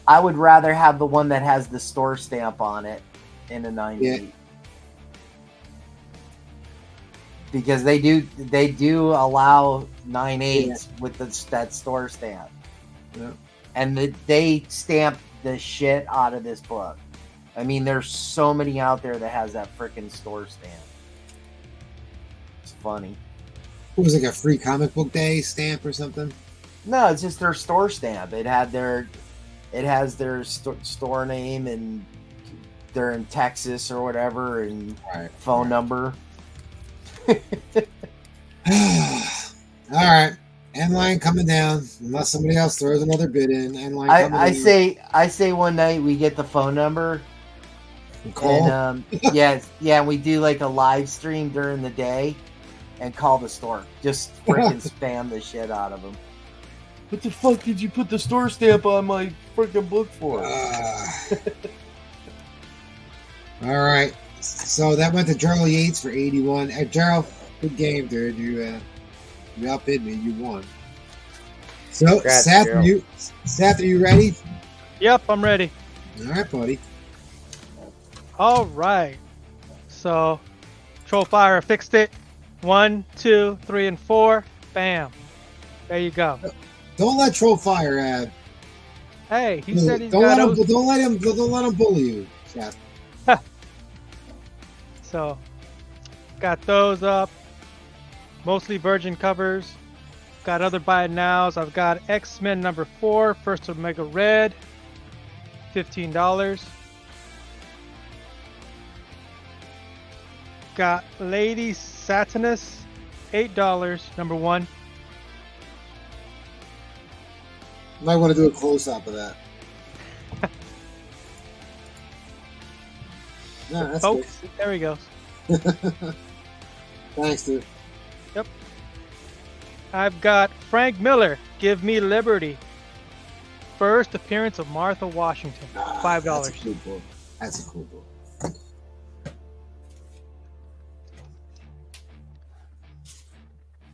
I would rather have the one that has the store stamp on it in a 9.8. Yeah. Because they do allow 9.8s with that store stamp. Yeah. And they stamp the shit out of this book. I mean, there's so many out there that has that freaking store stamp. It's funny. What was it, like a free comic book day stamp or something? No, it's just their store stamp. It has their store name, and they're in Texas or whatever, and phone number. All right, end line coming down. Unless somebody else throws another bid in. End line. I say one night we get the phone number. And call. And yeah, we do like a live stream during the day, and call the store. Just freaking spam the shit out of them. What the fuck did you put the store stamp on my freaking book for? All right. So that went to Charlie Yates for 81. Gerald, good game, dude. You outbid me. You won. So, Congrats, Seth, Gerald. Seth, are you ready? Yep, I'm ready. All right, buddy. All right. So, Troll Fire fixed it. 1, 2, 3, and 4. Bam. There you go. Don't let Troll Fire. Hey, he said he's don't got let him. those. Don't let him bully you, Seth. So, got those up. Mostly virgin covers. Got other buy nows. I've got X-Men number 4, First Omega Red, $15. Got Lady Satanus, $8, number 1. Might want to do a close up of that. No, that's Folks, there he goes. good. Thanks, dude. Yep. I've got Frank Miller, Give Me Liberty. First appearance of Martha Washington, $5. That's a cool book. That's a cool book.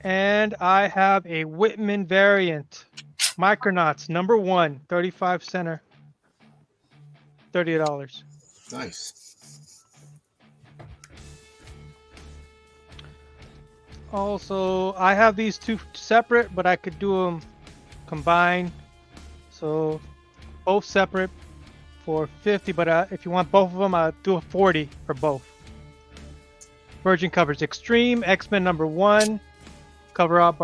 And I have a Whitman variant. Micronauts, number 1, 35 center, $30. Nice. Also, I have these two separate, but I could do them combined. So, both separate for 50, but if you want both of them, I'll do a 40 for both. Virgin covers Extreme, X-Men number 1, cover art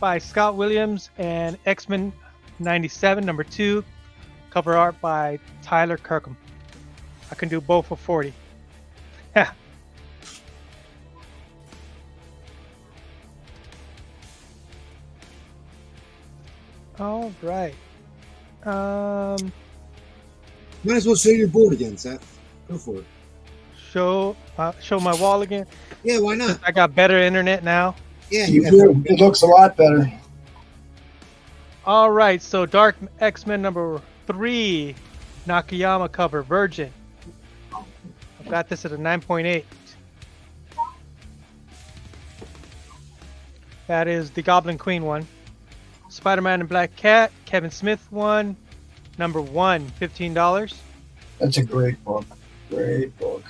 by Scott Williams, and X-Men 97 number 2, cover art by Tyler Kirkham. I can do both for 40. All right. Might as well show your board again, Seth. Go for it. Show my wall again. Yeah, why not? I got better internet now. Yeah, You got do. It looks a lot better. All right, so Dark X-Men number 3, Nakayama cover, Virgin. I've got this at a 9.8. That is the Goblin Queen one. Spider-Man and Black Cat, Kevin Smith one. Number 1, $15. That's a great book. Great book.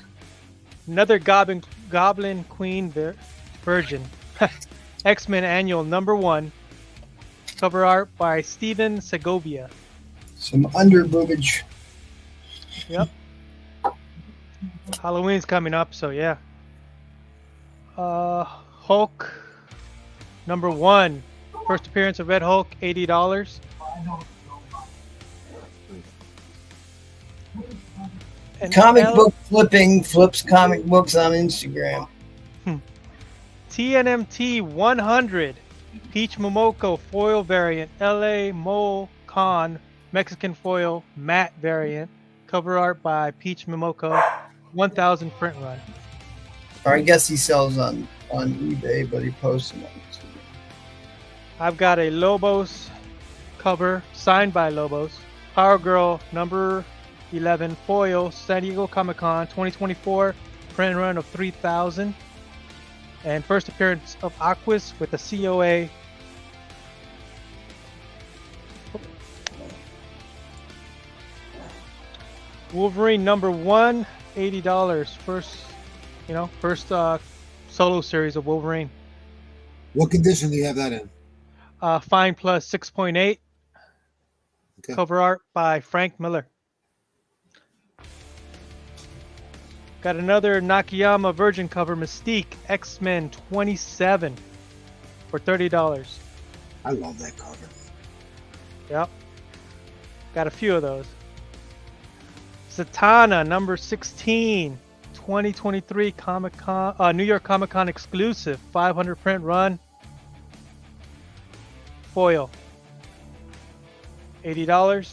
Another Goblin Queen Virgin. X-Men Annual number 1. Cover art by Steven Segovia. Some under boobage. Yep. Halloween's coming up, so yeah. Hulk number 1. First appearance of Red Hulk, $80. And Comic book flipping flips comic books on Instagram. TNMT 100 Peach Momoko foil variant, LA Mo Con Mexican foil matte variant, cover art by Peach Momoko, 1000 print run. Or I guess he sells on eBay, but he posts them on Instagram. I've got a Lobos cover signed by Lobos, Power Girl number 11 foil, San Diego Comic-Con 2024, print run of 3000, and first appearance of Aquas with a COA. Wolverine number 1, $80. First solo series of Wolverine. What condition do you have that in? Fine plus 6.8. Okay. Cover art by Frank Miller. Got another Nakayama Virgin cover, Mystique X-Men 27 for $30. I love that cover. Yep. Got a few of those. Zatanna number 16, 2023 Comic-Con, New York Comic-Con exclusive, 500 print run. Foil. $80.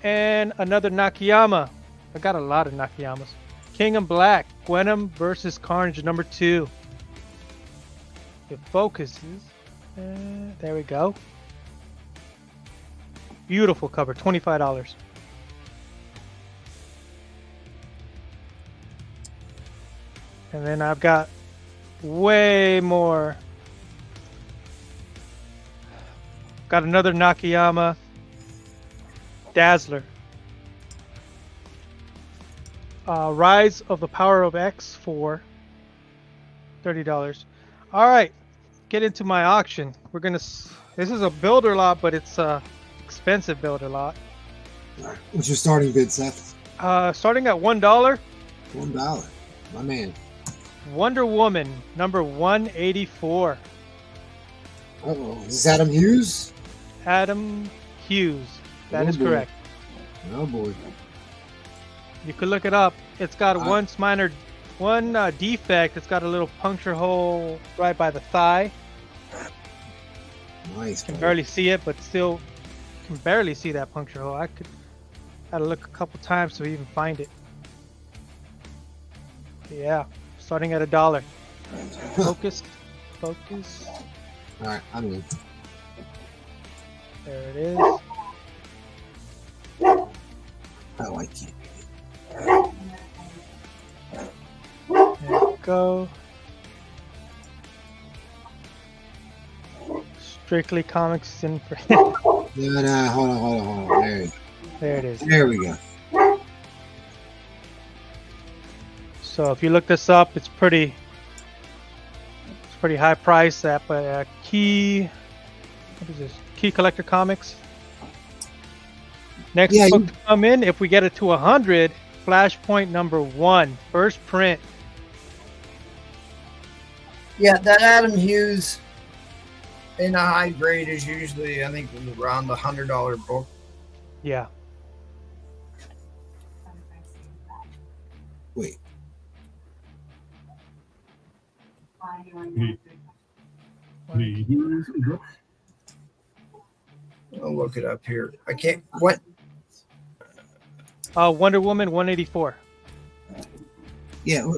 And another Nakayama. I got a lot of Nakayamas. King in Black, Venom versus Carnage number 2. It focuses. There we go. Beautiful cover, $25. And then I've got way more. Got another Nakayama Dazzler. Rise of the Power of X for $30. All right, get into my auction. We're gonna. This is a builder lot, but it's a expensive builder lot. All right. What's your starting bid, Seth? Starting at $1. $1. My man. Wonder Woman number 184. Uh-oh. Is this Adam Hughes? Adam Hughes. That is boy. correct. Oh boy. You could look it up. It's got one defect. It's got a little puncture hole right by the thigh. Nice. Can buddy. barely see it, but still can barely see that puncture hole. I had to look a couple times to even find it. Yeah, starting at $1. Focus. All right, I'm in. There it is. I like it. There we go. Strictly Comics in for No, hold on. There it is. There we go. So if you look this up, it's pretty high price at Key. What is this? Key Collector Comics. Next book to come in, if we get it to 100, Flashpoint number 1, first print. Yeah, that Adam Hughes in a high grade is usually, I think, around the $100 book. Yeah. Wait. I'll look it up here. I can't. What? Wonder Woman 184. Yeah.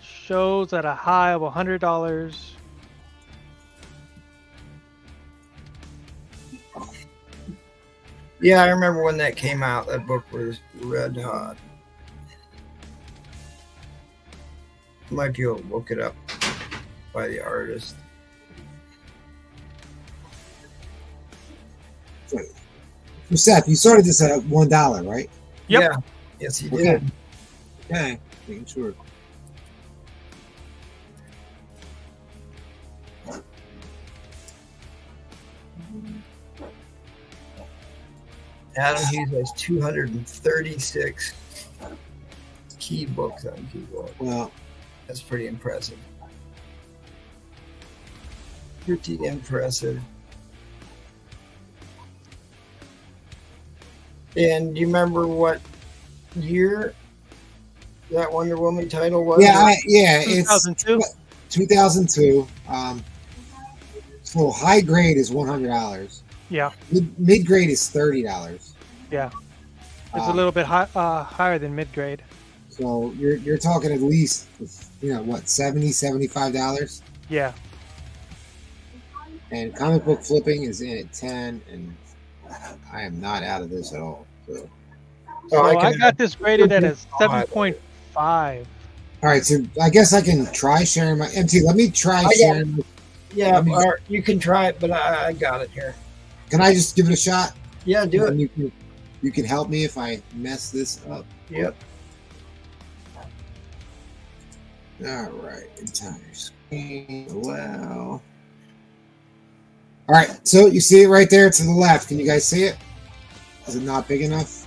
Shows at a high of $100. Yeah, I remember when that came out. That book was red hot. Might be able to look it up. by the artist. So Seth, you started this at $1, right? Yep. Yeah. Yes, he Okay. did. Okay, making sure. Adam Hughes has 236 key books on keyboard. Well, That's pretty impressive. Pretty impressive. And do you remember what year that Wonder Woman title was? yeah, it's 2002. 2002. So high grade is $100. Yeah, Mid grade is $30. yeah. It's a little bit higher than mid grade. So you're talking at least, what, $75? Yeah. And comic book flipping is in at 10, and I am not out of this at all. So. So I can- got this graded at a 7.5. All right, so I guess I can try sharing my MT. Let me try got sharing. Yeah, Let me- or you can try it, but I got it here. Can I just give it a shot? Yeah, do it. And you can help me if I mess this up. Yep. All right, entire screen. Wow. All right, so you see it right there to the left. Can you guys see it? Is it not big enough?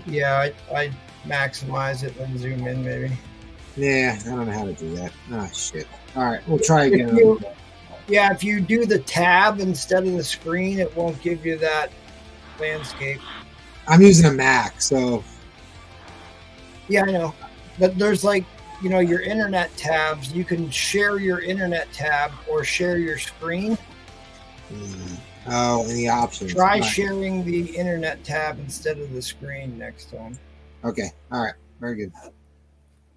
Yeah, I maximize it and zoom in maybe. Yeah, I don't know how to do that. Ah, shit. All right, we'll try If again. you, yeah, if you do the tab instead of the screen, it won't give you that landscape. I'm using a Mac, so Yeah, I know. But there's like, your internet tabs. You can share your internet tab or share your screen. oh, and the options. Try All right. sharing the internet tab instead of the screen next time. Okay, all right, very good.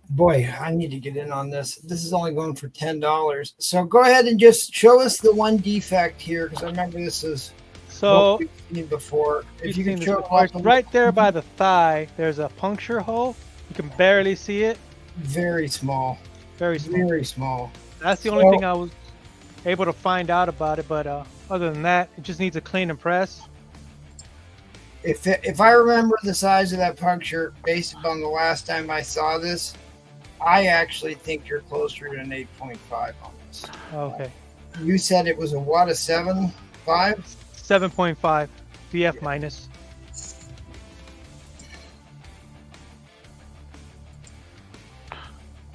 Boy, I need to get in on this. This is only going for $10. So go ahead and just show us the one defect here, because I remember this is So what we've seen before. If you seen can this show before. it Right there by the thigh, there's a puncture hole. You can barely see it. very small, Very small. very small. That's the only thing I was able to find out about it. But other than that, it just needs a clean and press. If I remember the size of that puncture based upon the last time I saw this, I actually think you're closer to an 8.5 on this. Okay. You said it was a what, a 7.5? 7.5 VF minus.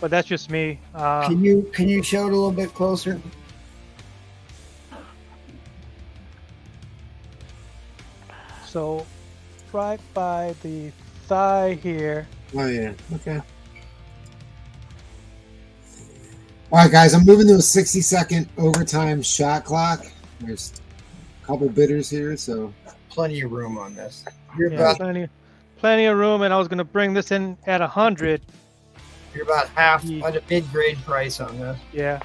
But that's just me. Can you show it a little bit closer? So right by the thigh here. Oh yeah, okay. All right, guys, I'm moving to a 60-second overtime shot clock. There's a couple bidders here, so Plenty of room on this. You're Yeah, about plenty of room, and I was gonna bring this in at 100. you're about half Ye- at a mid-grade price on this. Yeah.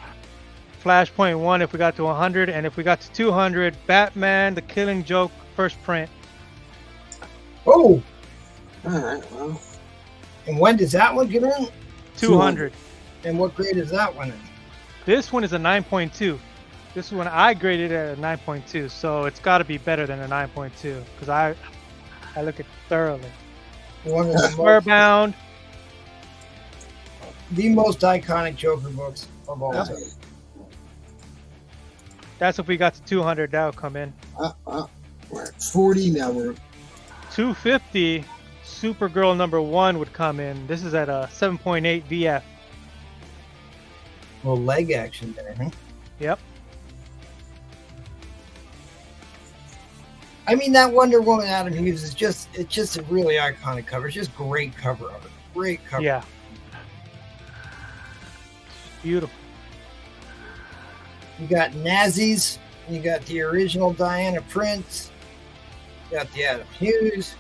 Flashpoint 1 if we got to 100, and if we got to 200, Batman, The Killing Joke, first print. Oh, all right. Well, and when does that one get in? 200. And what grade is that one in? This one is a 9.2. This one I graded at a 9.2, so it's got to be better than a 9.2 because I look at it thoroughly. One of the Square most, bound. the most iconic Joker books of all time. That's if we got to 200, that would come in. we're at 40 now. We're 250, Supergirl #1 would come in. This is at a 7.8 VF. Well, leg action there, huh? Yep. I mean, that Wonder Woman Adam Hughes is it's just a really iconic cover. It's just great cover of it. Great cover. Yeah. Beautiful. You got Nazis. You got the original Diana Prince. You got the Adam Hughes.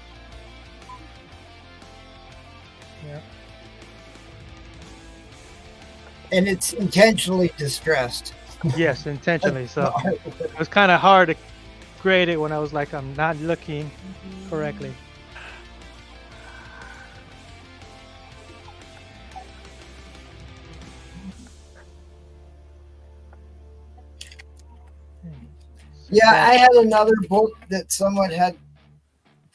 Yeah. And it's intentionally distressed. Yes, intentionally. So it was kind of hard to grade it when I was like, I'm not looking correctly. Yeah, I had another book that someone had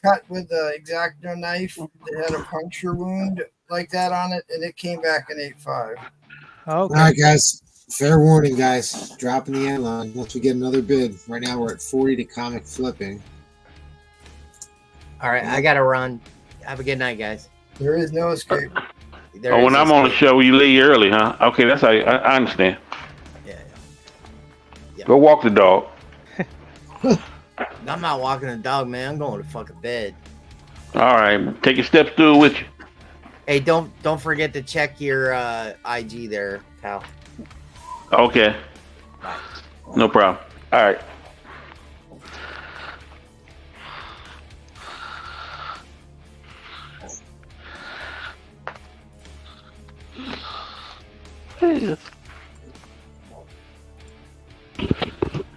cut with the X-Acto knife that had a puncture wound like that on it, and it came back an 8.5. Okay. All right, guys. Fair warning, guys. Dropping the end line once we get another bid. Right now we're at 40 to comic flipping. All right, I gotta run. Have a good night, guys. There is no escape. When I'm on the show, you leave early, huh? Okay, that's how I understand. Yeah. Go walk the dog. I'm not walking the dog, man. I'm going to fucking bed. All right, take your step stool with you. Hey, don't forget to check your IG there, pal. Okay. No problem. All right.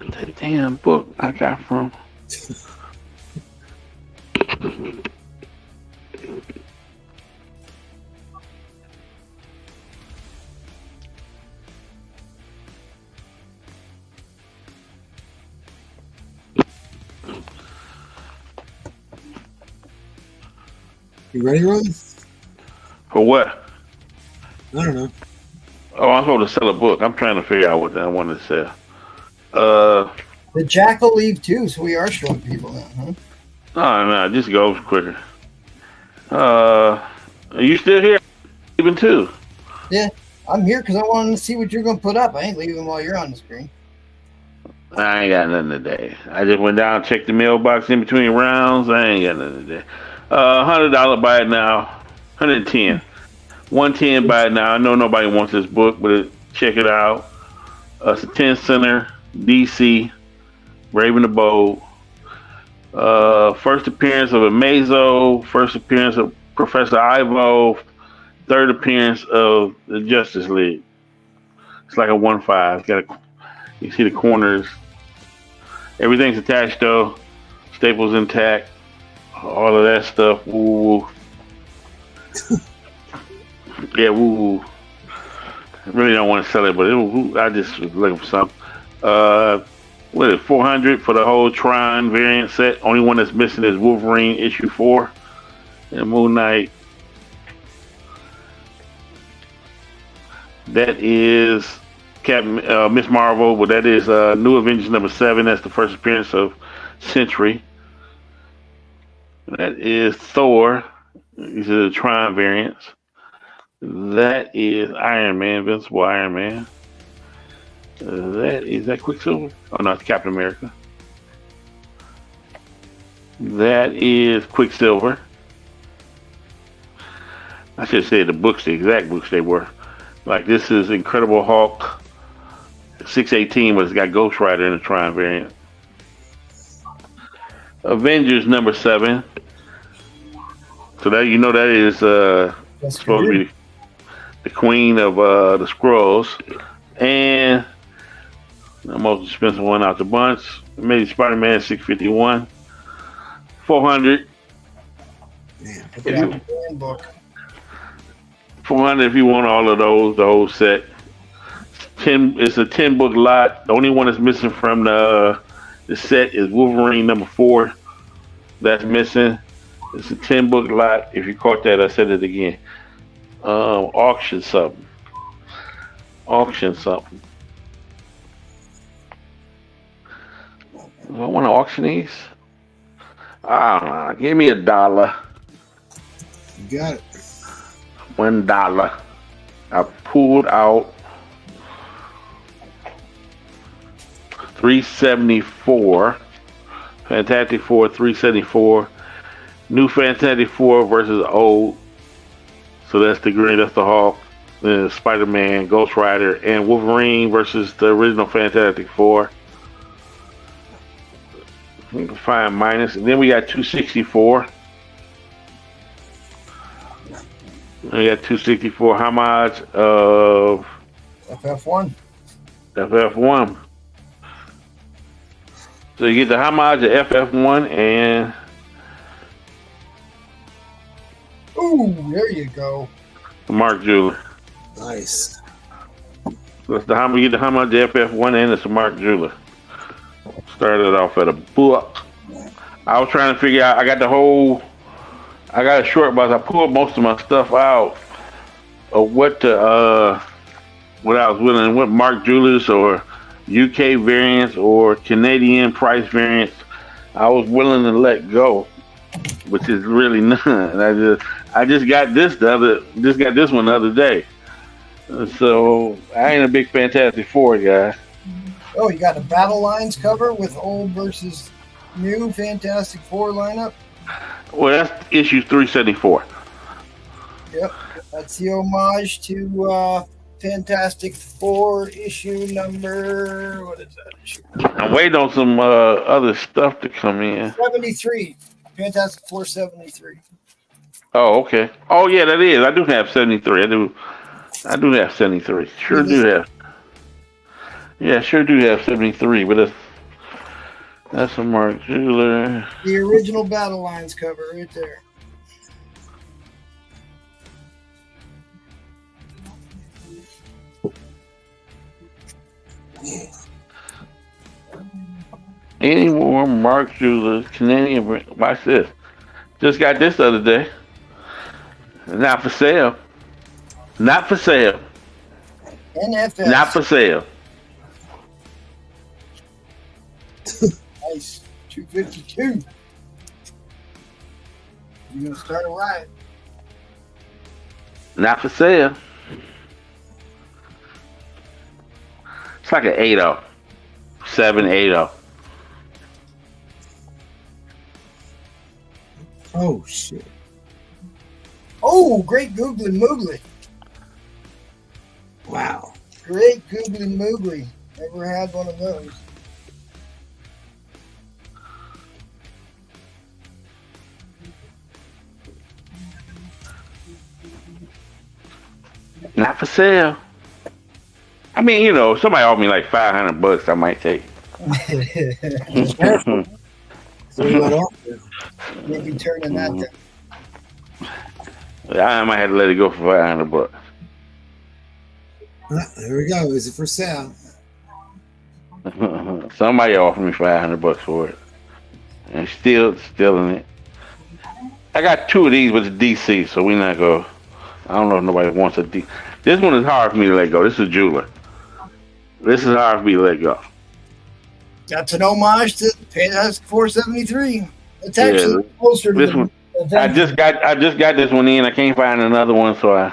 That damn book I got from. You ready, Roland? For what? I don't know. Oh, I'm supposed to sell a book. I'm trying to figure out what I wanted to sell. The Jack will leave too, so we are showing people that, huh? No, it just goes quicker. Are you still here? Even too? Yeah, I'm here because I wanted to see what you're going to put up. I ain't leaving while you're on the screen. I ain't got nothing today. I just went down and checked the mailbox in between rounds. I ain't got nothing today. $100 buy it now. 110. 110 buy it now. I know nobody wants this book, but check it out. It's a 10 center, DC, Raven the Bold. First appearance of Amazo, first appearance of Professor Ivo, third appearance of the Justice League. It's like a 1/5. You see the corners. Everything's attached though. Staples intact. All of that stuff. Woo. Yeah, woo. I really don't want to sell it, but I just was looking for something. What is it, 400 for the whole Tron variant set? Only one that's missing is Wolverine issue 4 and Moon Knight. That is Miss Marvel, but that is New Avengers number 7. That's the first appearance of Sentry. That is Thor. These are the Tron variants. That is Iron Man, Invincible Iron Man. Is that Quicksilver? Oh no, it's Captain America. That is Quicksilver. I should say the books, the exact books they were. Like this is Incredible Hulk 618, but it's got Ghost Rider in the Tron variant. Avengers number 7. So that that is supposed to be the queen of the Skrulls, and the most expensive one out the bunch, maybe Spider-Man 651, 400. Man, 400 if you want all of those, the whole set. 10. It's a 10 book lot. The only one that's missing from the set is Wolverine number 4. That's missing. It's a 10 book lot. If you caught that, I said it again. Auction something. Do I want to auction these? Give me $1. you got it. $1. I pulled out 374. Fantastic Four 374. New Fantastic Four versus old. So that's the green, that's the Hulk, Spider-Man, Ghost Rider, and Wolverine versus the original Fantastic Four. You can find minus. And then we got 264. We got 264 homage of FF1. FF1. So you get the homage of FF1 and Ooh, there you go. Mark Jeweler. Nice. So it's you get the homage of FF1 and it's a Mark Jeweler. started off at a book. I was trying to figure out. I got a short box. I pulled most of my stuff out of what I was willing, what Mark Julius or UK variants or Canadian price variants I was willing to let go, which is really none. And I just got this one the other day. So I ain't a big Fantastic Four guy. Oh, you got a Battle Lines cover with old versus new Fantastic Four lineup? Well, that's issue 374. Yep. That's the homage to Fantastic Four issue number, what is that issue? I'm waiting on some other stuff to come in. 73. Fantastic Four 73. Oh, okay. Oh, yeah, that is. I do have 73. I do have 73. Sure do have. Yeah, sure do have 73, but that's a Mark Julius. The original Battle Lines cover right there. Any more Mark Julius Canadian? Watch this. Just got this the other day. Not for sale. Not for sale. NFS. Not for sale. Nice. 252. You're going to start a riot. Not for sale. It's like an 8-0. 7-8-0. Oh shit! Oh, great Googly Moogly. Wow. Great Googly Moogly. Never had one of those. Not for sale. I mean, you know, if somebody offered me like $500, I might take. So you went off there. Maybe turning that down. I might have to let it go for $500. There we go. Is it for sale? Somebody offered me $500 for it, and still in it. I got two of these with the DC, so we not go. I don't know if nobody wants a D. This one is hard for me to let go. This is a jeweler. This is hard for me to let go. That's an homage to Fantastic Four 73. It's actually closer to this one. I just got this one in. I can't find another one, so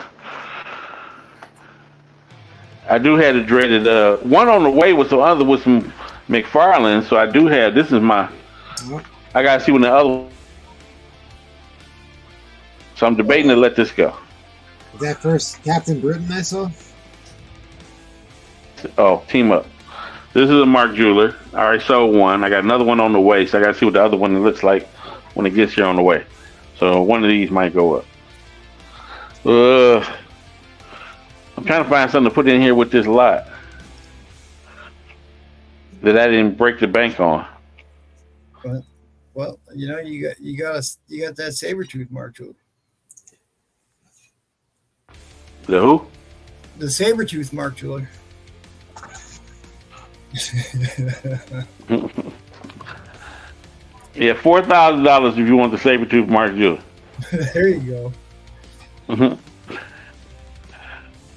I do have the dreaded one on the way with some other with some McFarlane. So I do have. This is my. I gotta see when the other. So I'm debating to let this go. Is that first Captain Britain I saw? Oh, team up. This is a Mark Jeweler. I already sold one. I got another one on the way, so I got to see what the other one looks like when it gets here on the way. So one of these might go up. I'm trying to find something to put in here with this lot that I didn't break the bank on. Well, you know, you got that Sabretooth Mark Jeweler. The who? The Sabretooth Mark Jeweler. Yeah, $4,000 if you want the Sabretooth Mark Jeweler. There you go.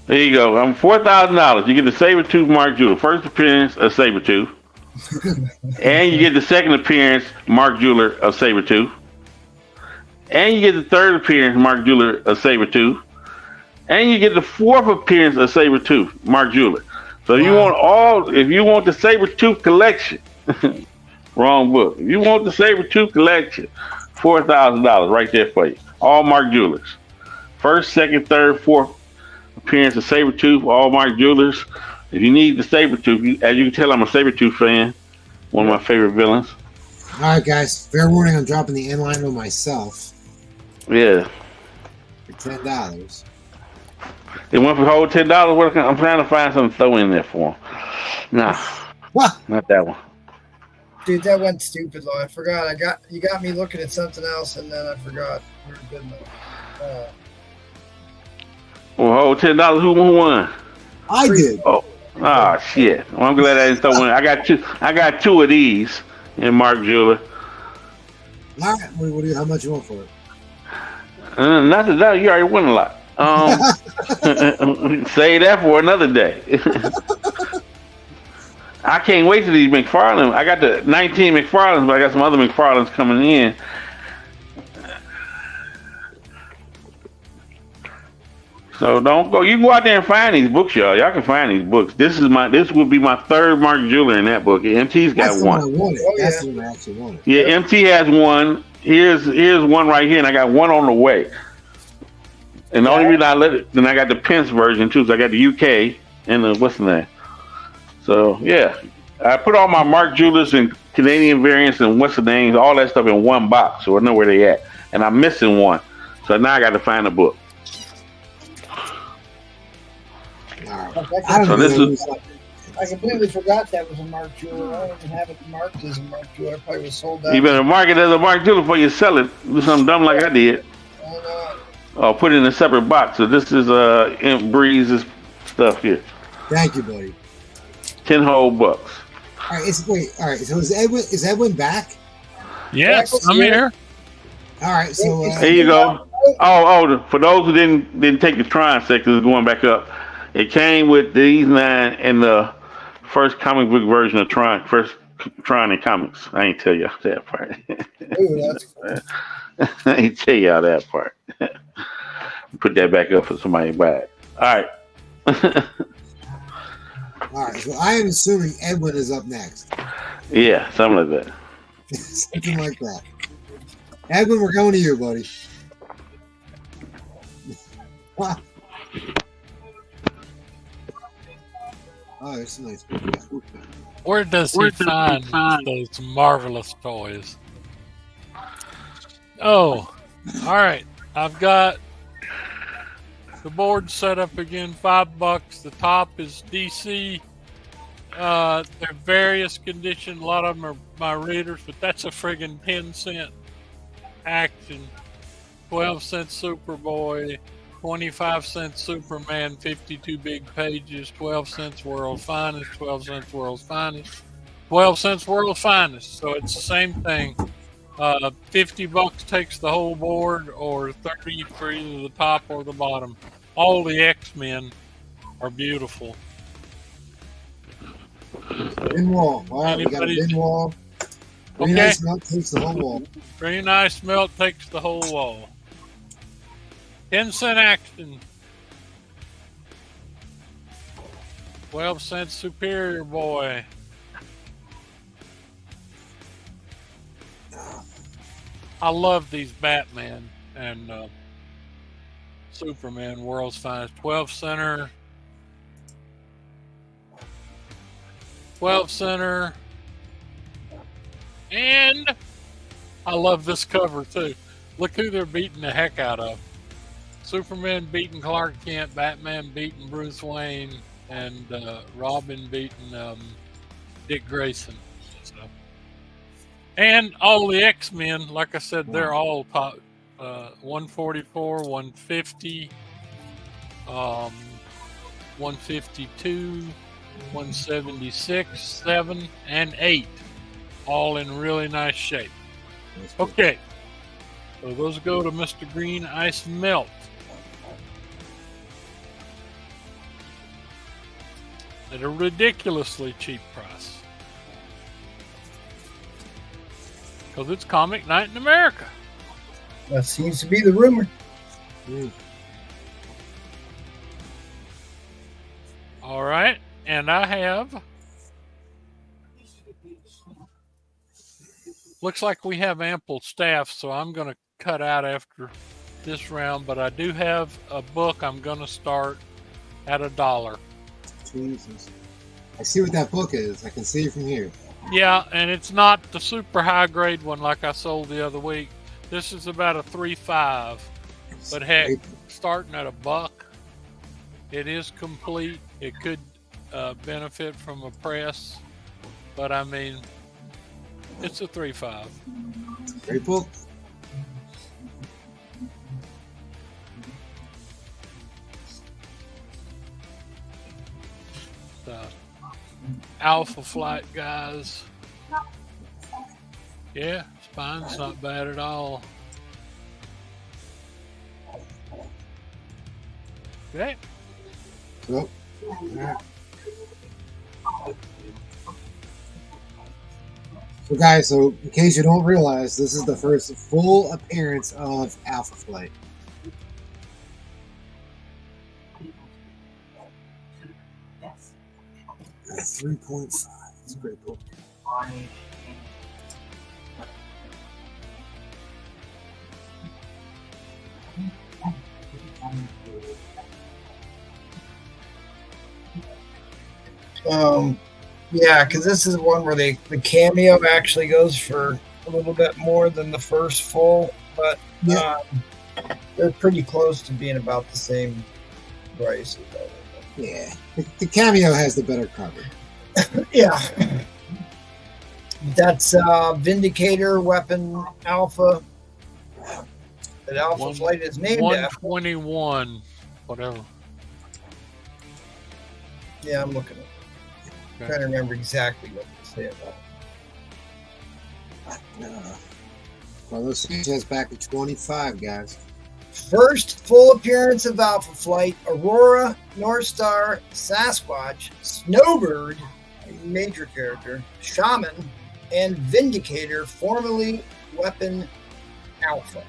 There you go. $4,000. You get the Sabretooth Mark Jeweler. First appearance of Sabretooth. And you get the second appearance Mark Jeweler of Sabretooth. And you get the third appearance Mark Jeweler of Sabretooth. And you get the fourth appearance of Sabretooth Mark Jeweler. So if you want the Sabretooth collection, wrong book. If you want the Sabretooth collection, $4,000 right there for you. All Mark Jewelers. First, second, third, fourth appearance of Sabretooth, all Mark Jewelers. If you need the Sabretooth, as you can tell, I'm a Sabretooth fan. One of my favorite villains. All right, guys. Fair warning, I'm dropping the inline on myself. Yeah. For $10. They went for whole $10. I'm trying to find something to throw in there for them. Nah. What? Not that one. Dude, that went stupid though. I forgot. You got me looking at something else, and then I forgot. We're good Well, whole $10. Who won? I did. Oh, Ah, shit. Well, I'm glad I didn't throw one. I got two of these in Mark Jeweler. All right. What do you? How much you want for it? Not that you already won a lot. Save that for another day. I can't wait till these McFarlane. I got the 19 McFarlanes, but I got some other McFarlanes coming in. So don't go. You can go out there and find these books, y'all. Y'all can find these books. This would be my third Mark Jeweler in that book. MT's got That's one. The one I wanted. Oh, That's yeah. the one I actually wanted. Yeah, MT has one. Here's one right here, and I got one on the way. And the only reason I let it, then I got the Pence version too. So I got the UK and the what's the name. So yeah, I put all my Mark Jewelers and Canadian variants and what's the names, all that stuff in one box, so I know where they at. And I'm missing one, so now I got to find a book. All right. I, I don't So know. this is- I completely forgot that was a Mark Jeweler. I don't even have it marked as a Mark Jeweler. I probably was sold out. You better mark it as a Mark Jeweler before you sell it. Do something dumb like I did. Or put it in a separate box. So this is Breeze's stuff here. Thank you, buddy. 10 whole bucks. All right. All right. So is Edwin back? Yes, I'm here. All right. So There you go. Oh, for those who didn't take the Tron sector, going back up, it came with these 9 and the first comic book version of Tron, first Tron and comics. I ain't tell y'all that part. Ooh, that's cool. I ain't tell y'all that part. Put that back up for somebody to buy it. All right. all right. So I am assuming Edwin is up next. Yeah, something like that. Something like that. Edwin, we're going to you, buddy. Wow. Oh, it's a nice book. Where does he find those marvelous toys? Oh, all right. I've got the board set up again, $5. The top is DC. They're various condition. A lot of them are my readers, but that's a friggin' 10-cent action. 12-cent Superboy. 25-cent Superman, 52 big pages, 12 cents World's Finest, 12 cents World's Finest, 12 cents World's Finest. So it's the same thing. $50 takes the whole board, or 30 for either the top or the bottom. All the X-Men are beautiful. Bin wall. All right, we got a bin wall. Green Okay. Ice Melt takes the whole wall. Green Ice Melt takes the whole wall. 10-cent action. 12-cent Superior Boy. I love these Batman and Superman World's Finest. 12 center. 12 center. And I love this cover too. Look who they're beating the heck out of. Superman beating Clark Kent, Batman beating Bruce Wayne, and Robin beating Dick Grayson. So. And all the X-Men, like I said, they're all top 144, 150, 152, 176, 7, and 8. All in really nice shape. Okay. So those go to Mr. Green Ice Melt. At a ridiculously cheap price. Because it's Comic Night in America. That seems to be the rumor. All right. And I have... Looks like we have ample staff, so I'm going to cut out after this round. But I do have a book I'm going to start at $1. Jesus. I see what that book is. I can see it from here. Yeah, and it's not the super high grade one like I sold the other week. This is about a 3.5. But heck, starting at $1, it is complete. It could benefit from a press, but I mean, it's a 3.5. Great book. Alpha Flight guys. Yeah, spine's not bad at all. Okay. Well, so guys, so in case you don't realize, this is the first full appearance of Alpha Flight. Yes. 3.5. It's a great book. Yeah, because this is one where the cameo actually goes for a little bit more than the first full, but they're pretty close to being about the same price. Yeah, the cameo has the better cover. Yeah. That's Vindicator Weapon Alpha. That Alpha Flight is named after. 121, whatever. Yeah, I'm looking at it. I'm trying to remember exactly what to say about it. Carlos Sanchez back at 25, guys. First full appearance of Alpha Flight, Aurora, North Star, Sasquatch, Snowbird, a major character, Shaman, and Vindicator, formerly Weapon Alpha.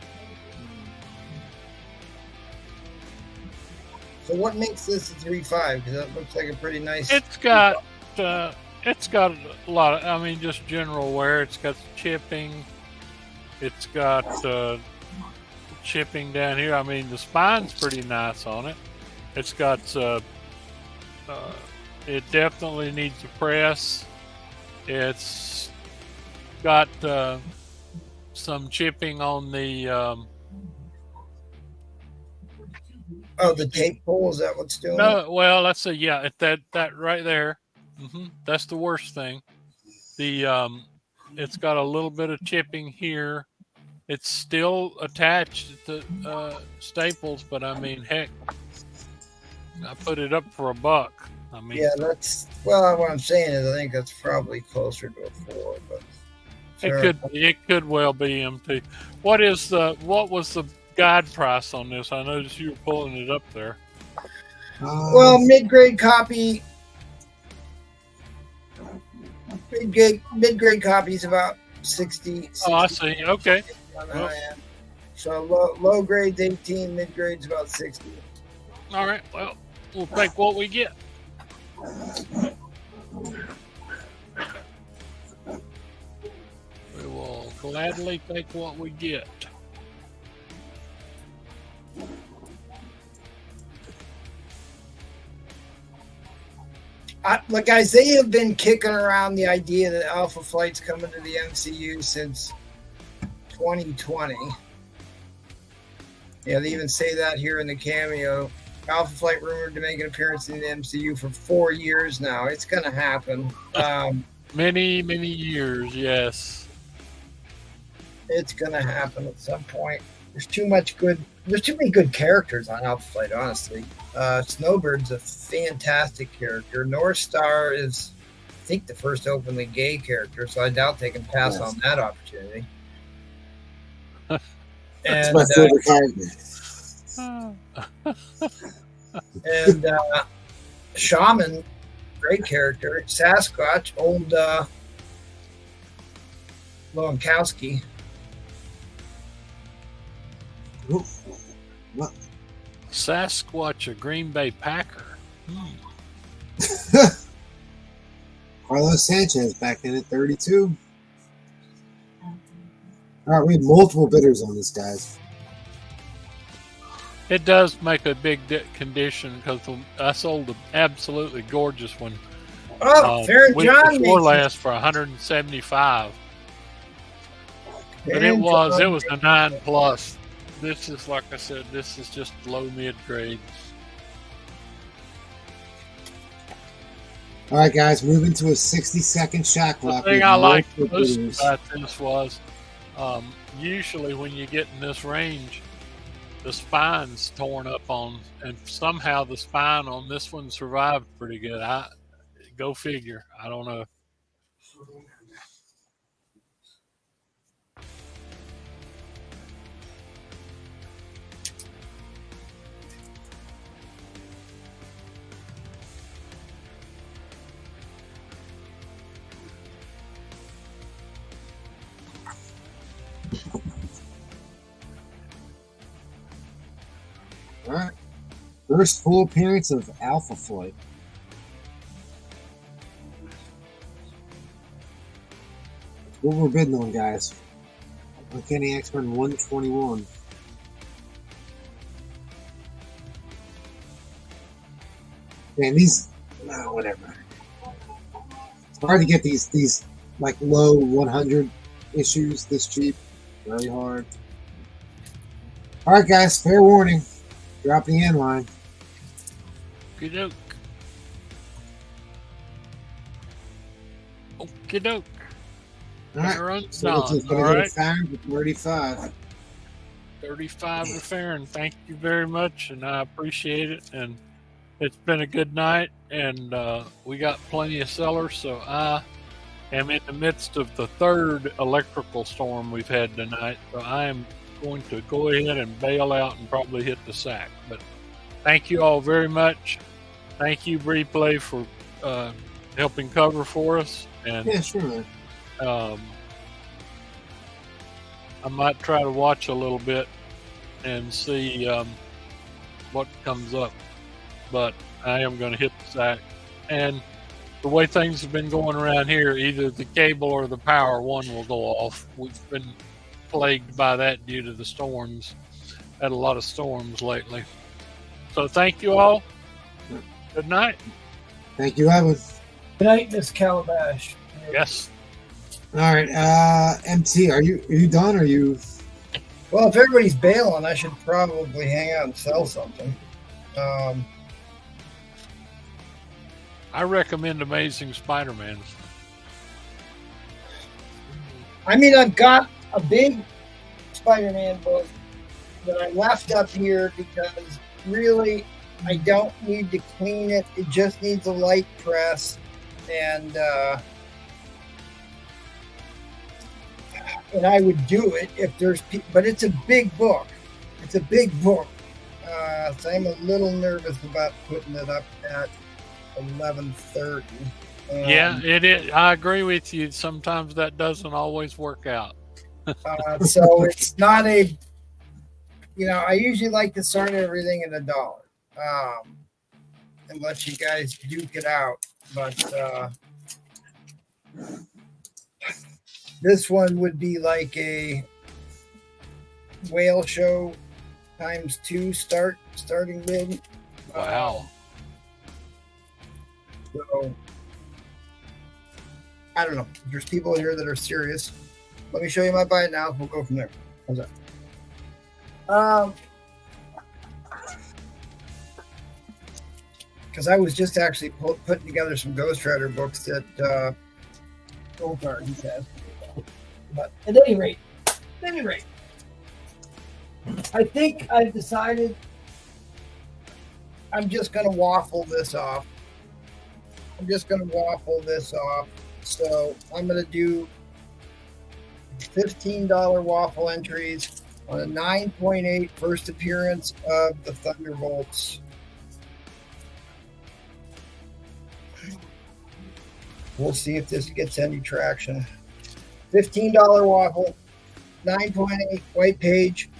So what makes this a 3.5? Because that looks like a pretty nice... It's got a lot of, I mean, just general wear. It's got chipping. It's got chipping down here. I mean, the spine's pretty nice on it. It's got it definitely needs a press. It's got some chipping on the the tape pull, is that what's doing it? no, well, let's say, yeah, that right there. That's the worst thing. The it's got a little bit of chipping here. It's still attached to staples, but I mean, heck, I put it up for $1. I mean, Yeah, that's... Well, what I'm saying is I think that's probably closer to a 4, but... it could well be MT. What was the guide price on this? I noticed you were pulling it up there. Well, mid-grade copy... Mid-grade copy is about 60. Oh, I see. Okay. On the high end. So low grade's 18, mid grade's about 60. All right. Well, we'll take what we get. We will gladly take what we get. Look, guys, they have been kicking around the idea that Alpha Flight's coming to the MCU since 2020. Yeah, they even say that here in the cameo. Alpha Flight rumored to make an appearance in the MCU for 4 years now. It's going to happen. Many years, yes. It's going to happen at some point. There's too many good characters on Alpha Flight, honestly. Snowbird's a fantastic character. North Star is, I think, the first openly gay character, so I doubt they can pass on that opportunity. That's my favorite character. And Shaman, great character. Sasquatch, old Lewandowski. What? Sasquatch, a Green Bay Packer. Carlos Sanchez back in at 32. All right, we have multiple bidders on this, guys. It does make a big condition because I sold an absolutely gorgeous one. Oh, Farron week John before makes last for $175. But it was a 9+. This is, like I said, this is just low mid grade. All right, guys, moving to a 60-second shot The clock. thing I liked most about this was usually when you get in this range, the spine's torn up on, and somehow the spine on this one survived pretty good. Go figure. I don't know. All right. First full appearance of Alpha Flight. What we're bidding on, guys. Uncanny X-Men 121. Man, these, no, whatever. It's hard to get these like low 100 issues this cheap. Very hard. All right, guys. Fair warning. Drop the end line. Okie doke. Okie doke. All right. Runs So on. it's going All to go right. to Farron for 35. 35 to Farron. Thank you very much, and I appreciate it. And it's been a good night, and we got plenty of sellers. So I am in the midst of the third electrical storm we've had tonight. So I am going to go ahead and bail out and probably hit the sack. But thank you all very much. Thank you, Replay, for helping cover for us. And Yeah, sure, man. I might try to watch a little bit and see what comes up. But I am going to hit the sack. And the way things have been going around here, either the cable or the power, one will go off. We've been plagued by that due to the storms. Had a lot of storms lately. So thank you all. Good night. Thank you, Evan. Good night, Miss Calabash. Yes. All right, MT, are you done? Are you? Well, if everybody's bailing, I should probably hang out and sell something. I recommend Amazing Spider-Man. I mean, I've got a big Spider-Man book that I left up here because really I don't need to clean it. It just needs a light press, and I would do it if there's. But it's a big book. It's a big book, so I'm a little nervous about putting it up at 11:30. Yeah, it is. I agree with you. Sometimes that doesn't always work out. So it's not a. I usually like to start everything at $1, and let you guys duke it out. But this one would be like a whale show ×2 starting bid. Wow. So I don't know. There's people here that are serious. Let me show you my buy it now. We'll go from there. How's that? Because I was just actually putting together some Ghost Rider books that Goldard he says. But at any rate, I think I've decided I'm just going to waffle this off. So I'm going to do $15 waffle entries on a 9.8 first appearance of the Thunderbolts. We'll see if this gets any traction. $15 waffle, 9.8 white page,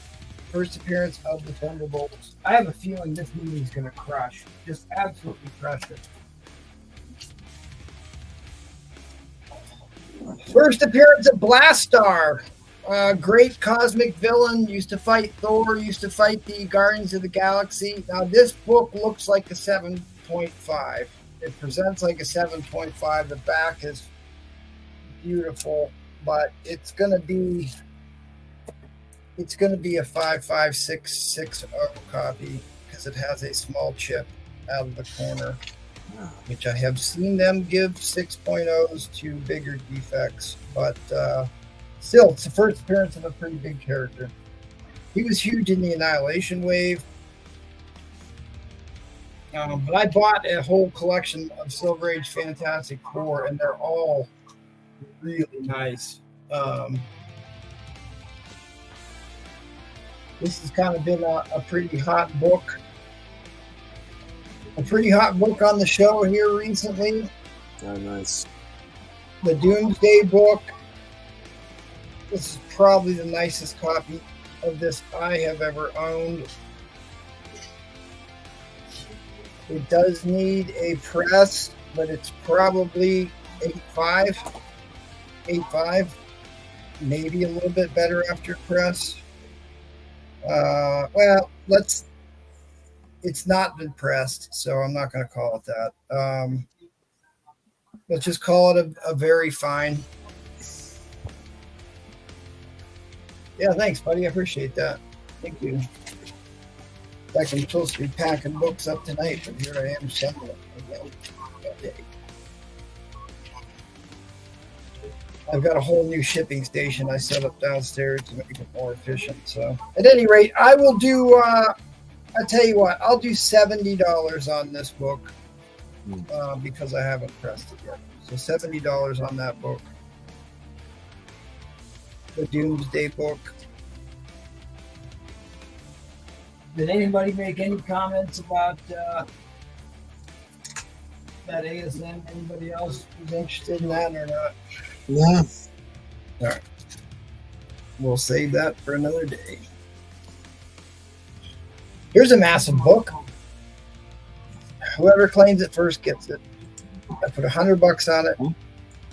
first appearance of the Thunderbolts. I have a feeling this movie's going to crush. Just absolutely crush it. First appearance of Blastar. Great cosmic villain, used to fight Thor, used to fight the Guardians of the Galaxy. Now, this book looks like a 7.5. It presents like a 7.5. The back is beautiful, but it's going to be a 5.5660 copy because it has a small chip out of the corner, which I have seen them give 6.0s to bigger defects, but still, it's the first appearance of a pretty big character. He was huge in the Annihilation Wave. But I bought a whole collection of Silver Age Fantastic Four, and they're all really nice. This has kind of been a pretty hot book. A pretty hot book on the show here recently. Oh, nice. The Doomsday book. This is probably the nicest copy of this I have ever owned. It does need a press, but it's probably 8.5, maybe a little bit better after press. Well, it's not been pressed, so I'm not going to call it that. Let's just call it a very fine. Yeah, thanks, buddy. I appreciate that. Thank you. In fact, I'm supposed to be packing books up tonight, but here I am sending them. I've got a whole new shipping station I set up downstairs to make it more efficient. So, at any rate, I will do. I tell you what, I'll do $70 on this book because I haven't pressed it yet. So $70 on that book. The Doomsday book. Did anybody make any comments about that ASM? Anybody else was interested in that or not? No. All right. We'll save that for another day. Here's a massive book. Whoever claims it first gets it. I put $100 on it,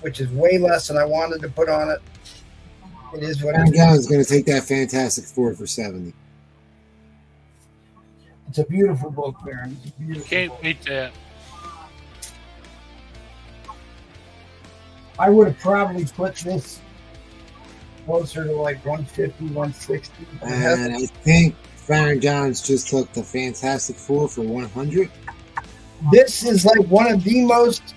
which is way less than I wanted to put on it. It is what it is. John's going to take that Fantastic Four for 70. It's a beautiful book, Baron. It's a beautiful Can't book. beat that. I would have probably put this closer to like 150, 160. And I think Farron Johns just took the Fantastic Four for 100. This is like one of the most,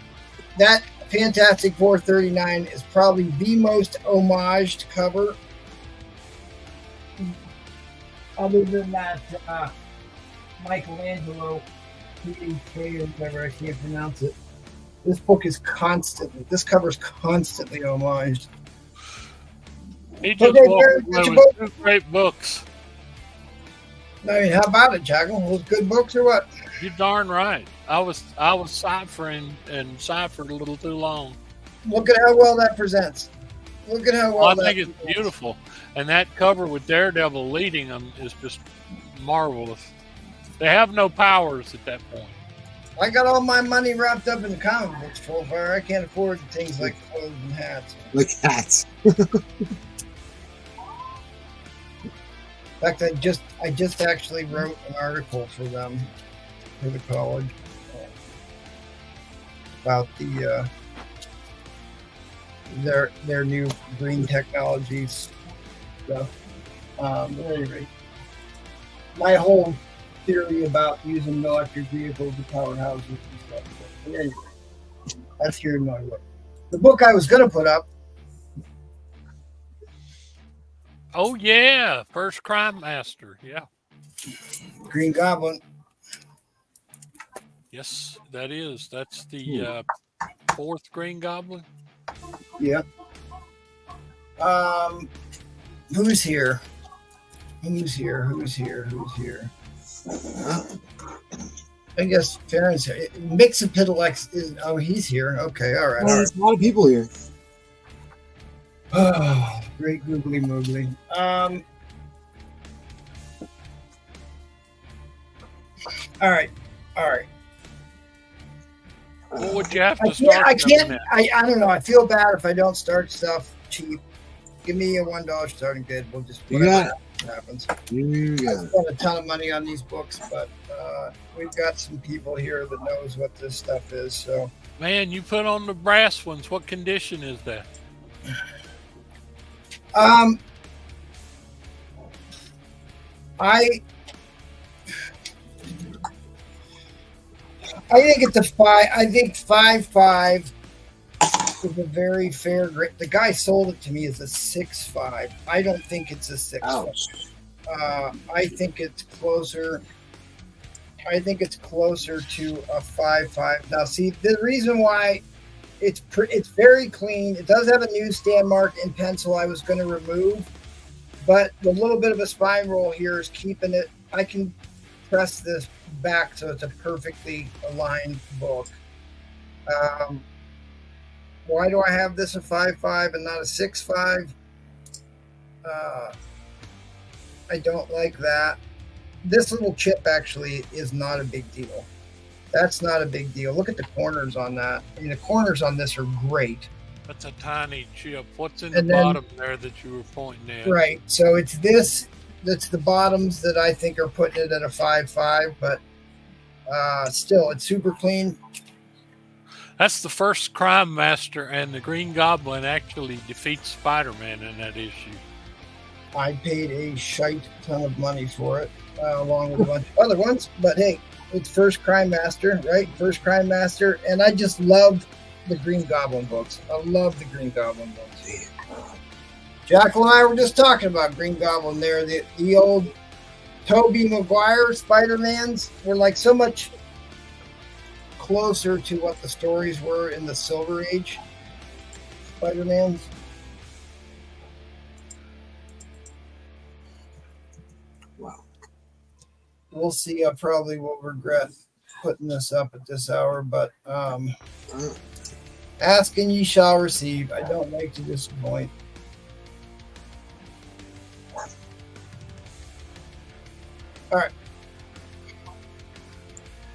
that Fantastic Four 39 is probably the most homaged cover. Other than that, Michelangelo, PHK or whatever, I can't pronounce it. This book is constantly, this cover is constantly homaged. He just Okay, walked Jared, away get your with two great books. I mean, how about it, Jackal? Those good books or what? You're darn right. I was ciphering and ciphered a little too long. Look at how well that presents. Look at how well I that think it's presents. beautiful. And that cover with Daredevil leading them is just marvelous. They have no powers at that point. I got all my money wrapped up in comic books, full fire. I can't afford things like clothes and hats. Like hats. In fact, I just actually wrote an article for them, for the college, about the their new green technologies stuff. At any rate, my whole theory about using electric vehicles as powerhouses and stuff. But anyway, that's here in my way. The book I was going to put up. Oh, yeah. First Crime Master. Yeah. Green Goblin. Yes, that is. That's the fourth Green Goblin. Yeah. Who's here? Who's here? I guess Farron's here. Mixapitalex is. Oh, he's here. Okay, all right. Well, there's a lot of people here. Oh, great googly moogly. All right. What would you have I to start? can't. them at? I don't know. I feel bad if I don't start stuff cheap. Give me a $1 starting bid. We'll just You got happens. You I got it. spent a ton of money on these books, but we've got some people here that knows what this stuff is. So Man, you put on the brass ones. What condition is that? I think it's a 5. I think 5.5 is a very fair grade. The guy sold it to me as a 6.5. I don't think it's a 6.5. Ouch. I think it's closer. I think it's closer to a 5.5. Now, see, the reason why it's very clean. It does have a newsstand mark in pencil I was going to remove, but the little bit of a spine roll here is keeping it. I can press this back so it's a perfectly aligned book. Why do I have this a 5.5 and not a 6.5? I don't like that. This little chip actually is not a big deal. That's not a big deal. Look at the corners on that. I mean, the corners on this are great. That's a tiny chip. What's in the bottom there that you were pointing at? Right. So it's this. That's the bottoms that I think are putting it at a 5.5, but still, it's super clean. That's the first Crime Master, and the Green Goblin actually defeats Spider-Man in that issue. I paid a shite ton of money for it, along with a bunch of other ones. But hey, it's first Crime Master, right? First Crime Master, and I just love the Green Goblin books. I love the Green Goblin books. Jackal and I were just talking about Green Goblin there. The old Tobey Maguire Spider-Mans were like so much closer to what the stories were in the Silver Age Spider-Mans. Wow. We'll see. I probably will regret putting this up at this hour, but ask and ye shall receive. I don't like to disappoint. All right.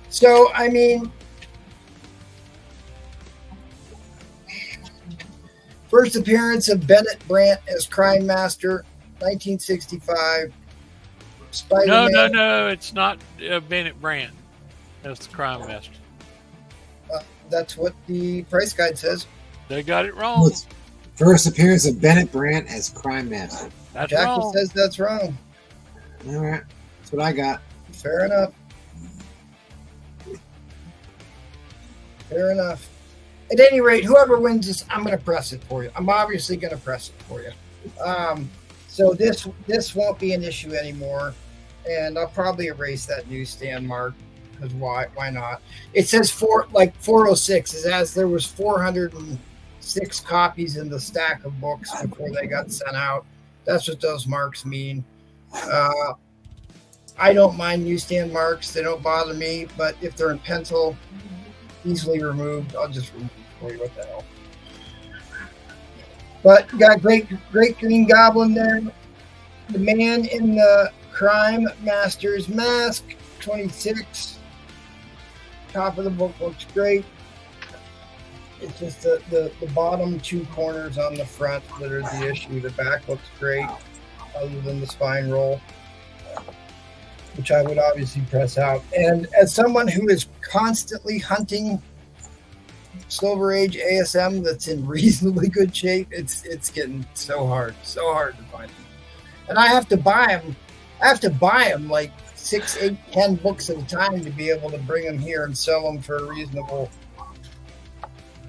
So, I mean, first appearance of Bennett Brant as Crime Master, 1965. Spider-Man. No, it's not Bennett Brant. That's the Crime Master. That's what the price guide says. They got it wrong. First appearance of Bennett Brant as Crime Master. That's Jackal wrong. says that's wrong. All right. That's what I got. Fair enough. Fair enough. At any rate, whoever wins this, I'm going to press it for you. I'm obviously going to press it for you. So this won't be an issue anymore, and I'll probably erase that newsstand mark because why not? It says 406 is as there was 406 copies in the stack of books before they got sent out. That's what those marks mean. I don't mind newsstand marks; they don't bother me. But if they're in pencil, easily removed, I'll just remove it for you. What the hell? But you got great Green Goblin there. The man in the Crime Master's mask, 26. Top of the book looks great. It's just the bottom two corners on the front that are the issue. The back looks great, other than the spine roll, which I would obviously press out. And as someone who is constantly hunting Silver Age ASM that's in reasonably good shape, it's getting so hard to find them. And I have to buy them like 6, 8, 10 books at a time to be able to bring them here and sell them for a reasonable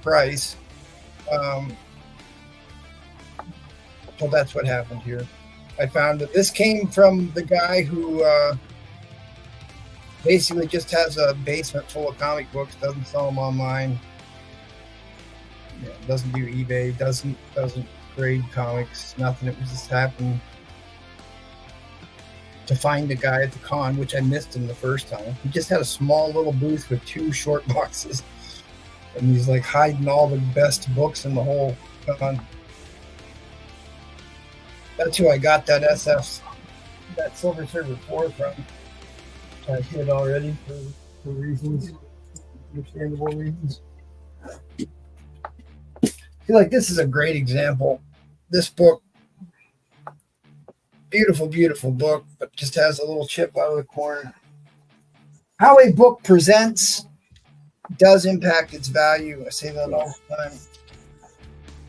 price. So that's what happened here. I found that this came from the guy who basically just has a basement full of comic books, doesn't sell them online. Yeah, doesn't do eBay, doesn't grade comics, nothing. It was just happened to find the guy at the con, which I missed him the first time. He just had a small little booth with 2 short boxes, and he's like hiding all the best books in the whole con. That's who I got that Silver Surfer 4 from. Which I hid already for reasons, understandable reasons. I feel like this is a great example. This book, beautiful, beautiful book, but just has a little chip out of the corner. How a book presents does impact its value. I say that all the time.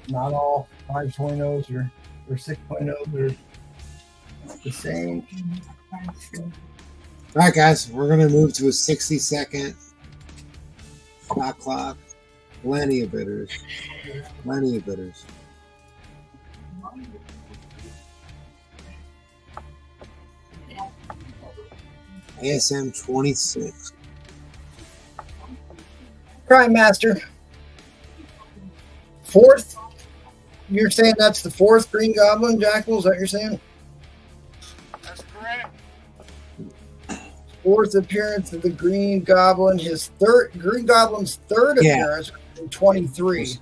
Not all 5.0s or 6.0s are the same. All right, guys, we're going to move to a 60-second clock. Plenty of bidders. ASM 26. Crime Master. Fourth? You're saying that's the fourth Green Goblin, Jackal? Is that what you're saying? That's correct. Fourth appearance of the Green Goblin. Green Goblin's third appearance in 23.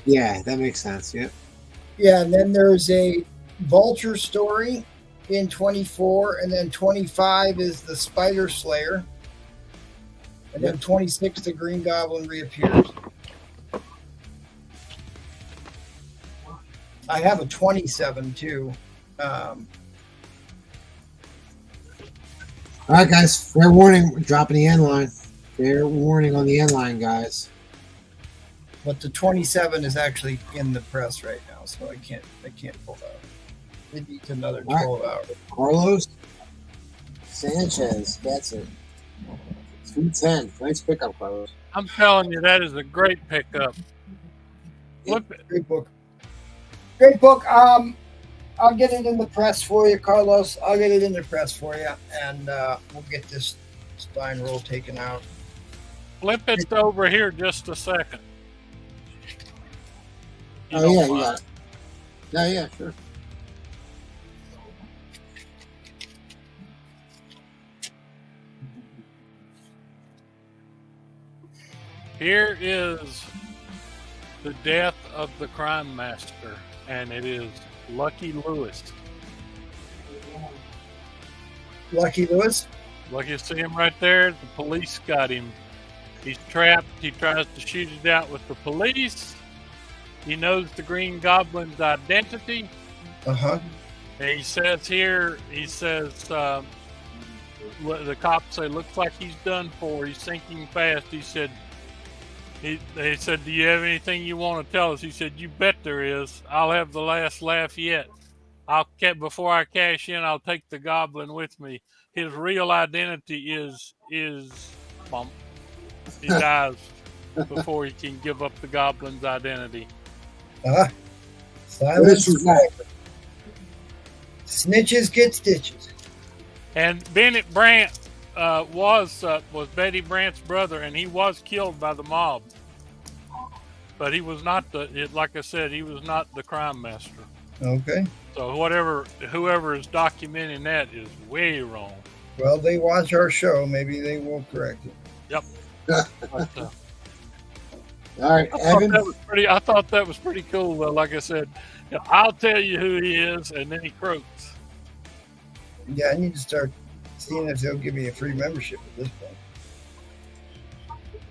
Yeah, that makes sense. Yep. Yeah, and then there's a Vulture story in 24, and then 25 is the Spider Slayer. And then 26, the Green Goblin reappears. I have a 27 too. All right, guys. Fair warning. We're dropping the end line. Fair warning on the end line, guys. But the 27 is actually in the press right now, so I can't pull that. It needs another 12 hours. Carlos Sanchez. That's it. 210. Nice pickup, Carlos. I'm telling you, that is a great pickup. Flip it. Great book. Great book. I'll get it in the press for you, Carlos. I'll get it in the press for you, and we'll get this spine roll taken out. Flip it over here just a second. You Oh, don't yeah, you mind. got it. Yeah, yeah, sure. Here is the death of the crime master, and it is Lucky Lewis. Lucky Lewis? Look, you see him right there. The police got him. He's trapped. He tries to shoot it out with the police. He knows the Green Goblin's identity. Uh-huh. And he says here, the cops say, looks like he's done for. He's sinking fast. He said, they said, do you have anything you want to tell us? He said, you bet there is. I'll have the last laugh yet. Before I cash in, I'll take the Goblin with me. His real identity is bump. He dies before he can give up the Goblin's identity. Silence. Snitches get stitches. And Bennett Brant was Betty Brant's brother, and he was killed by the mob. But he was not like I said, he was not the crime master. Okay. So whoever is documenting that is way wrong. Well, they watch our show. Maybe they will correct it. Yep. But, All right, Evan. I thought that was pretty cool. Like I said, I'll tell you who he is, and then he croaks. Yeah, I need to start seeing if they'll give me a free membership at this point.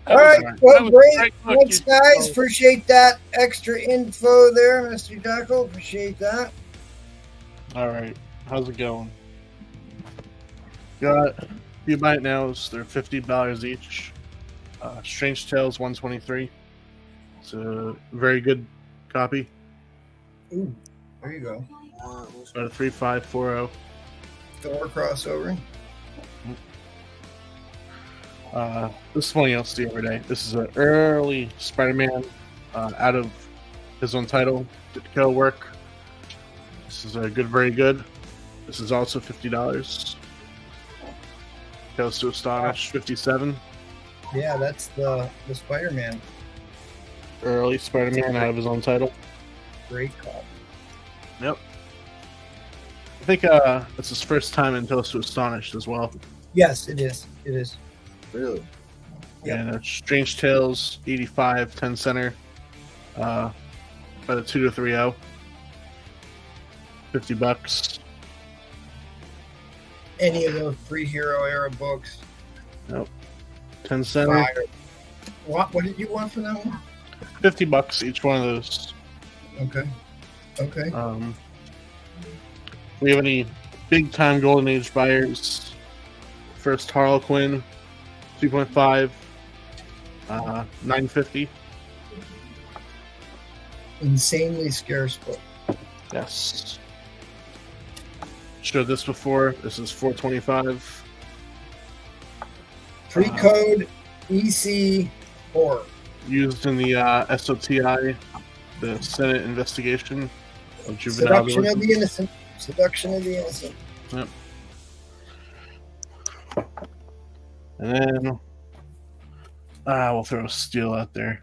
All right. Well, great. Thanks, guys. Appreciate that extra info there, Mr. Jackal. Appreciate that. All right. How's it going? Got a few bite nows. They're $50 each. Strange Tales 123. It's a very good copy. Ooh, there you go. It's about a 3540. Thor crossover. This is one you don't see every day. This is an early Spider-Man out of his own title, Ditko work. This is a good, very good. This is also $50. Tales to Astonish, $57. Yeah, that's the Spider-Man. Early Spider-Man out of his own title. Great call. Yep. I think it's his first time in Tales to Astonish as well. Yes, it is. It is. Really? Yep. And Strange Tales 85 10 center by the 2230. $50. Any of those pre-hero era books. Nope. 10 center. Fire. What did you want for that one? $50 each one of those. Okay. Okay. We have any big time Golden Age buyers? First Harlequin 2.5 $9.50. Insanely scarce book. Yes. Showed this before. This is $4.25. Pre-code EC horror. Used in the SOTI, the Senate investigation of juvenile Seduction of the innocent. Seduction of the innocent. Yep. And then we'll throw steel out there.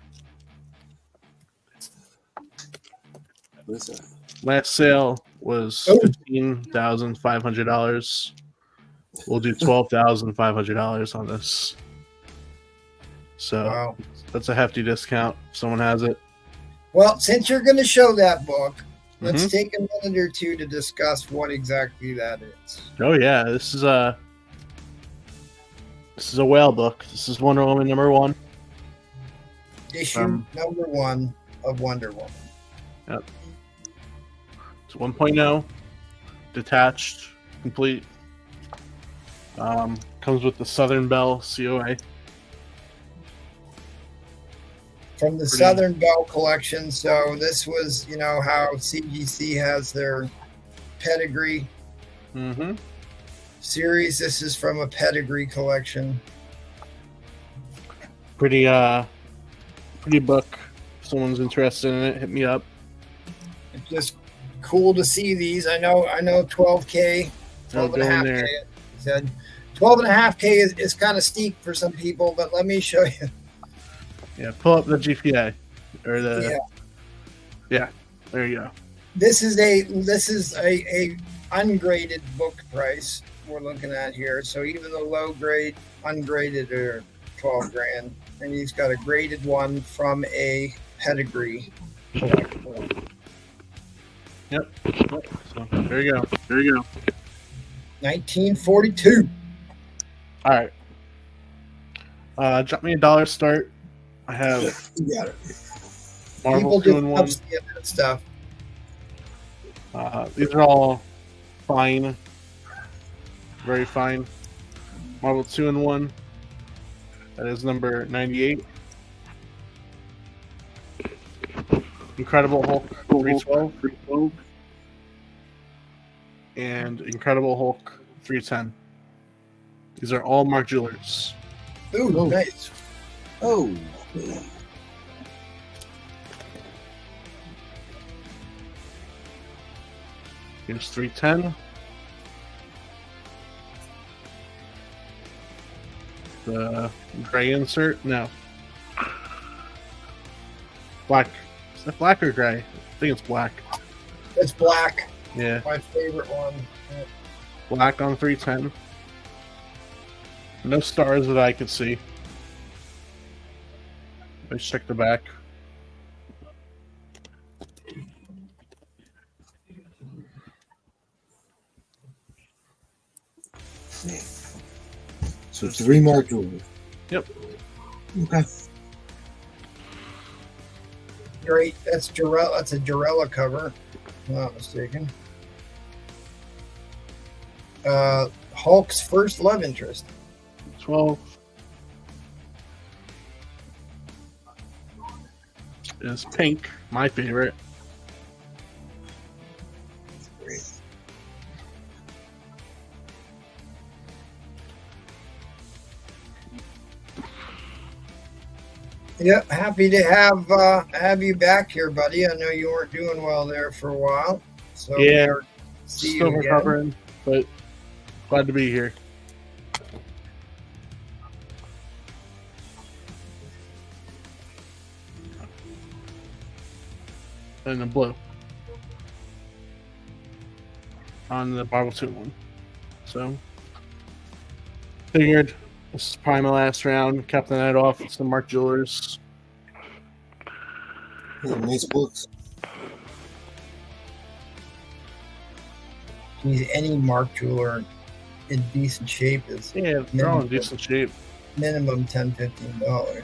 What's that? Last sale was $15,500. We'll do $12,500 on this. So Wow. that's a hefty discount if someone has it. Well, since you're going to show that book, let's take a minute or two to discuss what exactly that is. Oh yeah, this is a whale book. This is Wonder Woman #1. Issue number 1 of Wonder Woman. Yep. It's 1.0, detached, complete. Comes with the Southern Belle COA. From the Southern Belle collection. So this was, how CGC has their pedigree series. This is from a pedigree collection. Pretty book. If someone's interested in it, hit me up. It's just cool to see these. I know 12K, 12.5K. Said 12.5K is kind of steep for some people, but let me show you. Yeah, pull up the GPA or the yeah. There you go. This is a ungraded book price we're looking at here. So even the low grade, ungraded are $12,000, and he's got a graded one from a pedigree. Yep. So there you go. 1942. All right. Drop me $1 start. I have You got it. Marvel People 2-in-1. just love seeing that stuff. These are all fine. Very fine. Marvel 2-in-1. That is number 98. Incredible Hulk 312. And Incredible Hulk 310. These are all Mark Jewelers. Ooh, nice. Oh. Here's 310. The gray insert? No. Black. Is that black or gray? I think it's black. It's black. Yeah. My favorite one. Black on 310. No stars that I could see. Let's check the back. So 3 Mark Jewelers. Yep. Okay. Great. That's Jarella. That's a Jarella cover. If I'm not mistaken. Hulk's first love interest. 12 is pink, my favorite. Great. Yep, happy to have you back here, buddy. I know you weren't doing well there for a while, so Yeah, we'll see still you again. recovering, but glad to be here. And the blue on the Marvel 2-1. So figured this is probably my last round. Kept the night off with some Mark Jewelers. Yeah, nice books. Geez, any Mark jeweler in decent shape is Yeah, they're all in decent shape. minimum $10-15. Oh,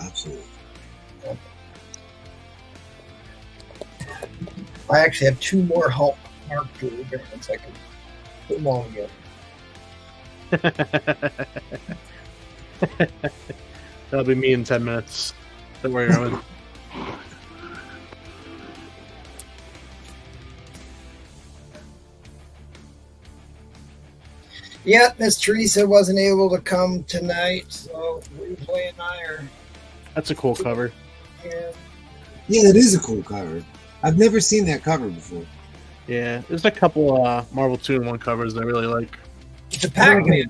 absolutely. I actually have 2 more Hulk Mark jeweler bands. I can put them all together. That'll be me in 10 minutes. Don't worry, Roman. Yeah, Miss Teresa wasn't able to come tonight, so Replay and I are That's a cool cover. here. Yeah, that is a cool cover. I've never seen that cover before. Yeah, there's a couple Marvel 2-in-1 covers I really like. It's a Pac-Man.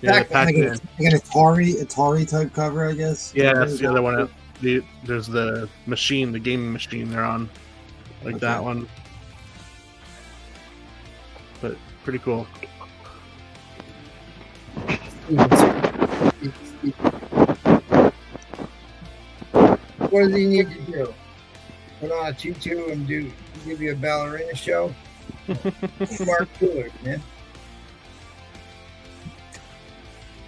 Yeah, the Pac-Man. Pac-Man. Like an Atari type cover, I guess. Yeah, that's the other one. There's the machine, the gaming machine they're on. Like Okay. that one. But pretty cool. What does he need to do? Put on a tutu and give you a ballerina show? Smart cooler, man.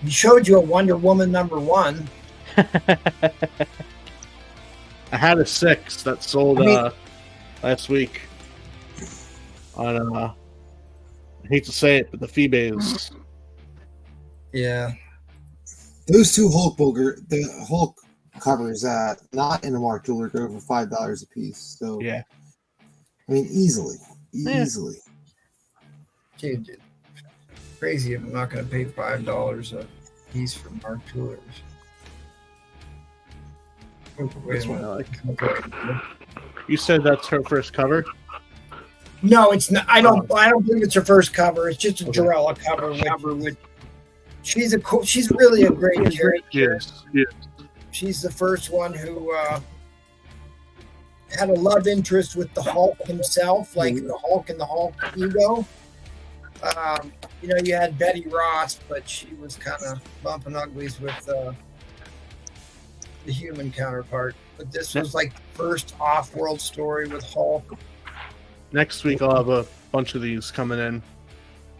He showed you a Wonder Woman #1. I had a 6 that sold last week on I hate to say it, but the Phoebes. Yeah. Those two the Hulk covers, not in the Mark Jeweler, go for $5 a piece. So Yeah. I mean, easily. Yeah. Dude, crazy if I'm not going to pay $5 a piece for Mark Jewelers. Oh, wait That's a what minute. I like. You said that's her first cover? No, it's not. I don't believe it's her first cover. It's just a Okay. Jarella cover. Which she's really a great character. Yes. Yes. She's the first one who had a love interest with the Hulk himself, like the Hulk and the Hulk ego. You had Betty Ross, but she was kind of bumping uglies with the human counterpart. But this was like the first off-world story with Hulk. Next week I'll have a bunch of these coming in.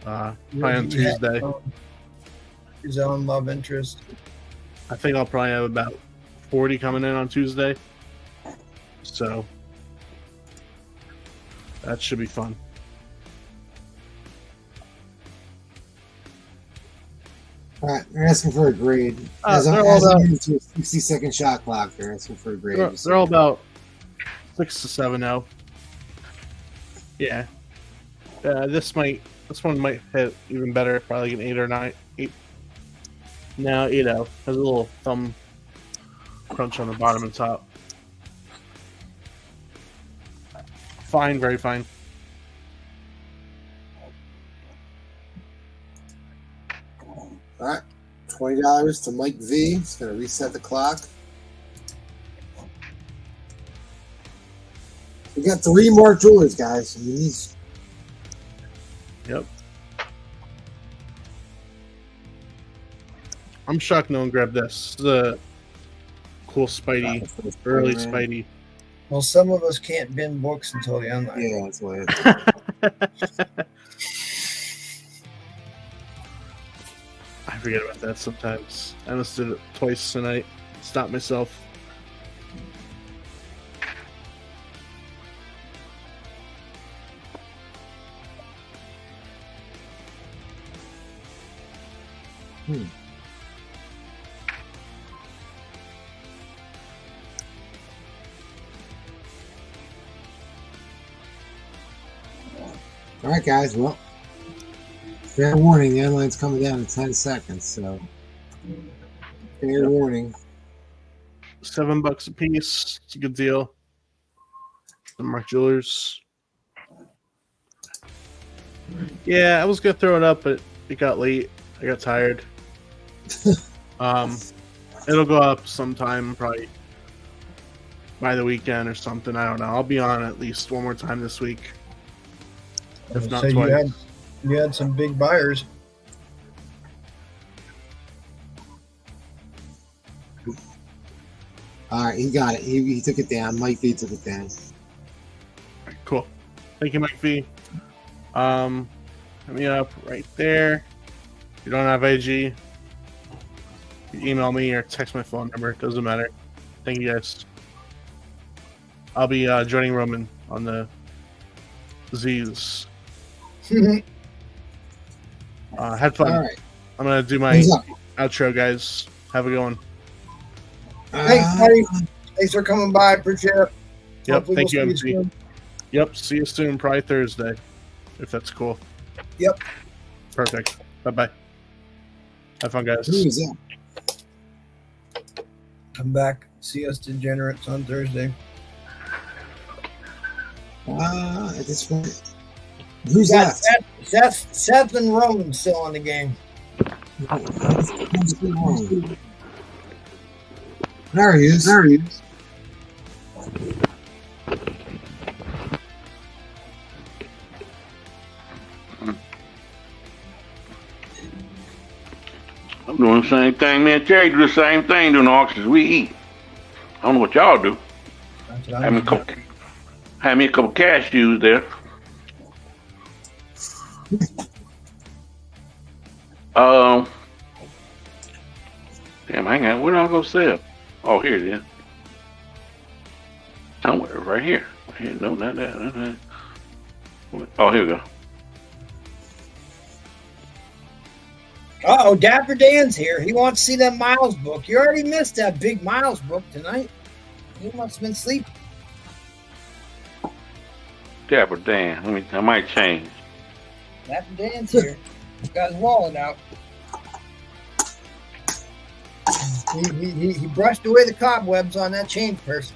Probably on Tuesday. His own love interest. I think I'll probably have about 40 coming in on Tuesday. So that should be fun. All right, they're asking for a grade. As they're I'm all about- into a 60-second shot clock, they're asking for a grade. They're all about 6 to 7 now. Yeah. This one might hit even better, probably like an 8 or 9. 8. No, 8-0. Has a little thumb crunch on the bottom and top. Fine, very fine. All right, $20 to Mike V. It's going to reset the clock. We got 3 more jewelers, guys. I mean, these. Yep. I'm shocked no one grabbed this. This is a cool Spidey, early Spidey. Well, some of us can't bin books until the online. Yeah, that's what it is. I forget about that sometimes. I almost did it twice tonight. Stopped myself. All right, guys. Well, fair warning. The online's coming down in 10 seconds. So, fair warning. $7 a piece. It's a good deal. The Mark Jewelers. Yeah, I was gonna throw it up, but it got late. I got tired. It'll go up sometime, probably by the weekend or something. I don't know. I'll be on at least one more time this week, if not So twice. you had some big buyers. All right, he got it. He took it down. Mike V took it down. Cool. Thank you, Mike V. Hit me up right there. If you don't have IG, you can email me or text my phone number. It doesn't matter. Thank you, guys. I'll be joining Roman on the Z's. Had fun. All right. I'm going to do my Who's up? outro, guys. Have a good one. Thanks, buddy. Thanks for coming by. Appreciate it. Yep, Hopefully thank you, we'll MC. see soon. Yep, see you soon, probably Thursday, if that's cool. Yep. Perfect. Bye-bye. Have fun, guys. Who is that? Come back. See us degenerates on Thursday. At this point, who's Got that? Seth and Roman still on the game. There he is. There he is. I'm doing the same thing. Me and Jerry do the same thing during the auctions. We eat. I don't know what y'all do. Have me a couple cashews there. Damn, hang on. Where do I go sell? Oh, here it is. Somewhere right here. Here, no, not that. Not that. Oh, here we go. Uh-oh, Dapper Dan's here. He wants to see that Miles book. You already missed that big Miles book tonight. He must have been sleeping. Dapper Dan. I might change. Dapper Dan's here. He's got his wallet out. He brushed away the cobwebs on that change person.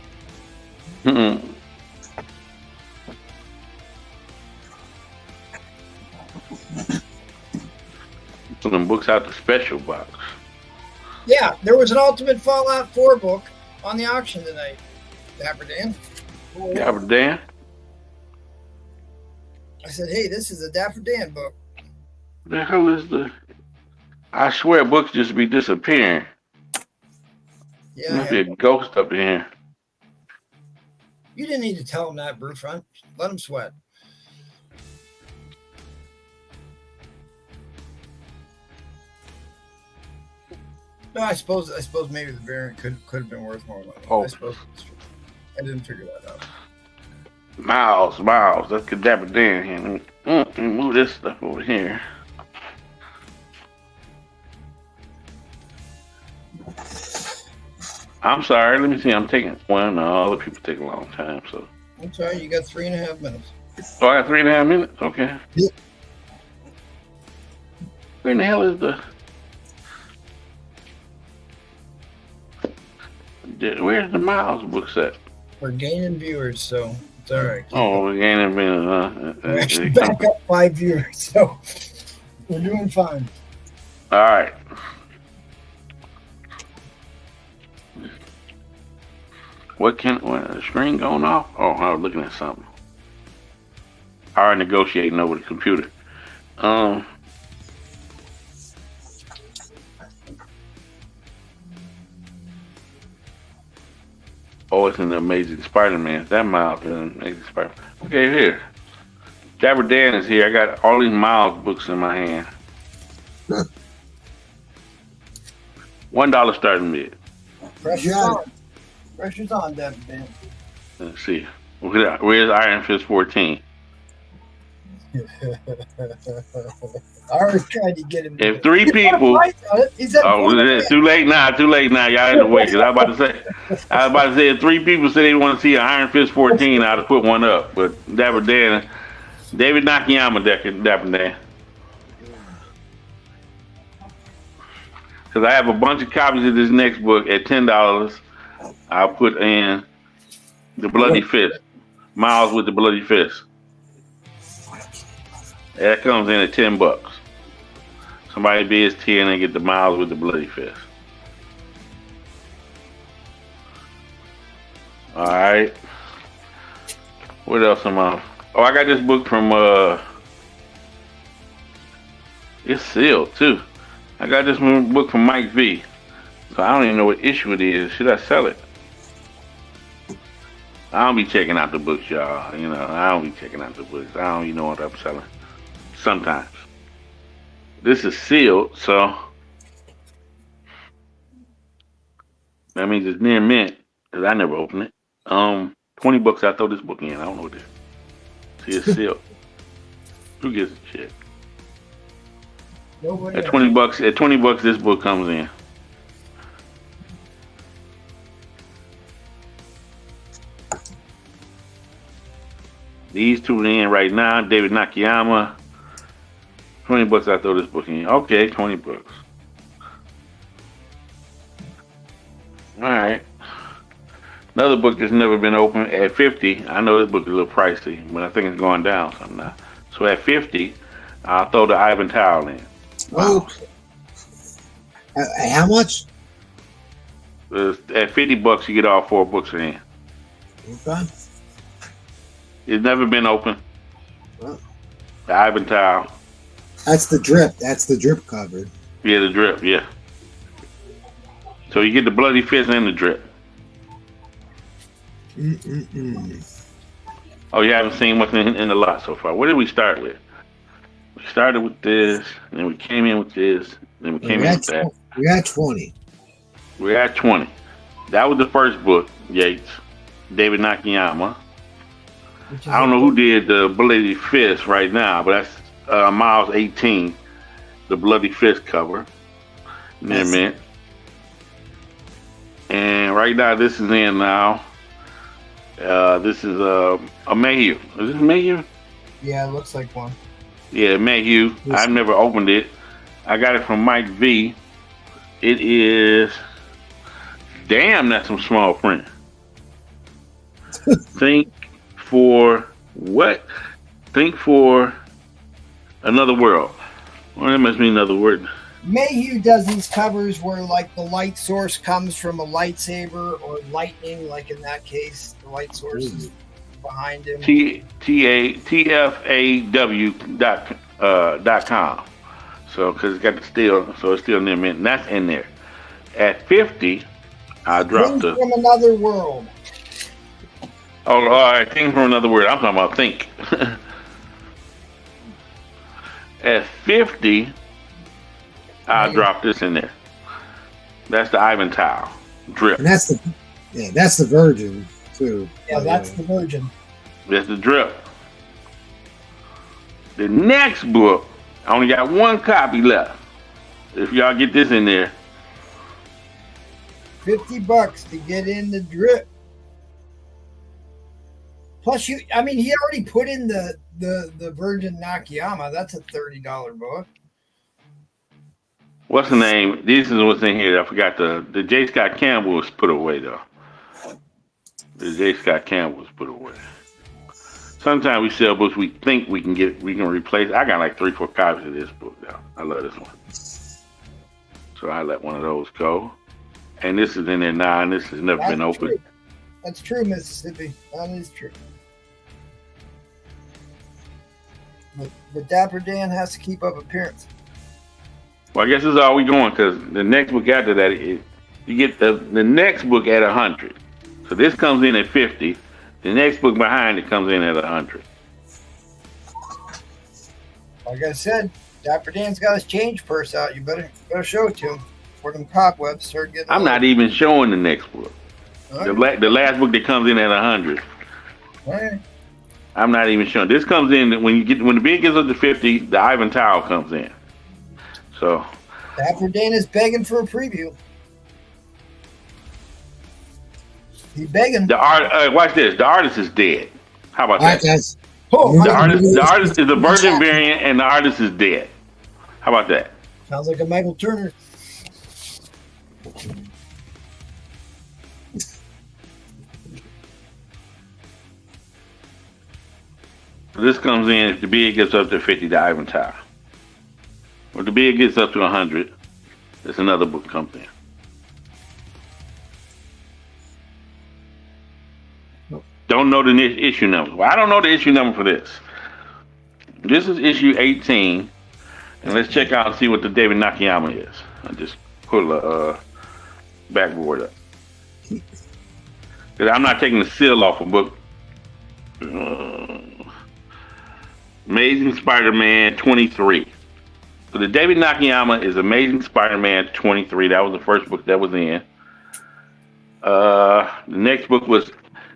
Mm-mm. Put them books out the special box. Yeah, there was an Ultimate Fallout 4 book on the auction tonight. Dapper Dan. Dapper Dan? I said, hey, this is a Dapper Dan book. The hell is the... I swear books just be disappearing. Yeah, Must be a ghost up in here. You didn't need to tell him that, Brewfront. Let him sweat. No, I suppose maybe the variant could have been worth more money. Oh. I suppose it's true. I didn't figure that out. Miles. Let's get Dapper Dan here. Let me move this stuff over here. I'm sorry. Let me see. I'm taking one. No, other people take a long time. So. I'm sorry. You got 3.5 minutes. Oh, I got 3.5 minutes. Okay. Yep. Where in the hell is the? Where's the Miles book set? We're gaining viewers, so it's all right. Oh, we're gaining minutes. We're actually back up 5 viewers, so we're doing fine. All right. What the screen going off? Oh, I was looking at something. I was negotiating over the computer. Oh, it's an Amazing Spider-Man. That Miles is an Amazing Spider-Man. Okay, here. Dapper Dan is here. I got all these Miles books in my hand. $1 starting bid. Pressure's on. Pressure's on, Dapper Dan. Let's see. Where's Iron Fist 14? I always tried to get him. If 3 people, it's too late now. Too late now. Y'all had to wait. 'Cause I was about to say, if 3 people say they want to see an Iron Fist 14, I'd have put one up. But Dapper Dan, David Nakayama, Dapper Dan. Because I have a bunch of copies of this next book at $10. I'll put in the Bloody Fist, Miles with the Bloody Fist. That comes in at $10. Somebody bids 10 and get the Miles with the Bloody Fist. All right. What else am I? Oh, I got this book from it's sealed too. I got this book from Mike V. So I don't even know what issue it is. Should I sell it? I don't be checking out the books, y'all. You know, I don't be checking out the books. I don't even know what I'm selling. Sometimes. This is sealed, so that means it's near mint, because I never open it. $20 I throw this book in. I don't know what it is. See, it's sealed. Who gives a shit? At $20, this book comes in. These two are in right now. David Nakayama. $20 I throw this book in. Okay, $20. All right. Another book that's never been opened at $50. I know this book is a little pricey, but I think it's going down some now. So at $50, I'll throw the Ivan Towel in. Wow. How much? At $50, you get all 4 books in. Okay. It's never been open. Well, The Ivan Tile. that's the drip. That's the drip cover. Yeah, the drip. Yeah. So you get the bloody fist and the drip. Oh, you haven't seen what's in the lot so far. What did we start with? We started with this, and then we came in with this, then we came in with that. We're at 20. We're at 20. That was the first book, Yates. David Nakayama. I don't know who did the Bloody Fist right now, but that's Miles 18, the Bloody Fist cover. And right now, this is in now. This is a Mayhew. Is this Mayhew? Yeah, it looks like one. Yeah, Mayhew. I've never opened it. I got it from Mike V. It is... Damn, that's some small print. Think for what? Think for another world. Well, that must mean another word. Mayhew does these covers where like the light source comes from a lightsaber or lightning, like in that case, the light source is behind him. TFAW.com. So, because it's got the steel, so it's still near mint, and that's in there. At 50, I dropped Things from another world. Oh, all right, Thing from Another Word. I'm talking about Think. At 50, I'll drop this in there. That's the Ivan Tile drip. And that's the Virgin too. Yeah, that's the Virgin. That's the drip. The next book, I only got 1 copy left. If y'all get this in there. $50 to get in the drip. Plus, he already put in the Virgin Nakayama. That's a $30 book. What's the name? This is what's in here. I forgot the J. Scott Campbell was put away though. The J. Scott Campbell was put away. Sometimes we sell books we think we can replace. I got like 3-4 copies of this book though. I love this one. So I let one of those go. And this is in there now, and this has never been opened. True. That's true, Mississippi. That is true. But Dapper Dan has to keep up appearance. Well, I guess this is all we going, because the next book after that, you get the next book at 100. So this comes in at 50. The next book behind it comes in at 100. Like I said, Dapper Dan's got his change purse out. You better show it to him before them cobwebs start getting. I'm not even showing the next book. Okay. The last book that comes in at 100. Right. I'm not even showing. This comes in when the bid gets up to 50. The Ivan Tile comes in. So Dapper Dan is begging for a preview. He's begging. Watch this. The artist is dead. How about that? Oh, the artist is a Virgin variant, and the artist is dead. How about that? Sounds like a Michael Turner. This comes in if the bid gets up to 50, the Ivan Tile. If the bid gets up to 100, there's another book comes in. Don't know the issue number. Well, I don't know the issue number for this. This is issue 18, and let's check out and see what the David Nakayama is. I just pull a backboard up. Because I'm not taking the seal off a book. Amazing Spider-Man 23. So the David Nakayama is Amazing Spider-Man 23. That was the first book that was in. The next book was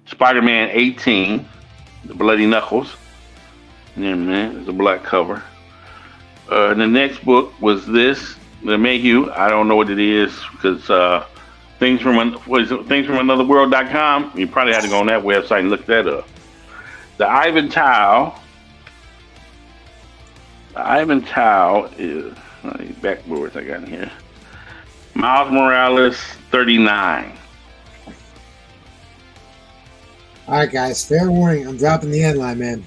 Spider-Man 18, The Bloody Knuckles. Yeah, man, it's a black cover. The next book was this, the Mayhew. I don't know what it is because Things from Anotherworld.com. You probably had to go on that website and look that up. The Ivan Tile. The Ivan Tile is backboards I got in here. Miles Morales 39. All right, guys. Fair warning. I'm dropping the end line, man.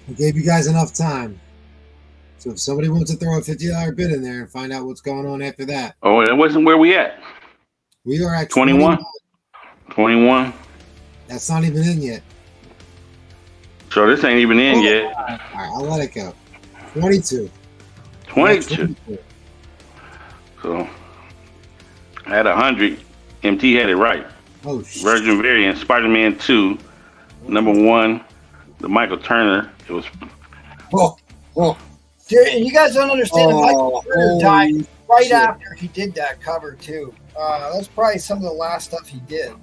I gave you guys enough time. So if somebody wants to throw a $50 bid in there and find out what's going on after that, Oh, that wasn't where we at. we are at 21. 21. That's not even in yet. So this ain't even in yet. All right, I'll let it go. 22. 22. So at 100, MT had it right. Oh, shit. Virgin variant, Spider-Man 2, number 1, the Michael Turner. It was Oh, Dude, you guys don't understand. Michael Turner died right shit. after he did that cover too. That's probably some of the last stuff he did.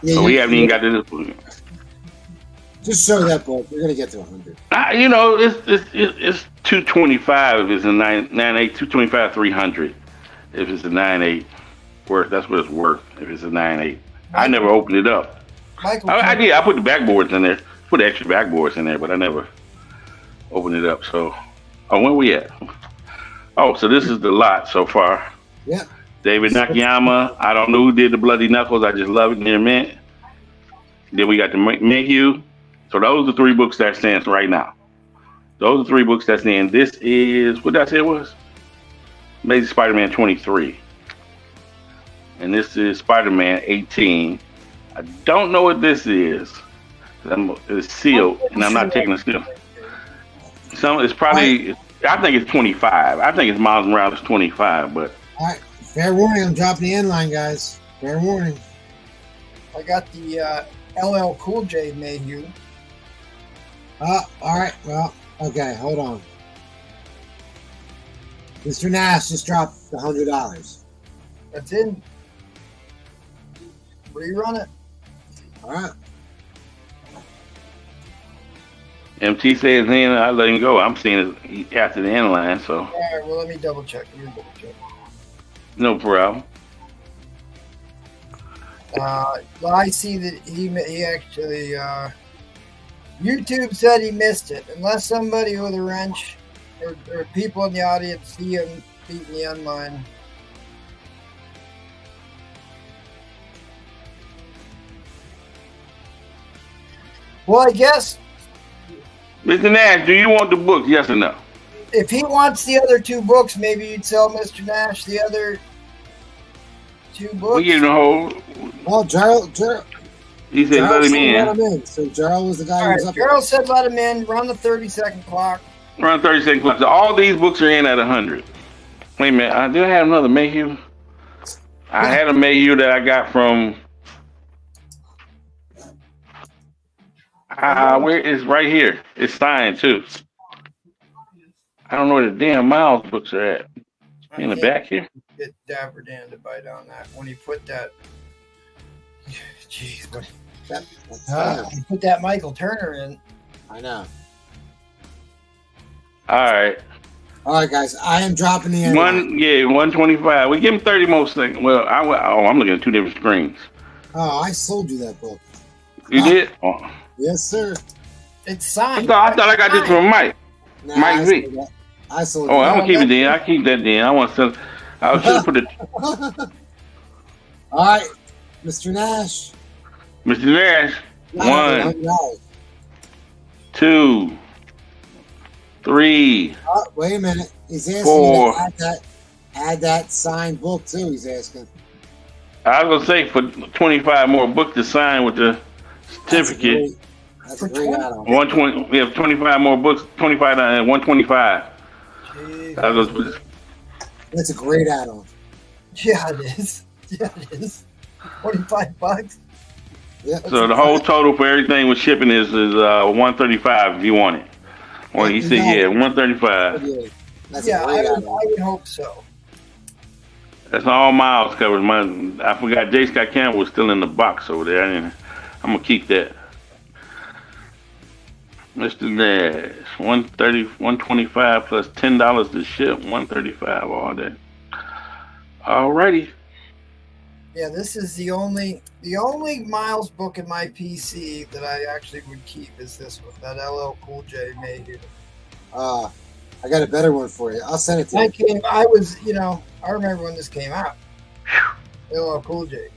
Yeah, so we haven't even got to this. Just show that book. You're gonna get to 100. You know, it's 225 if it's a 9.8, 225 300 if it's a 9.8 worth. That's what it's worth if it's a 9.8. I never opened it up. Michael, I did. I put the backboards in there. Put extra backboards in there, but I never opened it up. So, where we at? Oh, so this is the lot so far. Yeah. David Nakayama. I don't know who did the Bloody Knuckles. I just love it near mint. Then we got the Mayhew. So those are the 3 books that stands right now. Those are 3 books that stand. This is, what did I say it was? Amazing Spider-Man 23. And this is Spider-Man 18. I don't know what this is. It's sealed, and I'm not taking a seal. It's probably, I think it's 25. I think it's Miles Morales 25, but. All right. Fair warning. I'm dropping the end line, guys. Fair warning. I got the LL Cool J Mayhew. All right. Well, okay. Hold on. Mr. Nash just dropped the $100. That's in. Rerun it. All right. MT says then I let him go. I'm seeing it after the end line, so. All right. Well, let me double check. No problem. I see that he actually YouTube said he missed it. Unless somebody with a wrench or people in the audience see him beating the unmine. Well, I guess Mr. Nash, do you want the book? Yes or no? if he wants the other 2 books, maybe you'd sell Mr. Nash the other 2 books. We give him the whole. Well, Gerald He said let him in. let him in. So Gerald was the guy All who right, was up Gerald said let him in. Run the 30-second clock. Around 30 seconds. So all these books are in at 100. Wait a minute. Did I have another Mayhew? I had a Mayhew that I got from. Where is right here? It's signed too. I don't know where the damn Miles books are at. In the back here. Get Dapper Dan to bite on that when he put that. Jeez, what? He put that Michael Turner in. I know. All right. All right, guys. I am dropping the end line. 125. We give him 30 more seconds. Well, I'm looking at 2 different screens. Oh, I sold you that book. You did? Oh. Yes, sir. It's signed. I thought I got this from Mike. Nah, Mike V. I sold Oh, it. I'm gonna keep it then. I keep that then. I want to. I should put it. All right, Mr. Nash. Mr. Nash. 1, $100. 2, 3. Oh, wait a minute. He's asking 4. me to add that signed book too. He's asking. I was gonna say for 25 more books to sign with the certificate. That's a great add-on. 120. We have 25 more books. 25 and 125. That's a great add-on. Yeah, it is. Yeah, it is. $25. Yeah. So the whole total for everything with shipping is 135 if you want it. Well, he said, yeah, 135. That's Yeah, a I great would, add-on. I would hope so. That's all Miles covers. I forgot J. Scott Campbell was still in the box over there. I'm gonna keep that. Mr. Nash, 130, 125 plus $10 to ship, 135 all day. Alrighty. Yeah, this is the only Miles book in my PC that I actually would keep is this one, that LL Cool J Mayhew. I got a better one for you. I'll send it to you. I remember when this came out. LL Cool J.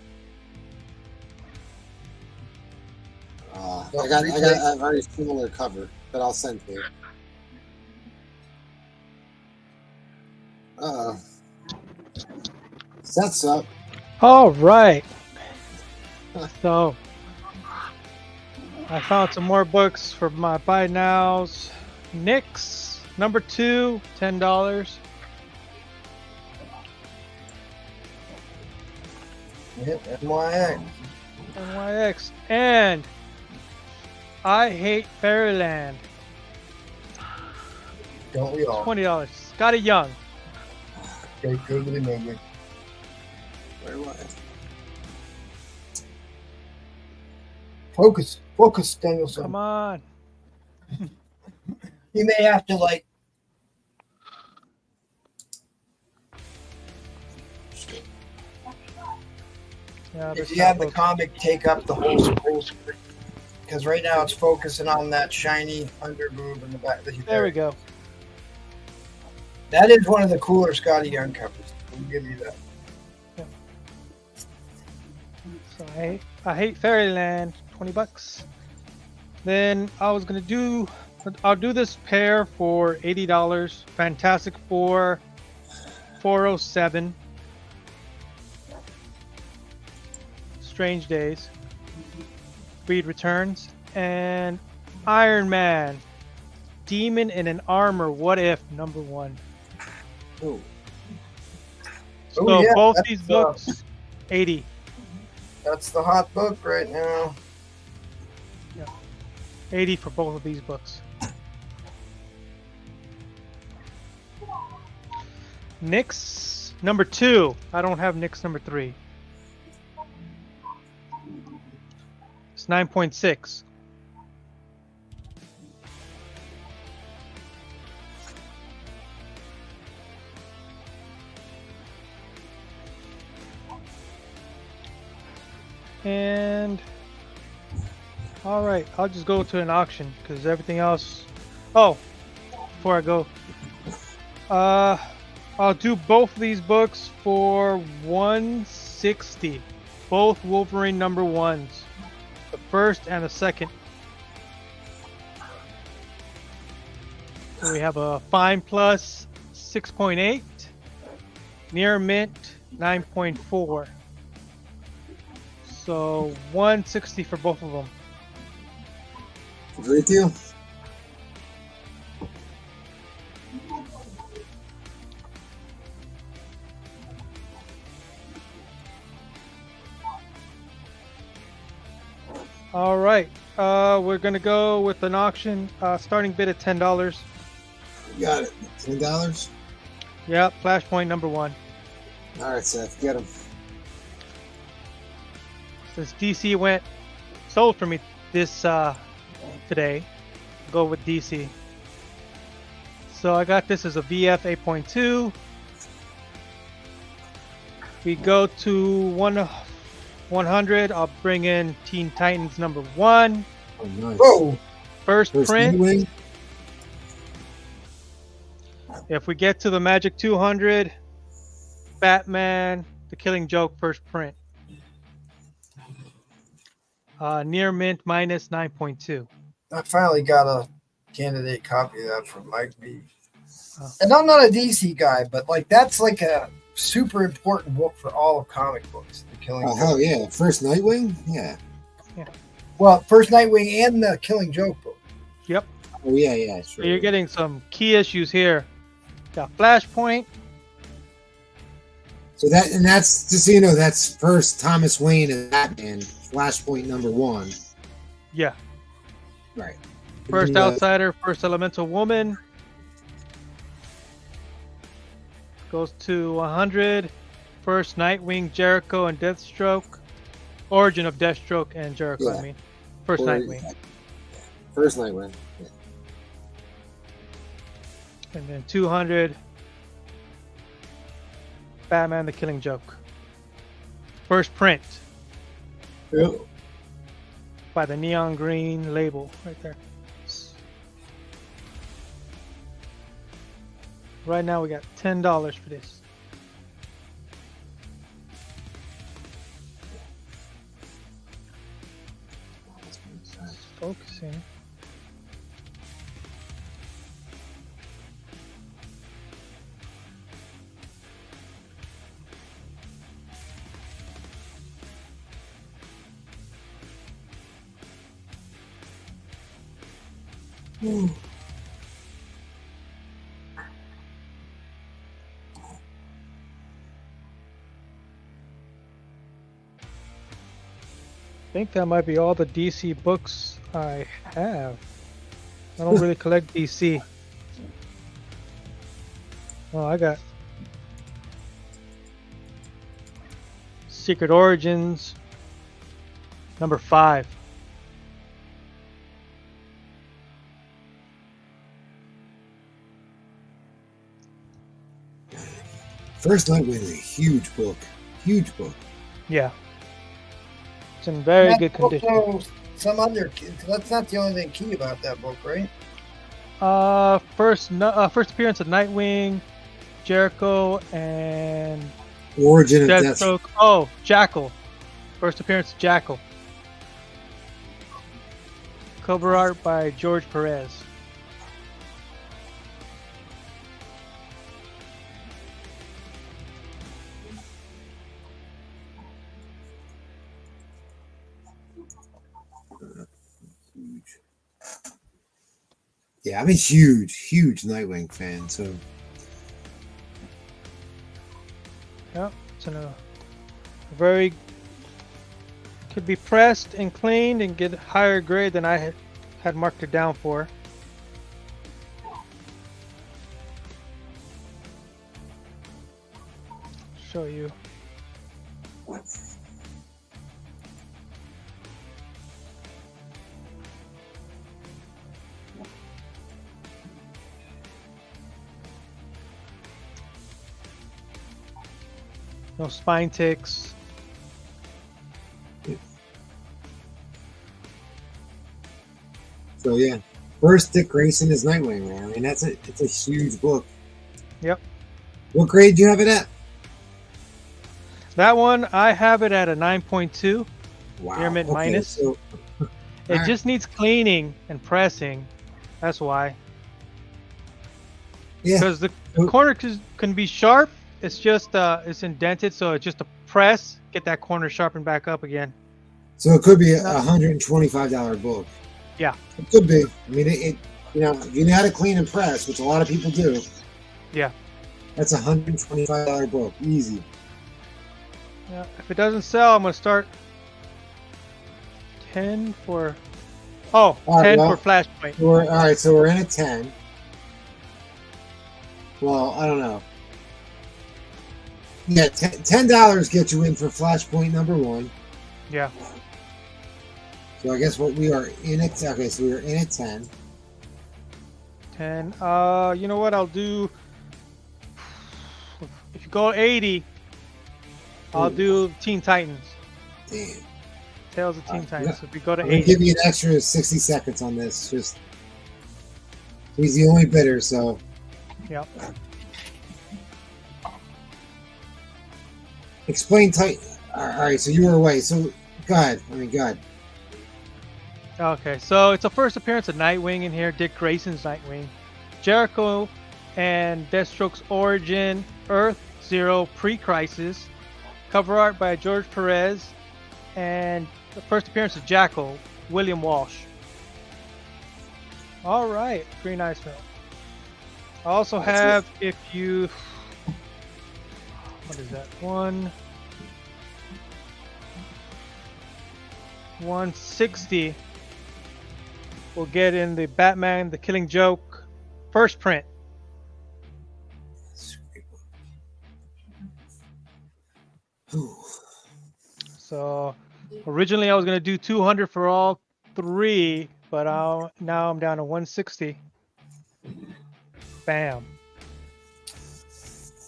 I got a very similar cover. But I'll send to you. Seth's up. All right. So I found some more books for my buy nows. Nyx, number 2, $10. Yep, NYX. NYX. And I Hate Fairyland, Don't we all? $20. Scotty Young. Great, maybe. Where was it? Focus, Danielson. Come on. You may have to like. Yeah, If you have the comic take up the whole screen, because right now it's focusing on that shiny under boob in the back. There we go. That is one of the cooler Scotty Young covers. I'll give you that. So I Hate Fairyland, $20. Then I'll do this pair for $80. Fantastic Four, $407. Strange Days, Breed Returns, and Iron Man, Demon in an Armor, What If, number 1. Oh. So Oh, yeah, both that's, these books, 80. That's the hot book right now. 80 for both of these books. Nyx, number 2. I don't have Nyx number 3. It's 9.6. And all right, I'll just go to an auction because everything else. Oh, before I go, I'll do both of these books for $160. Both Wolverine number 1s, the first and the second. So we have a Fine Plus 6.8, Near Mint 9.4. So $160 for both of them. Agree with you? All right, we're gonna go with an auction. Starting bid at $10. You got it. $10? Yep, Flashpoint number 1. All right, Seth, get him. Since DC sold for me this today, go with DC. So I got this as a VF 8.2. We go to 100. I'll bring in Teen Titans number 1. Oh, nice. Whoa! First print. Nightwing? If we get to the Magic 200, Batman, The Killing Joke, first print. Near Mint minus 9.2. I finally got a candidate copy of that from Mike B. Oh. And I'm not a DC guy, but like that's like a super important book for all of comic books. The Killing Oh, Joke. hell yeah. First Nightwing? Yeah. Well, first Nightwing and the Killing Joke book. Yep. Oh, yeah, yeah. Sure. So you're getting some key issues here. Got Flashpoint. So that's just so you know, that's first Thomas Wayne and Batman, Flashpoint number 1. Yeah. Right. First And, Outsider, First Elemental Woman. Goes to 100. First Nightwing, Jericho, and Deathstroke. Origin of Deathstroke and Jericho, Yeah. I mean. First Nightwing. First Nightwing. Yeah. And then 200. Batman, The Killing Joke. First print Yep. by the neon green label right there. Right now we got $10 for this. It's focusing. I think that might be all the DC books I have. I don't really collect DC. Oh, I got Secret Origins number 5. First Nightwing is a huge book. Huge book. Yeah. It's in very That good book, condition. though, some other. That's not the only thing key about that book, right? First appearance of Nightwing, Jericho, and Origin of Death. Deathstroke. Oh, Jackal. First appearance of Jackal. Cover art by George Perez. Huge. Yeah, I'm a huge Nightwing fan. So Yep, it's in a very could be pressed and cleaned and get higher grade than I had marked it down for. Show you. No spine ticks. So yeah, first Dick Grayson is Nightwing, man. I mean, it's a huge book. Yep. What grade do you have it at? That one, I have it at a 9.2. Wow. Airmint minus. So, It Alright. just needs cleaning and pressing. That's why. yeah, Because the corner can be sharp. It's just it's indented, so it's just a press, get that corner sharpened back up again. so it could be a $125 book. Yeah. It could be. I mean, it you know, if you know how to clean and press, which a lot of people do. Yeah. That's a $125 book, easy. Yeah. If it doesn't sell, I'm gonna start 10 for. Oh, All right, 10 well, for Flashpoint. All right, so we're in at 10. Well, I don't know. Yeah, $10 gets you in for Flashpoint number 1. Yeah. So I guess what we are in at. Okay, so we are in at 10. 10. You know what? I'll do. If you go 80, I'll Ooh. do Teen Titans. Damn. Tales of Teen Alright, Titans. If we go to I'm gonna 80. give you an extra 60 seconds on this. Just he's the only bidder, so Yep. explain Titan. All right, so you were away. So go ahead. Go ahead. Okay, so it's a first appearance of Nightwing in here. Dick Grayson's Nightwing. Jericho and Deathstroke's origin. Earth Zero pre-crisis. Cover art by George Perez. And the first appearance of Jackal, William Walsh. All right, Green Iceman. I also That's have, if you, what is that? 160. We'll get in the Batman, the Killing Joke, first print. Ooh. So originally I was gonna do 200 for all 3, but now I'm down to 160. Bam.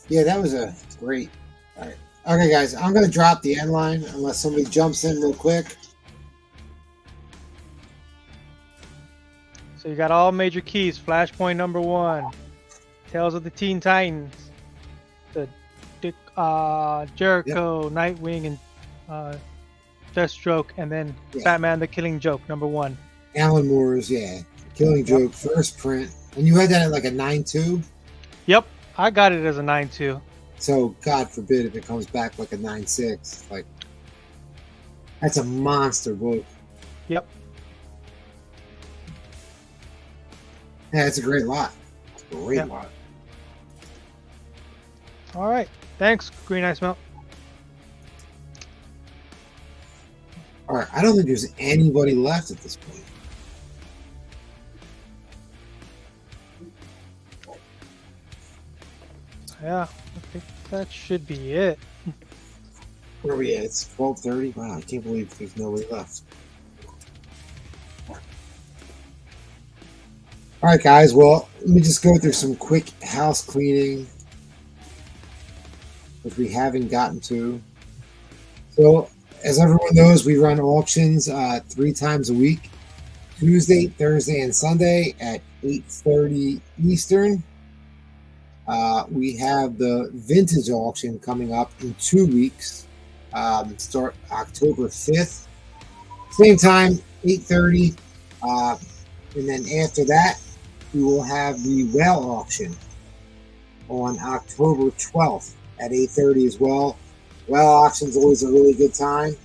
Yeah, that was a great. All right. Okay, guys, I'm going to drop the end line unless somebody jumps in real quick. So you got all major keys. Flashpoint number 1. Tales of the Teen Titans. The Dick, Jericho, Nightwing, and Deathstroke, and then Yeah. Batman the Killing Joke number 1. Alan Moore's, yeah. Killing Joke, first print. And you had that at like a 9.2? Yep, I got it as a 9.2. So, God forbid if it comes back like a 9.6. Like, that's a monster book. Yep. Yeah, it's a great lot. It's a great Yeah. lot. All right. Thanks, Green Ice Melt. All right, I don't think there's anybody left at this point. Yeah, I think that should be it. Where are we at? It's 12:30. Wow, I can't believe there's nobody left. All right, guys. Well, let me just go through some quick house cleaning, which we haven't gotten to. So, as everyone knows, we run auctions 3 times a week: Tuesday, Thursday, and Sunday at 8:30 Eastern. We have the vintage auction coming up in 2 weeks. Start October 5th. Same time, 8:30. And then after that, we will have the whale auction on October 12th at 8:30 as well. Whale auction is always a really good time.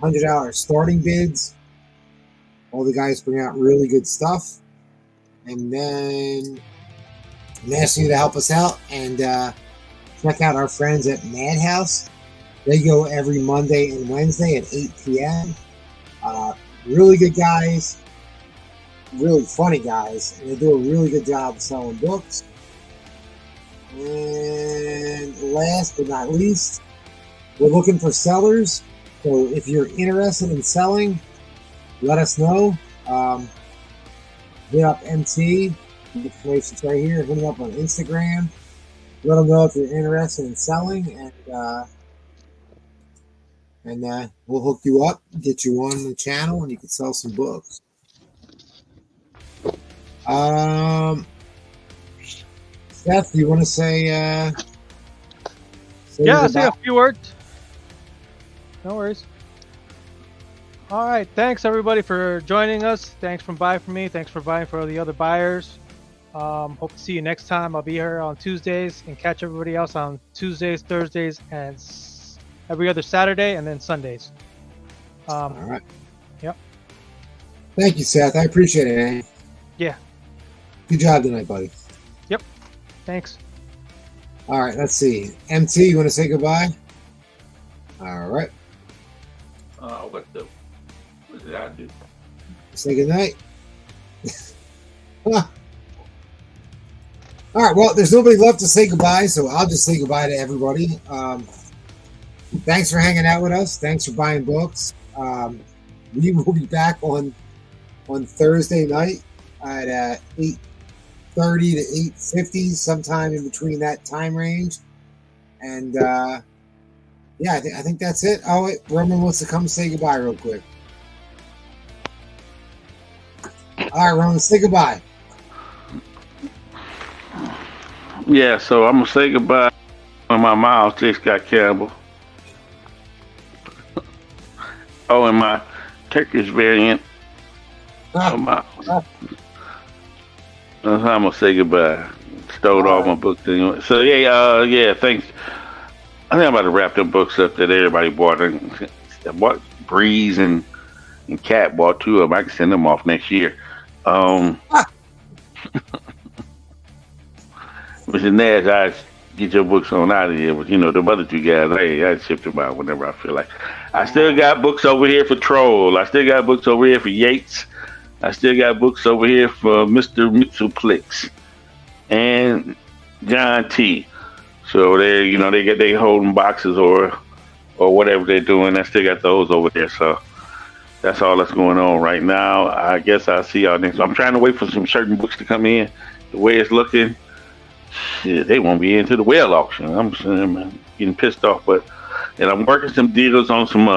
$100 starting bids. All the guys bring out really good stuff. And then I'm asking you to help us out and check out our friends at Madhouse. They go every Monday and Wednesday at 8 p.m. Really good guys, really funny guys, and they do a really good job of selling books. And last but not least, we're looking for sellers. So if you're interested in selling, let us know. Hit up MT. The information's right here. Hit them up on Instagram. Let them know if you're interested in selling, and we'll hook you up, get you on the channel, and you can sell some books. Seth, do you want to say? Yeah, I'll say a few words. No worries. All right. Thanks, everybody, for joining us. Thanks for buying for me. Thanks for buying for the other buyers. Hope to see you next time. I'll be here on Tuesdays and catch everybody else on Tuesdays, Thursdays, and every other Saturday, and then Sundays. All right. Yep. Thank you, Seth. I appreciate it, man. Yeah. Good job tonight, buddy. Yep. Thanks. All right. Let's see. MT, you want to say goodbye? All right. What did I do? Say goodnight. All right. Well, there's nobody left to say goodbye, so I'll just say goodbye to everybody. Thanks for hanging out with us. Thanks for buying books. We will be back on Thursday night at 8:30 to 8:50, sometime in between that time range. And yeah, I think that's it. Oh, wait, Roman wants to come say goodbye real quick. All right, Roman, say goodbye. Yeah, so I'm gonna say goodbye when my mouth just got Campbell. Oh, and my Turkish variant. That's how I'm gonna say goodbye. Stole all my books anyway. So yeah, thanks. I think I'm about to wrap them books up that everybody bought. I bought Breeze and Cat bought 2 of them. I can send them off next year. Mr. Nash, I get your books on out of here, but the other 2 guys, I ship them out whenever I feel like. I still got books over here for Troll. I still got books over here for Yates. I still got books over here for Mr. Mitsuplex and John T. So they holding boxes or whatever they're doing. I still got those over there. So that's all that's going on right now. I guess I'll see y'all next. I'm trying to wait for some certain books to come in. The way it's looking, shit, they won't be into the whale auction. I'm getting pissed off, and I'm working some deals on some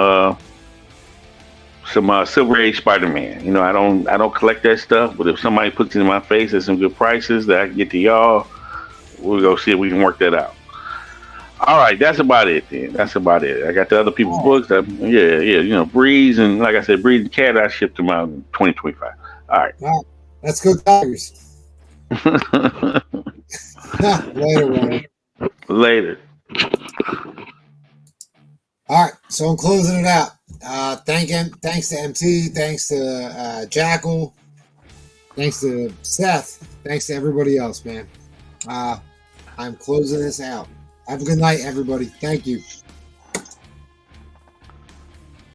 Silver Age Spider-Man. I don't collect that stuff, but if somebody puts it in my face at some good prices that I can get to y'all, we'll go see if we can work that out. All right, that's about it then. That's about it. I got the other people's books. Breeze and like I said, Breeze and Cat, I shipped them out in 2025. All right. Let's go Tigers. Later, Ronnie. Later. All right, so I'm closing it out. Thanks to MT, thanks to Jackal, Thanks to Seth. Thanks to everybody else, man. I'm closing this out. Have a good night, everybody. Thank you.